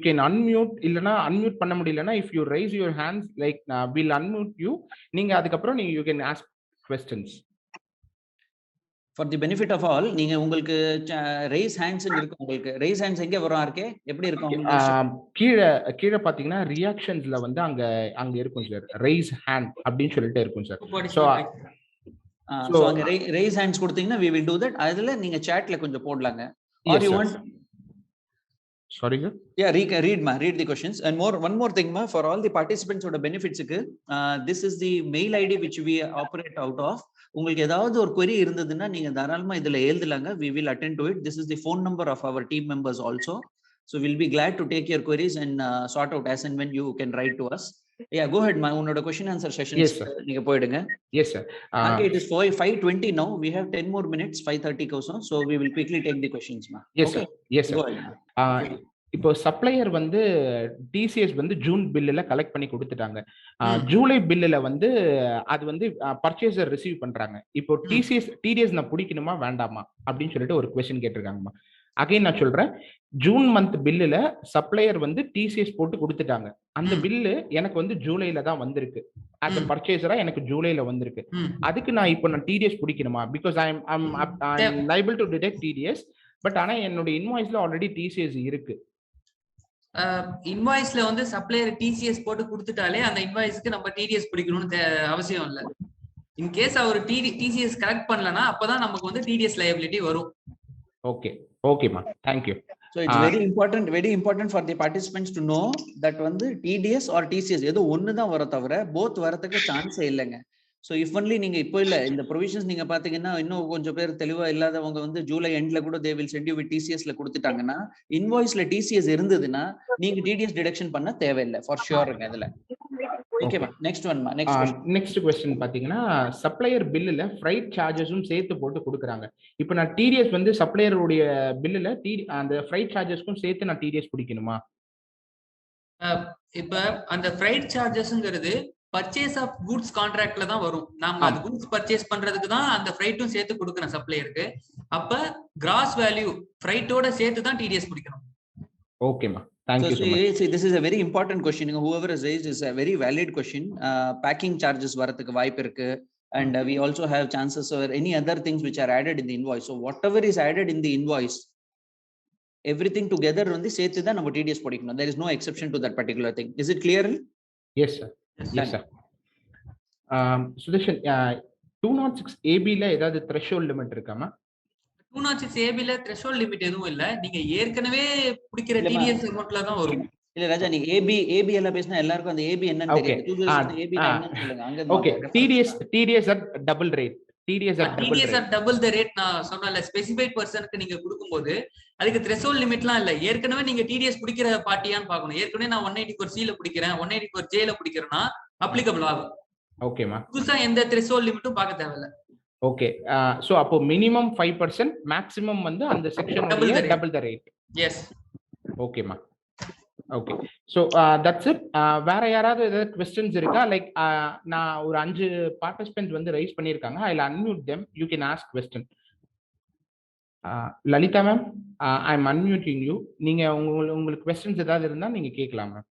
can unmute இல்லனா unmute பண்ண முடியலனா if you raise your hands like we'll unmute you. நீங்க அதுக்கப்புறம் you can ask questions. For the benefit of all, நீங்க உங்களுக்கு raise hands இருக்கு, உங்களுக்கு raise hands எங்க வரும் RK? எப்படி இருக்கும் உங்களுக்கு? கீழ பாத்தீங்கன்னா ரியாக்ஷன்ஸ்ல வந்து அங்க இருக்கும் சார், raise hand அப்படினு சொல்லிட்டே இருக்கும் சார். So அங்க raise hands கொடுத்தீங்கன்னா we will do that. அதுல நீங்க chatல கொஞ்சம் போடலாங்க. Or yes, you sir. want Sorry sir. Yeah, read the questions. And one more thing for all the participants oda benefits க்கு this is the mail ID which we operate out of. உங்களுக்கு ஏதாவது ஒரு query இருந்ததுன்னா நீங்க தாராளமா இதுல எழுதலாங்க. We will attend to it. This is the phone number of our team members also. So we'll be glad to take your queries and sort out as and when you can write to us. Yeah, go ahead. உன்னோட question answer sessions நீங்க போயிடுங்க. Yes sir. Okay, it is 5:20 now. We have 10 more minutes, 5:30 also. So we will quickly take the questions, ma. Yes okay? sir. Yes sir. Go ahead. இப்போ supplier வந்து TCS வந்து June பில்லுல collect பண்ணி கொடுத்துட்டாங்க. ஜூலை பில்லுல வந்து அது வந்து பர்ச்சேசர் ரிசீவ் பண்றாங்க. இப்போ டிடிஎஸ் நான் பிடிக்கணுமா வேண்டாமா அப்படின்னு சொல்லிட்டு ஒரு क्वेश्चन கேட்டிருக்காங்கம்மா. அகைன் நான் சொல்றேன், ஜூன் மந்த் பில்லுல சப்ளையர் வந்து டிசிஎஸ் போட்டு கொடுத்துட்டாங்க. அந்த பில்லு எனக்கு வந்து ஜூலைல தான் வந்திருக்கு. as a பர்ச்சேசரா எனக்கு ஜூலைல வந்திருக்கு. அதுக்கு நான் இப்போ டிடிஎஸ் பிடிக்கணுமா? because I am liable to detect TDS. But ஆனா என்னோட இன்வாய்ஸ்ல ஆல்ரெடி டிசிஎஸ் இருக்கு. இன்வாய்ஸ்ல வந்து சப்ளையர் டிசிஎஸ் போட்டு கொடுத்துட்டாலே அந்த இன்வாய்ஸ்க்கு நம்ம டிடிஎஸ் பிடிக்கணும்னு அவசியம் இல்ல. இன் கேஸ் அவர் டிசிஎஸ் கலெக்ட் பண்ணலனா அப்பதான் நமக்கு வந்து டிடிஎஸ் லைபிலிட்டி வரும். ஓகேமா, thank you. So it's very important for the participants to know that வந்து TDS or TCS ஏதோ ஒன்னு தான் வர தவிர both வரதுக்கு சான்ஸே இல்லைங்க. So if only நீங்க இப்போ இல்ல இந்த provisions நீங்க பாத்தீங்கன்னா இன்னும் கொஞ்சம் பேர் தெளிவா இல்லாதவங்க வந்து ஜூலை எண்ட்ல கூட they will send you with TCS ல கொடுத்துட்டாங்கன்னா இன்வாய்ஸ்ல TCS இருந்ததுன்னா நீங்க TDS டிடக்ஷன் பண்ண தேவையில்லை for sure அதுல. ஓகேமா, நெக்ஸ்ட் ஒன்மா. நெக்ஸ்ட் क्वेश्चन பாத்தீங்கன்னா சப்ளையர் பில்லுல ஃப்ரைட் சார்ஜஸும் சேர்த்து போட்டு கொடுக்குறாங்க. இப்போ நான் டிடிஎஸ் வந்து சப்ளையருடைய பில்லுல அந்த ஃப்ரைட் சார்ஜஸ்க்கும் சேர்த்து நான் டிடிஎஸ் பிடிக்கணுமா? இப்ப அந்த ஃப்ரைட் சார்ஜஸ்ங்கிறது பர்ச்சேஸ் ஆஃப் குட்ஸ் கான்ட்ராக்ட்ல தான் வரும். நாம அந்த குட்ஸ் பர்ச்சேஸ் பண்றதுக்கு தான் அந்த ஃப்ரைட்டும் சேர்த்து கொடுக்கணும் சப்ளையருக்கு. அப்ப கிராஸ் வேல்யூ ஃப்ரைட்டோட சேர்த்து தான் டிடிஎஸ் பிடிக்கணும். ஓகேமா, thank you so much. See, this is a very important question. Whoever has raised is a very valid question. Packing charges வரதுக்கு வாய்ப்பு இருக்கு, and we also have chances or any other things which are added in the invoice. So whatever is added in the invoice, everything together வந்து சேர்த்து தான் நம்ம TDS பிடிக்கணும். There is no exception to that particular thing. Is it clear? Yes sir. Yes sir. Sudarshan, 206 AB ல ஏதாவது threshold limit இருக்காமா? 206 AB ல threshold limit எதுவும் இல்ல. நீங்க ஏற்கனவே பிடிக்கிற TDS அமௌண்ட்ல தான் வரும். இல்ல ராஜா, நீங்க AB எல்லாம் பேசினா எல்லாருக்கும் அந்த AB என்னன்னு தெரியும். 206 AB என்னன்னு சொல்லுங்க. அங்க okay, TDS at double rate. TDS at double the rate நான் சொன்னல ஸ்பெசிஃபைட் பர்சனுக்கு நீங்க கொடுக்கும்போது அதுக்கு threshold limitலாம் இல்ல. ஏற்கனவே நீங்க TDS பிடிக்கிற பார்ட்டியான்னு பார்க்கணும். ஏற்கனவே நான் 184 C ல பிடிக்கிறேன், 184 J ல பிடிக்கிறேன்னா அப்ளிகபிள் ஆகும். ஓகேமா, புதுசா எந்த threshold லிமிட்டும் பார்க்க தேவையில்ல. ஓகே, சோ அப்போ மினிமம் 5%, மேக்ஸிமம் வந்து அந்த செக்ஷனோட டபுள் தி ரேட். எஸ், ஓகேமா. Okay, so that's it. வேற யாராவது ஏதாவது क्वेश्चंस இருக்கா? லைக் நான் ஒரு 5 பார்ட்டிசிபென்ட்ஸ் வந்து ரைஸ் பண்ணிருக்காங்க. I will unmute them. You can ask question. Lalitha ma'am, I am unmuting you. நீங்க உங்களுக்கு क्वेश्चंस ஏதாவது இருந்தா நீங்க கேட்கலாம் ma'am.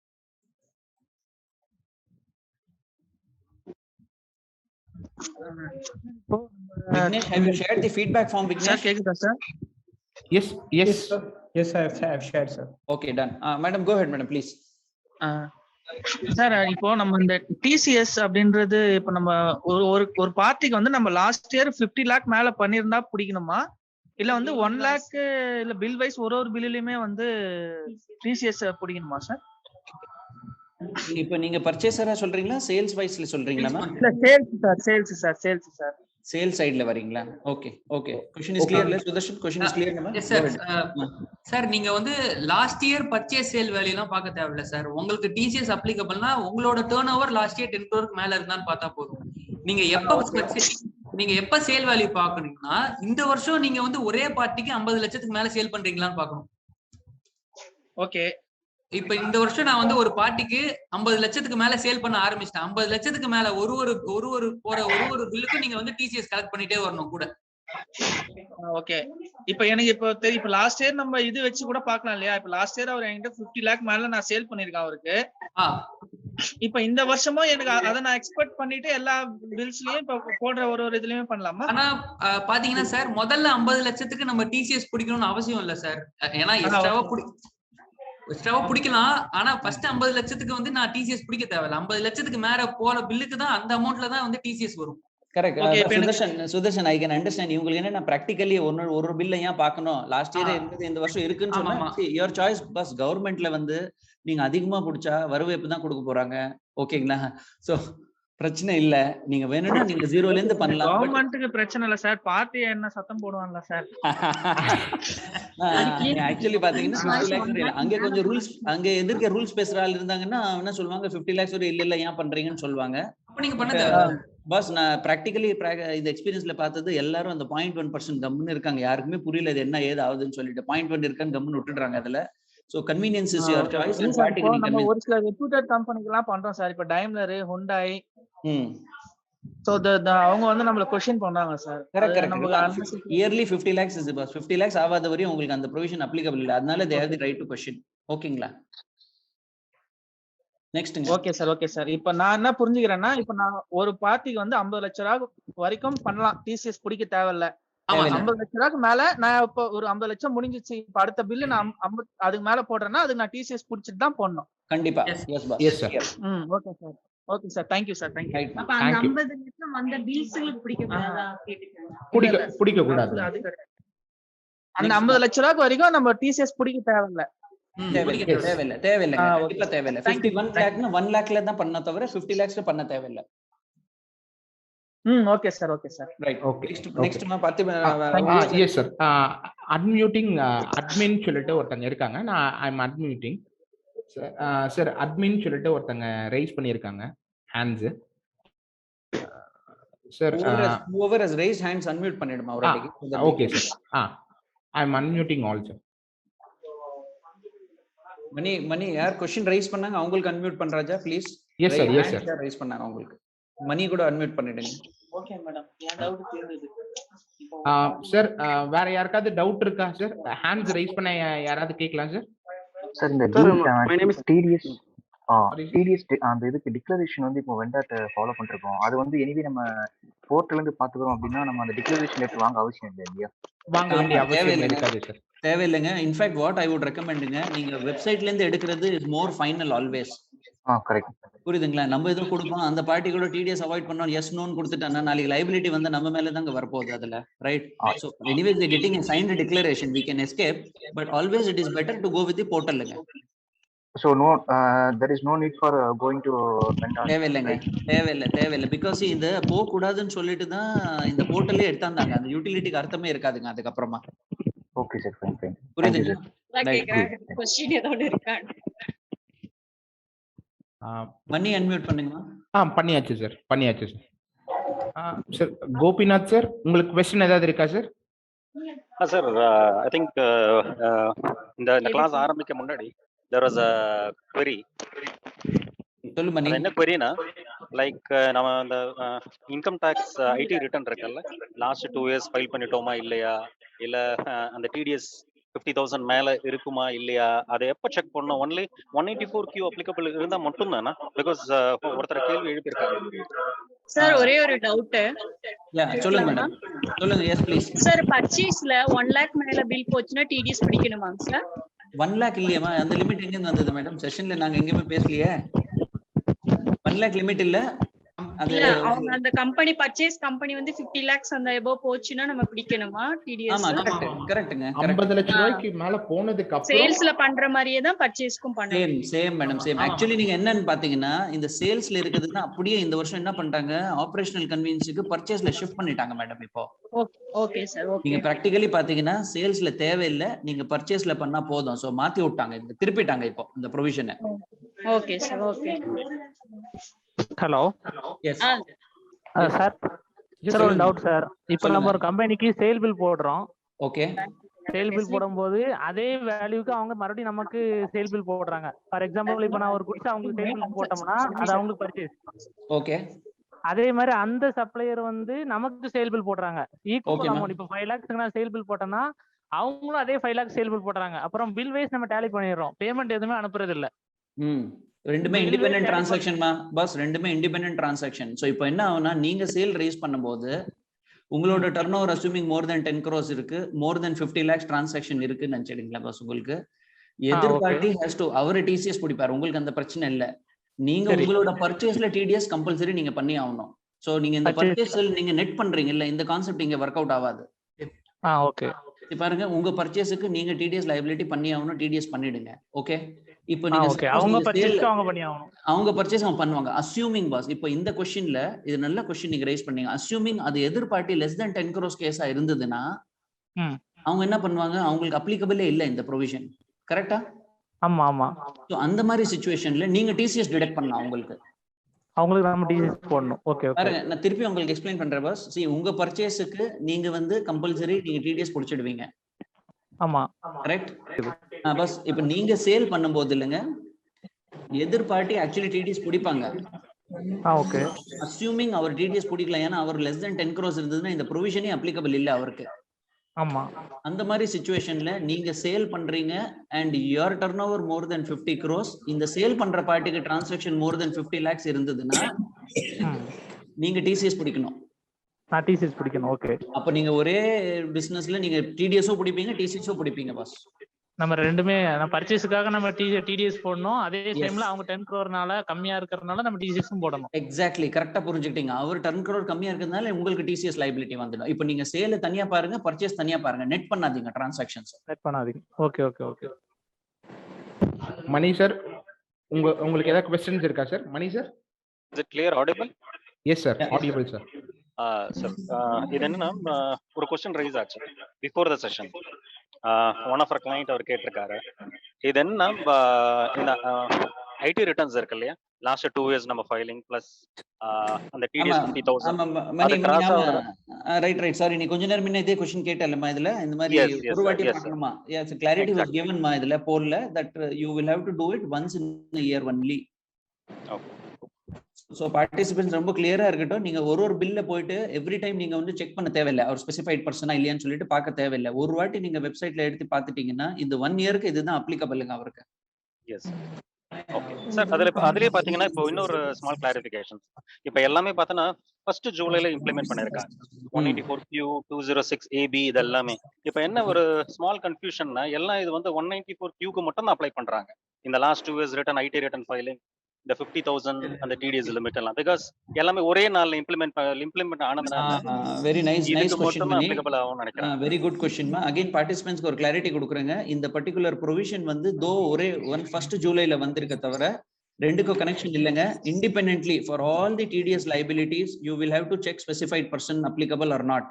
Vignesh, have you shared the feedback form, Vignesh? Sir, கேக்குதா sir? Yes sir. Yes, I have shared sir. Okay, done. Madam, go ahead madam, please. Sir, இப்போ நம்ம இந்த டிசிஎஸ் அப்படின்றது இப்போ நம்ம ஒரு பார்ட்டிக்கு வந்து நம்ம லாஸ்ட் இயர் 50 lakh மேல பண்ணிருந்தா பிடிக்கணுமா, இல்ல வந்து 1 lakh இல்ல பில் வைஸ் ஒரு பில்லுலயுமே வந்து டிசிஎஸ் பிடிக்கணுமா சார்? இப்போ நீங்க பர்ச்சேசரா சொல்றீங்களா, சேல்ஸ் வைஸ்ல சொல்றீங்களா மேம்? இல்ல சேல்ஸ் சார். சேல்ஸ் சைடுல வரீங்களா? Okay. Question is clear. Sudarshan, question is clear ma'am? Yes sir. Sir, நீங்க வந்து last year purchase sale value எல்லாம் பார்க்க தேவையில்ல சார். உங்களுக்கு டிசிஎஸ் அப்ளிகபிள்னா உங்களோட turn over last year 10 crore மேல இருந்தான்னு பார்த்தா போதும். நீங்க எப்ப சேல் வேல்யூ பார்க்கணும்னா இந்த வருஷம் நீங்க வந்து ஒரே பார்ட்டிக்கு 50 லட்சத்துக்கு மேல சேல் பண்றீங்களான்னு பார்க்கணும். ஓகே. இப்ப இந்த வருஷம் நான் வந்து ஒரு பார்ட்டிக்கு 50 லட்சத்துக்கு மேல சேல் பண்ண ஆரம்பிச்சிட்டேன். 50 லட்சத்துக்கு மேல ஒரு பில்லுக்கும் நீங்க வந்து டிசிஎஸ் கலெக்ட் பண்ணிட்டே வரணும் கூட. ஓகே. இப்ப எனக்கு இப்போ தெரியும். இப்ப லாஸ்ட் இயர் நம்ம இது வச்சு கூட பார்க்கலாம் இல்லையா? இப்ப லாஸ்ட் இயர் அவர் என்கிட்ட 50 lakh மேல நான் சேல் பண்ணிருக்கேன் அவருக்கு. இப்ப இந்த வருஷமும் எனக்கு அதை நான் எக்ஸ்பெக்ட் பண்ணிட்டு எல்லா பில்ஸ்லயும் இப்ப போடுற ஒரு இதுலயுமே பண்ணலாமா? ஆனா பாத்தீங்கன்னா சார், முதல்ல 50 லட்சத்துக்கு நம்ம டிசிஎஸ் பிடிக்கணும்னு அவசியம் இல்ல சார். ஏன்னா எக்ஸ்ட்ராவா பிடிக்கலாம். ஆனா ஃபர்ஸ்ட் 50 லட்சத்துக்கு வந்து நான் டிசிஎஸ் பிடிக்க தேவையில்ல. 50 லட்சத்துக்கு மேல போற பில்லுக்கு தான் அந்த அமௌண்ட்ல தான் வந்து டிசிஎஸ் வரும். Correct. Sudarshan I can understand. உங்களுக்கு என்ன பிராக்டிகலி ஒரு பில்ல ஏன் பார்க்கணும், லாஸ்ட் இயர் இருந்தது இந்த வருஷம் இருக்குன்னு சொன்னா யுவர் சாய்ஸ். பஸ் கவர்மெண்ட்ல வந்து நீங்க அதிகமா பிடிச்சா வரவேற்பு தான் கொடுக்க போறாங்க. ஓகேங்களா? சோ பிரச்சனை இல்ல. நீங்க வேணும்னா நீங்க ஜீரோல இருந்து பண்ணலாம். கவர்மெண்ட்டுக்கு பிரச்சனை இல்ல சார். பார்ட்டி என்ன சத்தம் போடுவாங்கல சார். ஆக்சுவலி பாத்தீங்கன்னா அங்க கொஞ்சம் ரூல்ஸ், அங்க எதிர்க்க ரூல்ஸ் பேசுற ஆள் இருந்தாங்கன்னா என்ன சொல்லுவாங்க, 50 lakhs ஒரு இல்ல ஏன் பண்றீங்கன்னு சொல்லுவாங்க. நீங்க பண்ண தேவை பாஸ். நான் பிராக்டிகலி இந்த எக்ஸ்பீரியன்ஸ்ல பார்த்தது எல்லாரும் அந்த 0.1% கம்முன்னு இருக்காங்க. யாருக்குமே புரியல இது என்ன ஏது ஆகுதுன்னு சொல்லிட்டு 0.1 இருக்கான்னு கம்முன்னு விட்டுடுறாங்க அதுல. So convenience is your choice. நம்ம ஒரு சில ரெப்யூட்டட் கம்பெனிக்கு எல்லாம் பண்றோம் சார். இப்ப டைம்லர், ஹுண்டாய், சோ அவங்க வந்து நம்மள क्वेश्चन பண்ணாங்க sir. Correct. Yearly 50 lakhs is pass. 50 lakhs ஆவாத வரையும் உங்களுக்கு அந்த ப்ரொவிஷன் அப்ளிகபிள் இல்ல. அதனால they have the right to question. ஓகேங்களா? நெக்ஸ்ட். Okay sir. இப்ப நான் என்ன புரிஞ்சுக்கிறேன்னா, இப்ப நான் ஒரு பார்ட்டிக்கு வந்து 50 லட்சம் ரூபாய் வரைக்கும் பண்ணலாம். டிசிஎஸ் பிடிக்க தேவையில்ல. 50 லட்சம் ரூபாய்க்கு மேல நான் இப்ப ஒரு 50 லட்சம் முடிஞ்சிச்சு. இப்ப அடுத்த பில்லு நான் அதுக்கு மேல போடுறேன்னா அதுக்கு நான் டிசிஎஸ் பிடிச்சிட்டு தான் போடணும். கண்டிப்பா. Yes sir. Okay sir. Thank you sir. Thank you. அப்ப அந்த 50 லட்சம் வந்த பில்ஸ்களுக்கு பிடிக்க கூடாது. அந்த 50 லட்சம் ரூபாய்க்கு வரைக்கும் நம்ம டிசிஎஸ் பிடிக்க தேவையில்ல. தேவையில்லை. 51 lakhனா 1 lakhல தான் பண்ண தவிர 50 lakhsல பண்ண தேவையில்லை. Okay sir. Right. Okay. Next நான் 10 எஸ் சார். அன்மியூட்டிங் அட்மின் சொல்லிட்டு ஒருத்தங்க இருக்காங்க. நான் I am unmuting sir. Admin சொல்லிட்டு ஒருத்தங்க ரைஸ் பண்ணிருக்காங்க hands sir. whoever has raised hands unmute பண்ணிடுமா already? Okay sir. I am unmuting also. Mani யார் क्वेश्चन ரைஸ் பண்ணாங்க அவங்களுக்கு அன்மியூட் பண்றாஜா ப்ளீஸ். Yes sir. ரைஸ் பண்ணாங்க அவங்களுக்கு மணி கூட அன்மியூட் பண்ணிடுங்க. Okay madam. என் டவுட் தீர்ந்தது. சார் வேற யாருக்காவது டவுட் இருக்கா சார்? ஹேண்ட்ஸ் ரைஸ் பண்ண யாராவது கேட்கலாம் சார். சார் இந்த டிடிஎஸ் அந்த இதுக்கு டிக்ளரேஷன் வந்து இப்போ வெண்டாட்ட ஃபாலோ பண்ணிருக்கோம். அது வந்து எனிவே நம்ம போர்ட்டல்ல இருந்து பாத்துக்கிறோம் அப்படின்னா நம்ம அந்த டிக்ளரேஷன் லெட்டர் வாங்க அவசியம் இல்லை இல்லையா? வாங்க வேண்டிய அவசியம் இருக்காது சார். தேவையில்லைங்க. இன்ஃபேக்ட் வாட் ஐ வுட் ரெக்கமெண்டுங்க, நீங்க வெப்சைட்ல இருந்து எடுக்கிறது is more final always. Correct. புரியுதுங்களா? நம்ம எதுவும் கொடுப்போம், அந்த பார்ட்டி கூட டிடிஎஸ் அவாய்ட் பண்ணோம், எஸ் நோன்னு கொடுத்துட்டாங்கன்னா நாளைக்கு லைபிலிட்டி வந்து நம்ம மேல தாங்க வரப்போகுது அதுல. Right. So anyways the getting signed declaration we can escape, but always it is better to go with the போர்ட்டல்ங்க. So no, there is no need for going to vendor. தேவையில்லை பிகாஸ் இந்த போக கூடாதுன்னு சொல்லிட்டு தான் இந்த போர்ட்டலே எடுத்தாங்க. அந்த யூட்டிலிட்டிக்கு அர்த்தமே இருக்காதுங்க அதுக்கப்புறமா. Okay sir. ஃபைன். புரியுதுங்க? क्वेश्चन ஏதாவது இருக்கா? மணி அன்மியூட் பண்ணுங்க. பண்ணியாச்சு சார். சார் கோபிநாத் சார், உங்களுக்கு क्वेश्चन ஏதாவது இருக்கா சார்? சார் ஐ திங்க் இந்த கிளாஸ் ஆரம்பிக்க முன்னாடி there was a query. சொல்லு மணி. என்ன queryனா லைக் நம்ம அந்த இன்கம் டாக்ஸ் ஐடி ரிட்டர்ன் இருக்குல்ல, லாஸ்ட் 2 years ஃபைல் பண்ணிட்டோமா இல்லையா, இல்ல அந்த டிடிஎஸ் 50,000 மேல இருக்குமா இல்லையா, அதை எப்ப செக் பண்ணணும்? ஒன்லி 184Q அப்ளிகபிள் இருந்தா மட்டும் தானா? பிகாஸ் ஒருத்தர் கேள்வி எழுப்பியிருக்காங்க சார். ஒரே ஒரு டவுட். சொல்லுங்க மேடம். சொல்லுங்க. Yes please. சார் பர்ச்சேஸ்ல 1 lakh மேல பில் போச்சுன்னா டிடிஎஸ் பிடிக்கணுமாங்க சார்? 1 lakh இல்லையம்மா. அந்த லிமிட் எங்க இருந்து வந்தது மேடம்? செஷன்ல நாங்க எங்கேயுமே பேசலையே. 1 lakh லிமிட் இல்ல. அது அவங்க அந்த கம்பெனி பர்ச்சேஸ் கம்பெனி வந்து 50 lakhs அந்த above போச்சுன்னா நம்ம பிடிக்கணுமா டிடிஎஸ்? ஆமா கரெக்ட்ங்க. 50 லட்சம் ரூபாய்க்கு மேல போனதுக்கு அப்புறம் சேல்ஸ்ல பண்ற மாதிரியே தான் பர்ச்சேஸ்க்கும் பண்ணணும். Same madam same. ஆக்சுவலி நீங்க என்னன்னு பாத்தீங்கன்னா இந்த சேல்ஸ்ல இருக்குதுன்னா அப்படியே இந்த வருஷம் என்ன பண்ணிட்டாங்க, ஆபரேஷனல் கன்வீனியன்ஸ்க்கு பர்ச்சேஸ்ல ஷிஃப்ட் பண்ணிட்டாங்க மேடம். இப்போ ஓகே சார். ஓகே. நீங்க பிராக்டிகலி பாத்தீங்கன்னா சேல்ஸ்ல தேவையில்லை, நீங்க பர்ச்சேஸ்ல பண்ணா போதும். சோ மாத்தி விட்டாங்க, திருப்பிட்டாங்க இப்போ இந்த ப்ரொவிஷனை. Okay sir. Okay. Hello. Yes sir. Sir ஒரு டவுட் சார். இப்போ நம்ம ஒரு கம்பெனிக்கு சேல் பில் போடுறோம். ஓகே. சேல் பில் போடும்போது அதே வேல்யூக்கு அவங்க மறுபடியும் நமக்கு சேல் பில் போடுறாங்க. ஃபார் எக்ஸாம்பிள் இப்போ நான் ஒரு குட்ஸ் அவங்களுக்கு சேல் பில் போட்டோம்னா அது அவங்களுக்கு பர்ச்சேஸ். ஓகே. அதே மாதிரி அந்த சப்ளையர் வந்து நமக்கு சேல் பில் போடுறாங்க. Equal Okay, amount. இப்போ 5 lakhs நான் சேல் பில் போட்டேன்னா அவங்களும் அதே 5 lakhs சேல் பில் போடுறாங்க. அப்புறம் பில் வைஸ் நம்ம டேலி பண்ணிடுறோம். பேமெண்ட் எதுவுமே அனுப்புறது இல்ல. ரெண்டுமே இண்டிபெண்டன்ட் டிரான்சாக்ஷன்மா பாஸ், ரெண்டுமே இண்டிபெண்டன்ட் டிரான்சாக்ஷன். ஸோ இப்போ என்ன ஆகும்னா, நீங்க சேல் ரைஸ் பண்ணும்போது உங்களோட டர்ன் ஓவர் அசூமிங் மோர் தென் 10 crores இருக்கு, மோர் தென் 50 lakhs டிரான்சாக்ஷன் இருக்குன்னு நினைச்சிடுங்களா பாஸ்? உங்களுக்கு எதிர்பார்ட்டி ஹேஸ் டு அவர் டிசிஎஸ் பிடிப்பாரு, உங்களுக்கு அந்த பிரச்சனை இல்ல. நீங்க உங்களோட பர்ச்சேஸ்ல டிடிஎஸ் கம்பல்சரி நீங்க பண்ணி ஆகணும். சோ நீங்க இந்த பர்ச்சேஸ்ல நீங்க நெட் பண்றீங்க இல்ல, இந்த கான்செப்ட் இங்க ஒர்க் அவுட் ஆகாது. ஓகே. பாருங்க, உங்க பர்ச்சேஸ்க்கு நீங்க டிடிஎஸ் லைபிலிட்டி பண்ணி ஆகணும், டிடிஎஸ் பண்ணிடுங்க. ஓகே. இப்போ நீங்க அவங்க பர்ச்சேஸ் அவங்க பண்ணி ஆகணும், அவங்க பர்ச்சேஸ் அவங்க பண்ணுவாங்க. அஸ்யூமிங் பாஸ், இப்போ இந்த क्वेश्चनல இது நல்ல क्वेश्चन நீங்க ரைஸ் பண்ணீங்க. அஸ்யூமிங் அது எதிர்பார்ட்டி less than 10 crores கேஸா இருந்ததுன்னா அவங்க என்ன பண்ணுவாங்க, அவங்களுக்கு அப்ளிகபிளே இல்ல இந்த ப்ரொவிஷன். கரெக்ட்டா? ஆமா ஆமா. சோ அந்த மாதிரி சிச்சுவேஷன்ல நீங்க டிசிஎஸ் டிடக்ட் பண்ணலாம். அவங்களுக்கு நம்ம டிசிஎஸ் போடணும். Okay okay. பாருங்க, நான் திருப்பி உங்களுக்கு எக்ஸ்பிளைன் பண்றேன் பாஸ். see உங்க பர்ச்சேஸ்க்கு நீங்க வந்து கம்பல்சரி நீங்க டிடிஎஸ் புடிச்சிடுவீங்க. ஆமா கரெக்ட் பாஸ். இப்போ நீங்க சேல் பண்ணும்போது இல்லங்க, எதிர்பார்ட்டி ஆக்சுவலி டிடிஎஸ் பிடிப்பாங்க. ஓகே. அஸ்யூமிங் அவர் டிடிஎஸ் பிடிக்கல, ஏன்னா அவர் less than 10 crores இருந்ததுன்னா இந்த ப்ரொவிஷனே அப்ளிகபிள் இல்ல அவருக்கு. ஆமா. அந்த மாதிரி சிச்சுவேஷன்ல நீங்க சேல் பண்றீங்க and your turnover more than 50 crores, இந்த சேல் பண்ற பார்ட்டிக்கு டிரான்சாக்ஷன் more than 50 lakhs இருந்ததுன்னா நீங்க டிசிஎஸ் பிடிக்கணும். நான் டிசிஎஸ் பிடிக்கணும். ஓகே. அப்ப நீங்க ஒரே பிசினஸ்ல நீங்க டிடிஎஸோ பிடிப்பீங்க, டிசிஎஸோ பிடிப்பீங்க பாஸ். நம்ம ரெண்டுமே நம்ம பர்ச்சேஸ்க்காக நம்ம டிடிஎஸ் போடணும். அதே டைம்ல அவங்க 10 crore கம்மியா இருக்கறனால நம்ம டிசிஎஸும் போடணும். எக்ஸாக்ட்லி, கரெக்ட்டா புரிஞ்சுக்கிட்டீங்க. அவர் 10 crore கம்மியா இருக்கறதுனால உங்களுக்கு டிசிஎஸ் லைபிலிட்டி வந்துடும். இப்போ நீங்க சேல் தனியா பாருங்க, பர்ச்சேஸ் தனியா பாருங்க. நெட் பண்ணாதீங்க டிரான்சாக்ஷன்ஸ். நெட் பண்ணாதீங்க. Okay okay okay. Mani sir, உங்களுக்கு ஏதாவது क्वेश्चंस இருக்கா sir? Mani sir, is it clear audible? Yes sir, audible sir. Sir, இது என்னன்னா ஒரு क्वेश्चन ரைஸ் ஆச்சு before the session. One of our client அவர் கேட்டிருக்காரு, இது என்ன இந்த ஐடி ரிட்டர்ன்ஸ் இருக்கு இல்லையா, லாஸ்ட் 2 years நம்ம ஃபைலிங் பிளஸ் அந்த டிடிஎஸ் 50,000. ரைட் சாரி, நீ கொஞ்ச நேரம் முன்ன இதே क्वेश्चन கேட்டலமா, இதுல இந்த மாதிரி ஒரு வாட்டி பார்க்கணுமா? எஸ், கிளாரிட்டி வாஸ் given மா இதுல போல்ல that you will have to do it once in a year only. Okay. So participants ரொம்ப கிளியரா இருக்கட்டும். நீங்க ஒரு பில்ல போயிட்டு எவ்ரி டைம் நீங்க வந்து செக் பண்ண தேவையில்லை, அவர் ஸ்பெசிஃபைட் பர்சனா இல்லையான்னு சொல்லிட்டு பார்க்க தேவையில்லை. ஒரு வாட்டி நீங்க வெப்சைட்ல எடுத்து பார்த்துட்டீங்கன்னா இந்த 1 yearக்கு இதுதான் அப்ளிகபிள்ங்க அவருக்கு. எஸ். ஓகே சார், அதுலயே பாத்தீங்கன்னா இப்போ இன்னொரு ஸ்மால் கிளாரிஃபிகேஷன். இப்போ எல்லாமே பார்த்தனா ஃபர்ஸ்ட் ஜூலைல இம்ப்ளிமெண்ட் பண்ணிருக்காங்க 194Q 206AB இது எல்லாமே. இப்போ என்ன ஒரு ஸ்மால் கன்ஃபியூஷன்னா, எல்லாம் இது வந்து 194Qக்கு மட்டும் தான் அப்ளை பண்றாங்க. இந்த last 2 years return ID return filing, இந்த 50,000 அந்த டிடிஎஸ் லிமிட் எல்லாம் பிகாஸ் எல்லாமே ஒரே நாள்ல இம்ப்ளிமெண்ட் ஆனதுனால வெரி நைஸ் क्वेश्चन மணி. அப்ளிகபிள் ஆகும் நினைக்கிறேன். வெரி குட் क्वेश्चन மா. அகைன் பார்ட்டிசிபென்ட்ஸ்க்கு ஒரு கிளாரிட்டி கொடுக்குறேங்க. இந்த பர்టిక్యులர் ப்ரொவிஷன் வந்து தோ ஒரே 1 ஜூலைல வந்திருக்க தவிர ரெண்டுக்கும் கனெக்ஷன் இல்லங்க. Independently for all the TDS liabilities you will have to check specified person applicable or not.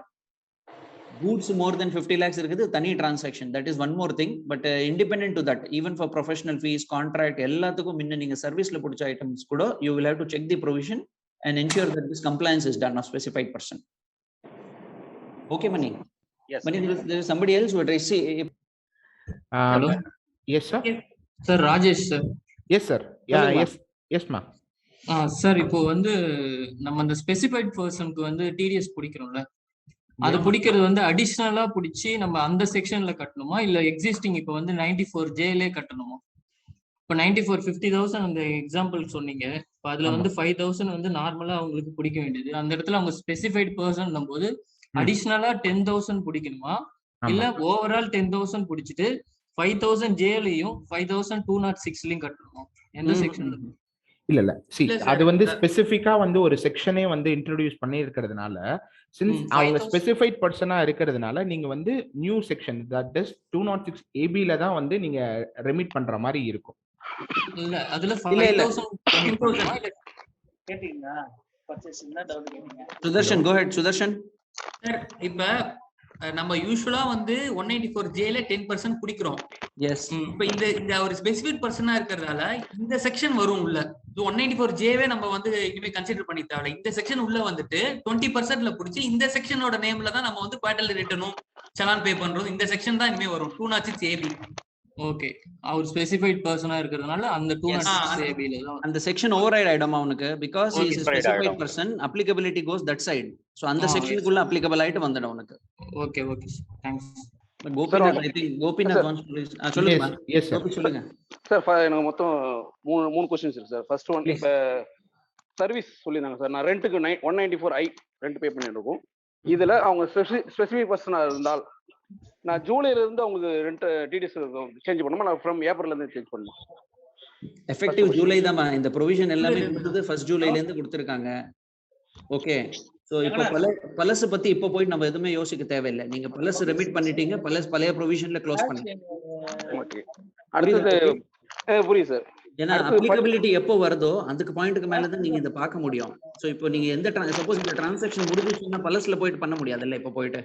goods more than 50 lakhs இருக்குது, தனி transaction, that is one more thing. But independent to that, even for professional fees, contract எல்லாத்துக்கும் முன்ன நீங்க சர்வீஸ்ல பிடிச்ச items கூட you will have to check the provision and ensure that this compliance is done of specified person. Okay Mani? Yes. Mani, there is somebody else who address. Hello. Yes sir. Sir, Rajesh sir. Yes sir. Yeah, yes ma. Sir, இப்போ வந்து நம்ம அந்த specified பர்சனுக்கு வந்து TDS பிடிக்கிறோம்ல, அது பிடிக்கிறது வந்து அடிஷனலா பிடிச்சி நம்ம அந்த செக்ஷன்ல கட்டணுமா, இல்ல எக்ஸிஸ்டிங் இப்போ வந்து 94Jலே கட்டணுமா? இப்போ 94 50,000 அந்த எக்ஸாம்பிள் சொன்னீங்க. இப்போ அதுல வந்து 5,000 வந்து நார்மலா அவங்களுக்கு பிடிக்க வேண்டியது, அந்த இடத்துல அவங்க ஸ்பெசிஃபைட் பர்சன் போது அடிஷனலா 10,000 பிடிக்கணுமா, இல்ல ஓவரால் 10,000 பிடிச்சிட்டு 5,000 Jலையும் 5,206லயும் கட்டணுமா? எந்த செக்ஷன்ல? இல்ல see அது வந்து ஸ்பெசிஃபிக்கா வந்து ஒரு செக்ஷனே வந்து இன்ட்ரோடியூஸ் பண்ணி இருக்கிறதுனால, சின்ஸ் அவங்க ஸ்பெசிஃபைட் பர்சனா இருக்கிறதுனால நீங்க வந்து new section that is 206AB ல தான் வந்து நீங்க ரெமிட் பண்ற மாதிரி இருக்கும். இல்ல அதுல 5,000 கேட்டிங்களா? பர்ச்சேஸ் என்ன டவுட் கேட்டிங்க? Sudarshan, go ahead Sudarshan. Sir, இப்ப நம்ம யூசுவலா வந்து 194Jல 10% பிடிக்கிறோம். எஸ். இப்ப இந்த ஒரு ஸ்பெசிஃபிக் பர்சனா இருக்கிறதால இந்த செக்ஷன் வரும் உள்ள. 194Jவே நம்ம வந்து இனிமே கன்சிடர் பண்ணி தேவையில்ல. இந்த செக்ஷன் உள்ள வந்துட்டு 20%ல பிடிச்சி இந்த செக்ஷனோட நேம்ல தான் நம்ம வந்து குவார்டர்லி ரிட்டர்னும் சலான் பே பண்றோம். இந்த செக்ஷன் தான் இனிமே வரும் 206 AB. ஓகே, அவர் ஸ்பெசிஃபைட் பர்சனா இருக்கிறதுனால அந்த 206 AB ல தான் அந்த செக்ஷன் ஓவர்ரைட் ஆயிடுமா உனக்கு, because he is a Override specified ஆயிடும். person, applicability goes that side. So அந்த செக்ஷனுக்குள்ள applicable ஆயிட்டு வந்துடும் உனக்கு. Okay okay thanks. Gopinath, I think Gopinath wants to raise. சொல்லுங்க. Yes sir. கோபி சொல்லுங்க. சார் எனக்கு மொத்தம் மூணு கொஸ்டின்ஸ் இருக்கு சார். ஃபர்ஸ்ட் ஒன், இப்போ சர்வீஸ் சொல்லியிருந்தாங்க சார், நான் ரெண்ட்டுக்கு 194 ரெண்ட் பே பண்ணிட்டு இருக்கோம். இதுல அவங்க ஸ்பெசிஃபிக் பர்சனா இருந்தால் நான் ஜூலைல இருந்து அவங்களுக்கு ரெண்ட் டிடிஎஸ் சேஞ்ச் பண்ணுமா, நான் ஃப்ரம் ஏப்ரல்ல இருந்து சேஞ்ச் பண்ணுமா? எஃபெக்டிவ் ஜூலை தான் இந்த ப்ரொவிஷன் எல்லாமே கொடுத்தது 1 ஜூலைல இருந்து கொடுத்திருக்காங்க. ஓகே, சோ இப்போ பலஸ் பத்தி இப்போ போய் நம்ம எதுவுமே யோசிக்க தேவையில்லை. நீங்க பலஸ் ரெமிட் பண்ணிட்டீங்க, பழைய ப்ரொவிஷன்ல க்ளோஸ் பண்ணுங்க. ஓகே, அடுத்து புரியுது சார். ஏன்னா அப்ளிகபிலிட்டி எப்போ வருதோ அதுக்கு பாயிண்ட்டுக்கு மேல தான் நீங்க இதை பார்க்க முடியும். சோ இப்போ நீங்க எந்த சப்போஸ் இந்த டிரான்சாக்ஷன் முடிஞ்சுச்சுன்னா பலஸ்ல போயிட்டு பண்ண முடியாதுல்ல. இப்போ போயிட்டு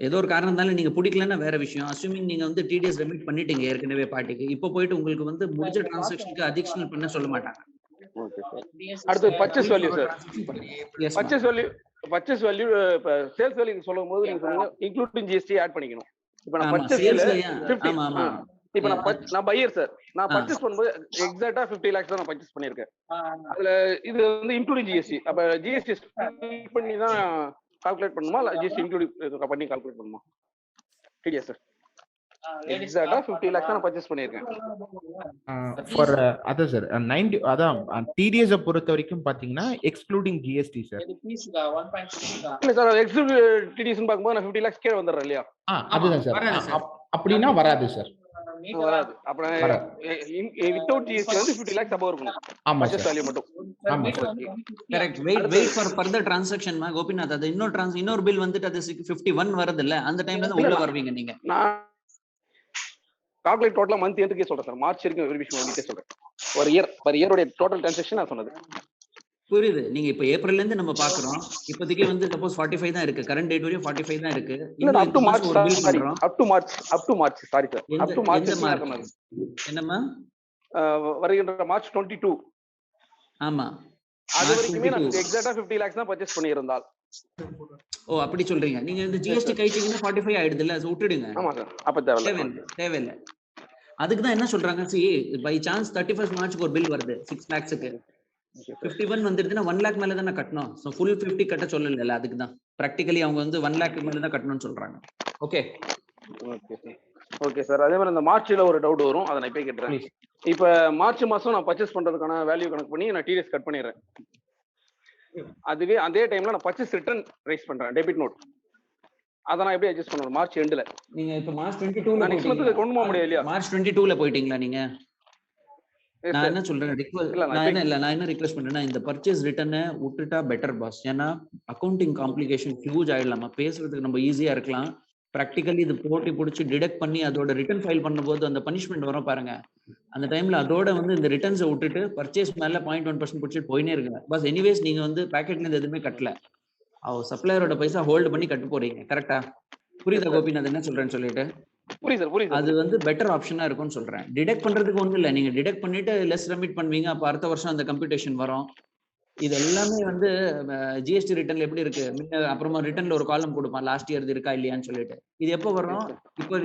ஏதோ ஒரு காரணத்தால நீங்க பிடிக்கலன்னா வேற விஷயம். அஸ்யூமிங் நீங்க வந்து டிடிஎஸ் ரெமிட் பண்ணிட்டீங்க ஏற்கனவே பார்ட்டிக்கு, இப்போ போயிட்டு உங்களுக்கு வந்து முடிஞ்ச டிரான்சாக்ஷனுக்கு அடிஷனல் பண்ண சொல்ல மாட்டாங்க. Okay sir. அடுத்து purchase value sir. Purchase value இப்ப சேல்ஸ் வேல்யூ சொல்லும்போது நீங்க சொன்னீங்க இன்க்ளூடிங் ஜிஎஸ்டி ஆட் பண்ணிக்கணும். இப்போ நான் பர்ச்சேஸ்ல 50, இப்போ நான் பையர் சார், நான் பர்ச்சேஸ் பண்ணும்போது எக்ஸாக்ட்டா 50 lakhs தான் நான் பர்ச்சேஸ் பண்ணிருக்கேன். அதுல இது வந்து இன்க்ளூடிங் ஜிஎஸ்டி. அப்ப ஜிஎஸ்டி பண்ணி தான் கால்குலேட் பண்ணுமா, இல்ல ஜிஎஸ்டி இன்க்ளூட் பண்ணி கால்குலேட் பண்ணுமா? டிடிஎஸ் சார் எக்ஸாக்ட்டா 50 lakhs நான் பர்ச்சேஸ் பண்ணிருக்கேன். ஃபார் அதான் சார் 90 அதான் டிடிஎஸ் பொறுத்த வரைக்கும் பாத்தீங்கன்னா எக்ஸ்க்ளூடிங் ஜிஎஸ்டி சார். இல்ல சார், எக்ஸ்க்ளூட் டிடிஎஸ் பாக்கும்போது நான் 50 lakhs கீழ வந்துறேன் இல்லையா? அதுதான் சார். அப்படினா வராது சார். வராது. அப்ப வித்அவுட் ஜிஎஸ்டி வந்து 50 lakhs above இருக்கணும். ஆமா பர்ச்சேஸ் வேல்யூ மட்டும். ஆமா sir. Correct. Wait for further transaction Gopinath. அது இன்னொரு பில் வந்துட்டு அது 51 வருது இல்ல, அந்த டைம்ல தான் உள்ள வருவீங்க நீங்க. நான் கால்குலேட் டோட்டலா மந்த் எண்டுக்கே சொல்றேன் சார். மார்ச் வரைக்கும் வெரிஃபிகேஷன் பண்ணிட்டே சொல்றேன். ஒரு இயரோட டோட்டல் டிரான்சாக்ஷன் நான் சொன்னது புரியுது. நீங்க இப்ப ஏப்ரல்ல இருந்து நம்ம பாக்குறோம். இப்போதைக்கு வந்து சப்போஸ் 45 தான் இருக்கு, கரண்ட் டேட் வரையும் 45 தான் இருக்கு. இல்ல up to March sorry sir. Up to March sorry sir. Up to March என்னமா வருகின்ற மார்ச் 22. ஆமா, அது வரைக்குமே நான் எக்ஸாக்ட்டா 50 lakhs தான் பர்ச்சேஸ் பண்ணியிருந்தால். ஓ அப்படி சொல்றீங்க. நீங்க இந்த ஜிஎஸ்டி கழிச்சீங்கன்னா 45 ஆயிடுது இல்ல, விட்டுடுங்க. ஆமா சார். அப்ப தேவையில்லை. அதுக்கு தான் என்ன சொல்றாங்க, பை சான்ஸ் 31 மார்ச்சுக்கு ஒரு பில் வருது 6 lakhsக்கு, 51 வந்துருதுன்னா 1 lakh மேல தானே கட்டணும். ஸோ ஃபுல் 50 கட்ட சொல்லல. அதுக்கு தான் ப்ராக்டிகலி அவங்க வந்து 1 lakh மேல தான் கட்டணும்னு சொல்றாங்க. Okay okay sir. அதே மாதிரி இந்த மார்ச்ல ஒரு டவுட் வரும், அதை நான் இப்ப கேட்கிறேன். இப்ப மார்ச் மாசம் நான் பர்ச்சேஸ் பண்றதுக்கான வேல்யூ கணக்கு பண்ணி நான் டிடிஎஸ் கட் பண்ணிடுறேன். அதுவே அதே டைம்ல நான் பர்ச்சேஸ் ரிட்டர்ன் ரைஸ் பண்றேன், டெபிட் நோட். அத நான் எப்படி அட்ஜஸ்ட் பண்ணுவேன் மார்ச் எண்ட்ல? நீங்க இப்ப மார்ச் 22ல நெக்ஸ்ட் மந்த்க்கு கொண்டு போக முடியாது இல்லையா? மார்ச் 22ல போயிட்டீங்களா நீங்க? நான் என்ன சொல்றேன், நான் என்ன ரிக்வெஸ்ட் பண்றேன்னா இந்த பர்ச்சேஸ் ரிட்டர்னை விட்டுட்டா பெட்டர் பாஸ். ஏன்னா அக்கௌண்டிங் காம்ப்ளிகேஷன் ஹியூஜ் ஆயிடலாமா, பேசுறதுக்கு நம்ம ஈஸியா இருக்கலாம். ப்ராக்டிகலி இது போட்டி பிடிச்சி டிடெக்ட் பண்ணி அதோட ரிட்டர்ன் ஃபைல் பண்ணும்போது அந்த பனிஷ்மெண்ட் வரும் பாருங்க. அந்த டைம்ல அதோட வந்து இந்த ரிட்டர்ன்ஸை விட்டுட்டு பர்ச்சேஸ் மேல 0.1% பிடிச்சிட்டு போயினே இருக்குங்க பாஸ். எனிவேஸ் நீங்க வந்து பேக்கெட்ல இருந்து எதுவுமே கட்டல, சப்ளையரோட பைசா ஹோல்டு பண்ணி கட்டு போறீங்க. கரெக்டா? புரியுதா கோபிநாத் என்ன சொல்றேன்னு சொல்லிட்டு? புரியுது. அது வந்து பெட்டர் ஆப்ஷனா இருக்கும்னு சொல்றேன். டிடெக்ட் பண்றதுக்கு ஒண்ணும் இல்ல, நீங்க டிடெக்ட் பண்ணிட்டு லெஸ் ரெமிட் பண்ணுவீங்க. அப்ப அடுத்த வருஷம் அந்த கம்ப்யூட்டேஷன் வரும். இது எல்லாமே வந்து ஜிஎஸ்டி ரிட்டர்ன்ல எப்படி இருக்கு, அப்புறமா ரிட்டர்ன்ல ஒரு காலம் கொடுப்பான் லாஸ்ட் இயர் இருக்கா இல்லையான்னு சொல்லிட்டு. இது எப்போ வரும்?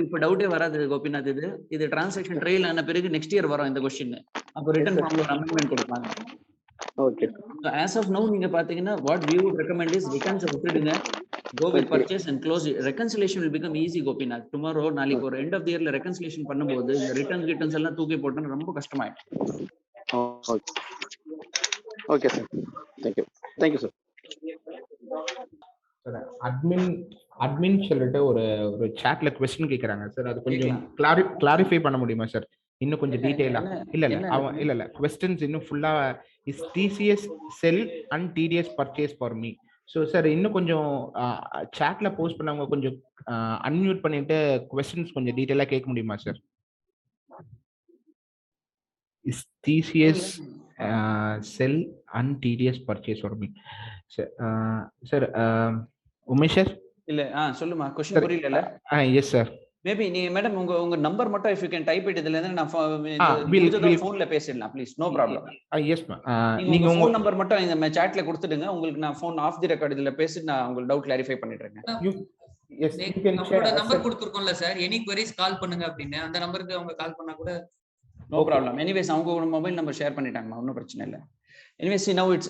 இப்போ டவுட்டே வராது கோபிநாத். இது டிரான்சாக்ஷன் ட்ரெயில் ஆன பிறகு நெக்ஸ்ட் இயர் வரும் இந்த கொஸ்டின். அப்போ ரிட்டர்ன் ஃபார்ம்ல ஒரு அமெண்ட்மெண்ட் கொடுப்பாங்க. ஓகே. as of now நீங்க பாத்தீங்கன்னா what we would recommend is returns விட்டுடுங்க, go with purchase and close it. Reconciliation will become easy Gopinath. tomorrow நாளைக்கு ஒரு end of the yearல reconciliation பண்ணும்போது இந்த ரிட்டர்ன்ஸ் எல்லாம் தூக்கி போட்டா ரொம்ப கஷ்டமாயிடும். Okay sir. thank you sir. Admin சொல்லிட்டு ஒரு சாட்ல क्वेश्चन கேக்குறாங்க சார். அது கொஞ்சம் கிளாரிஃபை பண்ண முடியுமா சார்? இன்னும் கொஞ்சம் டீடைலா? இல்ல क्वेश्चंस இன்னும் ஃபுல்லா is TCS sell and TDS purchase for me. So sir இன்னும் கொஞ்சம் சாட்ல போஸ்ட் பண்ணவங்க கொஞ்சம் அன்மியூட் பண்ணிட்டு क्वेश्चंस கொஞ்சம் டீடைலா கேட்க முடியுமா sir? is TCS sell and TDS purchase for me. Sir Umesh sir இல்ல சொல்லுமா, क्वेश्चन புரியல. Yes sir. மேபி நீங்க மேடம் உங்க நம்பர் மட்டும் if you can type it இதுல இருந்து நான் ஃபோன்ல பேசிடலாம் ப்ளீஸ். No problem. எஸ் மா. நீங்க உங்க நம்பர் மட்டும் இந்த சாட்ல கொடுத்துடுங்க. உங்களுக்கு நான் ஃபோன் ஆஃப் தி ரெக்கார்ட் இதுல பேசி நான் உங்களுக்கு டவுட் கிளாரிஃபை பண்ணிடுறேன். எஸ் யூ கேன் நம்மளோட ஷேர். நம்பர் கொடுத்துருக்கோம்ல சார், எனி queries கால் பண்ணுங்க அப்படின்னு. அந்த நம்பருக்கு அவங்க கால் பண்ணா கூட நோ ப்ராப்ளம். எனிவேஸ் அவங்க மொபைல் நம்பர் ஷேர் பண்ணிட்டாங்கம்மா, ஒன்றும் பிரச்சனை இல்லை. Anyways, see, now it's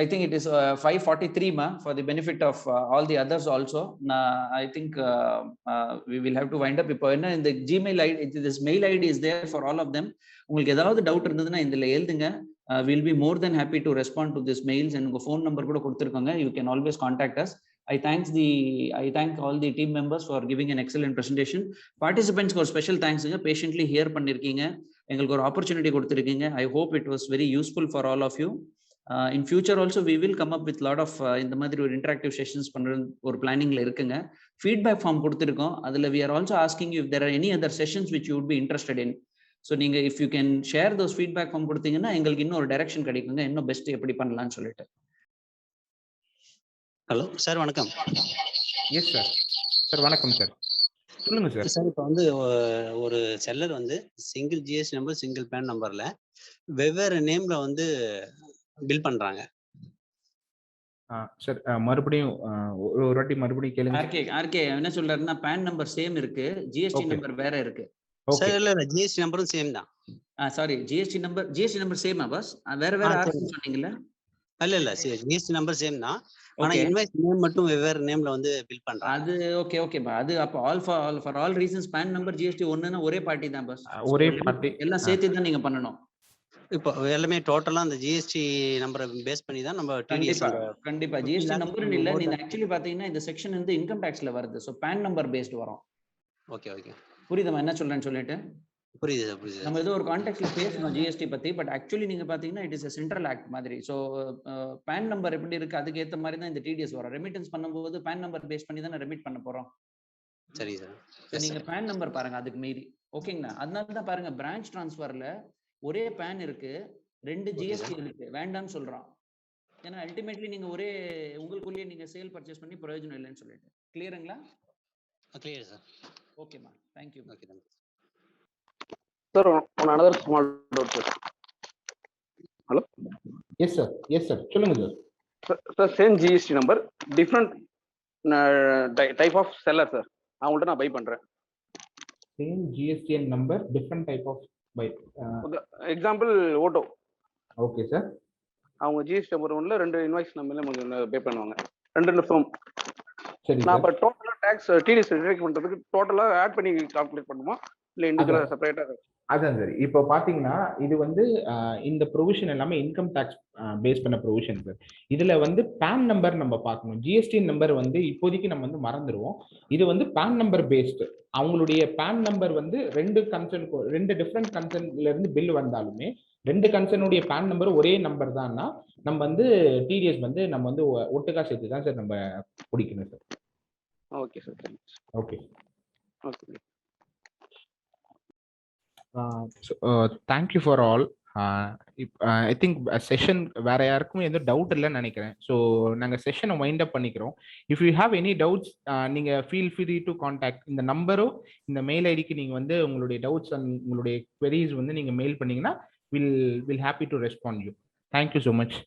I think it is 5:43 ma, for the benefit of all the others also. I think we will have to wind up. இப்போ என்ன இந்த Gmail ID, this mail ID is there for all of them. உங்களுக்கு ஏதாவது doubt இருந்ததுன்னா இதுல எழுதுங்க. We'll be more than happy to respond to these mails, and உங்க phone number கூட கொடுத்திருக்காங்க. You can always contact us. I thank all the team members for giving an excellent presentation. Participants க்கு ஒரு special thanks ங்க, patiently hear பண்ணிருக்கீங்க, எங்களுக்கு ஒரு opportunity கொடுத்திருக்கீங்க. I hope it was very useful for all of you. In future also we will come up with lot of இந்த மாதிரி ஒரு interactive sessions பண்றது ஒரு பிளானிங்ல இருக்குங்க. feedback form கொடுத்திருக்கோம், அதுல we are also asking you if there are any other sessions which you would be interested in. So நீங்க if you can share those feedback form கொடுத்தீங்கன்னா எங்களுக்கு இன்னும் ஒரு டைரக்ஷன் கிடைக்குங்க, இன்னும் பெஸ்ட் எப்படி பண்ணலாம்னு சொல்லிட்டு. ஹலோ சார், வணக்கம். Yes sir. சார் வணக்கம் சார், சொல்லுங்க சார். சார் இப்போ வந்து ஒரு செல்லர் வந்து single GST number single PAN நம்பர்ல வெவ்வேறு நேம்ல வந்து பில் பண்றாங்க. சார் மறுபடியும் ஒரு வாட்டி மறுபடியும் கேளுங்க. ஆர்கே என்ன சொல்றாருன்னா பேன் நம்பர் சேம் இருக்கு, ஜிஎஸ்டி நம்பர் வேற இருக்கு. சார் இல்ல ஜிஎஸ்டி நம்பரும் சேம் தான். சாரி, ஜிஎஸ்டி நம்பர் சேமா பாஸ்? வேற வேற ஆர்டர் சொன்னீங்கல்ல? இல்ல ஜிஎஸ்டி நம்பர் சேம் தான், ஆனா இன்வாய்ஸ் நேம் மட்டும் வெவ்வேறு நேம்ல வந்து பில் பண்றாங்க. அது ஓகே பா, அது அப்ப all for all reasons PAN number GST ஒண்ணுன்னா ஒரே பார்ட்டி தான் பாஸ், ஒரே பார்ட்டி எல்லாம் சேர்த்து தான் நீங்க பண்ணணும். இப்போ எல்லாமே டோட்டலா அந்த ஜிஎஸ்டி நம்பரை பேஸ் பண்ணி தான் நம்ம டிடிஎஸ். கண்டிப்பா ஜிஎஸ்டி நம்பர் இல்ல, நீங்க ஆக்சுவலி பாத்தீங்கன்னா இந்த செக்ஷன் வந்து இன்கம் டாக்ஸ்ல வருது, சோ பேன் நம்பர் பேஸ்ட் வரும். ஓகே புரியுதா என்ன சொல்றேன்னு சொல்லிட்டு? புரியுது. நம்ம ஏதோ ஒரு கான்டெக்ட்ல பேசணும் ஜிஎஸ்டி பத்தி, பட் ஆக்சுவலி நீங்க பாத்தீங்கன்னா it is a central act மாதிரி. சோ பேன் நம்பர் எப்படி இருக்கு அதுக்கு ஏத்த மாதிரி தான் இந்த டிடிஎஸ் வரும். ரெமிட்டன்ஸ் பண்ணும்போது பேன் நம்பர் பேஸ் பண்ணி தான் ரெமிட் பண்ண போறோம். சரி சார், நீங்க பேன் நம்பர் பாருங்க அதுக்கு மீறி. ஓகேங்களா? அதனால தான் பாருங்க பிரான்ச் டிரான்ஸ்ஃபர்ல ஒரே பேன் இருக்கு, 2 ஜிஎஸ்டி இருக்கு, வேண்டாம்னு சொல்றான். ஏன்னா அல்டிமேட்லி நீங்க ஒரே உங்களுக்குள்ளேயே நீங்க சேல் பர்ச்சேஸ் பண்ணி பிரயோஜனம் இல்லைன்னு சொல்லிட்டு. கிளியருங்களா? Clear sir. ஓகேமா, thank you. Okay thank you. Sir, on another small doubt, sir. Hello? Yes, sir. சொல்லுங்க sir. Sir, same GST number, different type of seller, sir. அவங்கள்ட்ட நான் பை பண்றேன். Same GSTN number, different type of buy. Example, auto. Okay, sir. அவங்க GST number ஒன்ல 2 invoice நம்பர்ல பே பண்ணுவாங்க. 2 form. சரி. நான் இப்ப டோட்டலா டாக்ஸ் டிடிஎஸ் டிடக்ட் பண்றதுக்கு டோட்டலா ஆட் பண்ணி கால்குலேட் பண்ணுமா இல்ல இண்டிவிஜுவலா செப்பரேட்டா? அதான் சார், இப்போ பாத்தீங்கன்னா இது வந்து இந்த ப்ரொவிஷன் எல்லாமே இன்கம் டாக்ஸ் பேஸ் பண்ண ப்ரொவிஷன் சார். இதுல வந்து பேன் நம்பர் நம்ம பார்க்கணும். ஜிஎஸ்டி நம்பர் வந்து இப்போதைக்கு நம்ம வந்து மறந்துடுவோம். இது வந்து பேன் நம்பர் பேஸ்டு. அவங்களுடைய பேன் நம்பர் வந்து 2 டிஃப்ரெண்ட் கன்சர்ன்ல இருந்து பில் வந்தாலுமே 2 கன்சர்னுடைய பேன் நம்பர் ஒரே நம்பர் தான்னா நம்ம வந்து டிடிஎஸ் வந்து நம்ம வந்து ஒட்டுக்கா சேர்த்து தான் சார் நம்ம பிடிக்கணும் sir. Okay sir. Okay. Thank you for all. I think session வேற யாருக்கும் எந்த டவுட் இல்லைன்னு நினைக்கிறேன். ஸோ நாங்கள் செஷனை வைண்ட் அப் பண்ணிக்கிறோம். If you have any doubts நீங்கள் ஃபீல் ஃப்ரீ டு கான்டாக்ட். இந்த நம்பரோ இந்த மெயில் ஐடிக்கு நீங்கள் வந்து உங்களுடைய டவுட்ஸ் அண்ட் உங்களுடைய queries வந்து நீங்கள் மெயில் பண்ணீங்கன்னா will happy to respond you. Thank you so much.